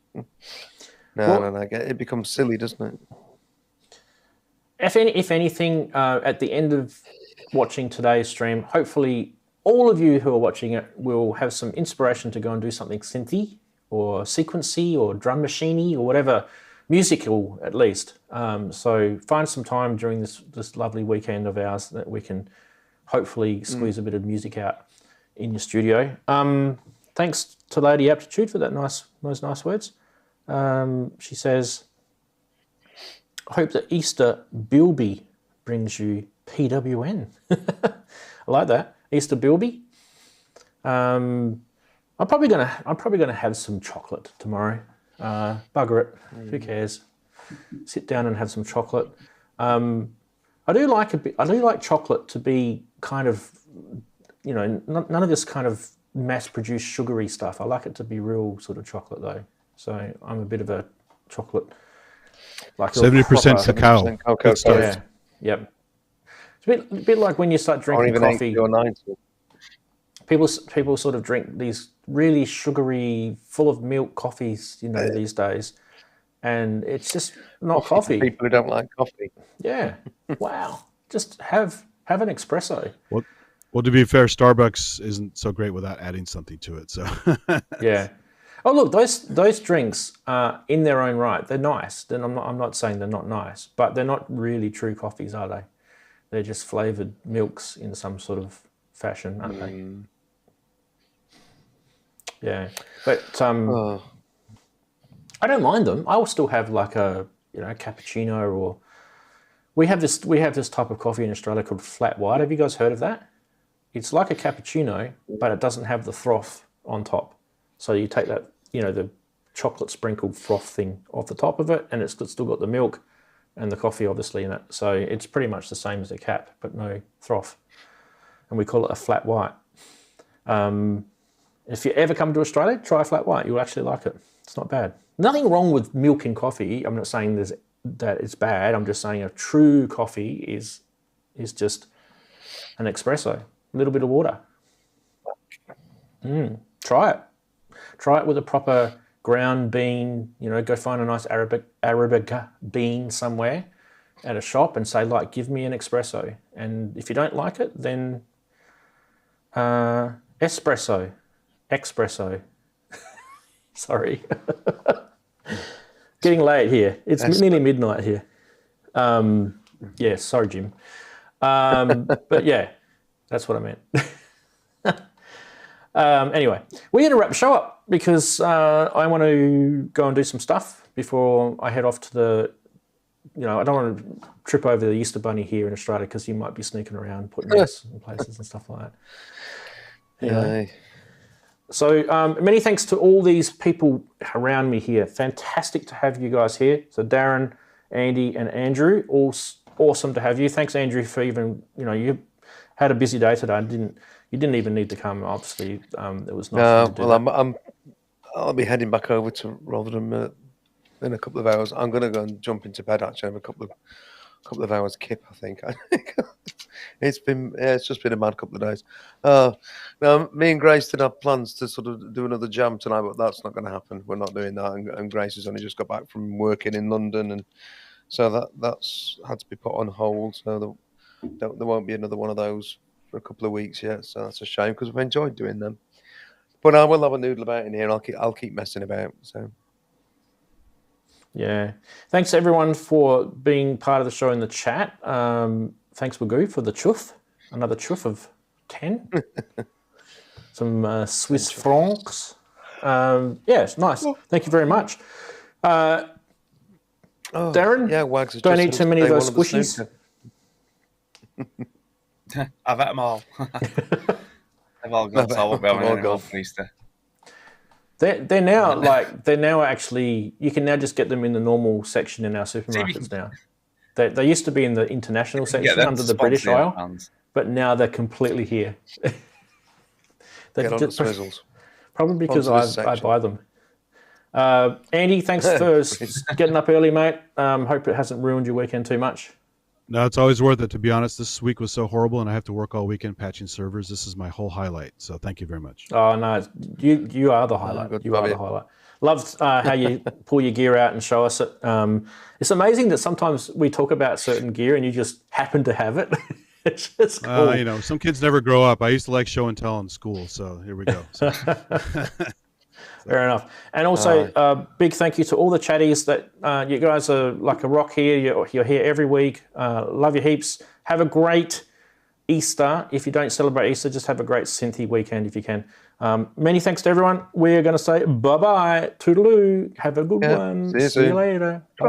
No, it becomes silly, doesn't it? If anything, at the end of watching today's stream, hopefully all of you who are watching it will have some inspiration to go and do something synthy or sequency or drum machiney or whatever, musical at least. So find some time during this lovely weekend of ours that we can hopefully squeeze a bit of music out in your studio. Thanks to Lady Aptitude for those nice words. She says, I hope that Easter Bilby brings you PWN. I like that. Easter Bilby. I'm probably gonna have some chocolate tomorrow. Bugger it. Who cares? Sit down and have some chocolate. I do like chocolate to be kind of, you know, none of this kind of mass-produced sugary stuff. I like it to be real sort of chocolate though. So I'm a bit of a chocolate, like 70% cacao. Yeah. Yep. It's a bit like when you start drinking coffee. Or 90. People sort of drink these really sugary, full of milk coffees, you know, these days, and it's just not coffee. People who don't like coffee. Yeah. Wow. Just have an espresso. Well, to be fair, Starbucks isn't so great without adding something to it. So yeah. Oh, look, those drinks are in their own right. They're nice. Then I'm not saying they're not nice, but they're not really true coffees, are they? They're just flavored milks in some sort of fashion, aren't they? Yeah, but I don't mind them. I will still have like a cappuccino, or we have this type of coffee in Australia called flat white. Have you guys heard of that? It's like a cappuccino, but it doesn't have the froth on top. So you take that, the chocolate sprinkled froth thing off the top of it, and it's still got the milk and the coffee obviously in it. So it's pretty much the same as a cap, but no froth. And we call it a flat white. If you ever come to Australia, try a flat white. You'll actually like it. It's not bad. Nothing wrong with milk in coffee. I'm not saying that it's bad. I'm just saying a true coffee is just an espresso, a little bit of water. Try it. Try it with a proper ground bean. Go find a nice Arabica bean somewhere at a shop and say, give me an espresso. And if you don't like it, then espresso. Sorry. Getting late here. It's nearly midnight here. Yeah, sorry, Jim. But yeah, that's what I meant. Anyway, we're going to wrap the show up because I want to go and do some stuff before I head off to the, I don't want to trip over the Easter Bunny here in Australia because he might be sneaking around putting us in places and stuff like that. So many thanks to all these people around me here. Fantastic to have you guys here. So Darren, Andy, and Andrew, all awesome to have you. Thanks, Andrew, for even, you had a busy day today. You didn't even need to come. Obviously, it was nice. I'll be heading back over to Rotherham in a couple of hours. I'm going to go and jump into bed. Actually, I have a couple of hours kip. I think it's just been a mad couple of days. Now, me and Grace did have plans to sort of do another jam tonight, but that's not going to happen. We're not doing that, and Grace has only just got back from working in London, and so that's had to be put on hold. So there won't be another one of those for a couple of weeks yet. So that's a shame because we've enjoyed doing them. But I will have a noodle about in here. I'll keep messing about. So. Yeah. Thanks, everyone, for being part of the show in the chat. Thanks, Magoo, for the chuff. Another chuff of 10. Some Swiss francs. It's nice. Thank you very much. Darren, yeah, Wags don't eat too many of those squishies. I've had them all. They've all gone, so I won't be having any for Easter. They're now actually, you can now just get them in the normal section in our supermarkets now. They used to be in the international section under the British aisle, but now they're completely here. Get on the swizzles. Probably because I buy them. Andy, thanks for getting up early, mate. Hope it hasn't ruined your weekend too much. No, it's always worth it. To be honest, this week was so horrible, and I have to work all weekend patching servers. This is my whole highlight. So thank you very much. Oh no, you are the highlight. You are the highlight. Loved how you pull your gear out and show us it. It's amazing that sometimes we talk about certain gear and you just happen to have it. It's just cool. Some kids never grow up. I used to like show and tell in school, so here we go. Fair enough. And also, big thank you to all the chatties that you guys are like a rock here. You're here every week. Love you heaps. Have a great Easter. If you don't celebrate Easter, just have a great synthy weekend if you can. Many thanks to everyone. We're going to say bye-bye. Toodaloo. Have a good one. See you later. Bye.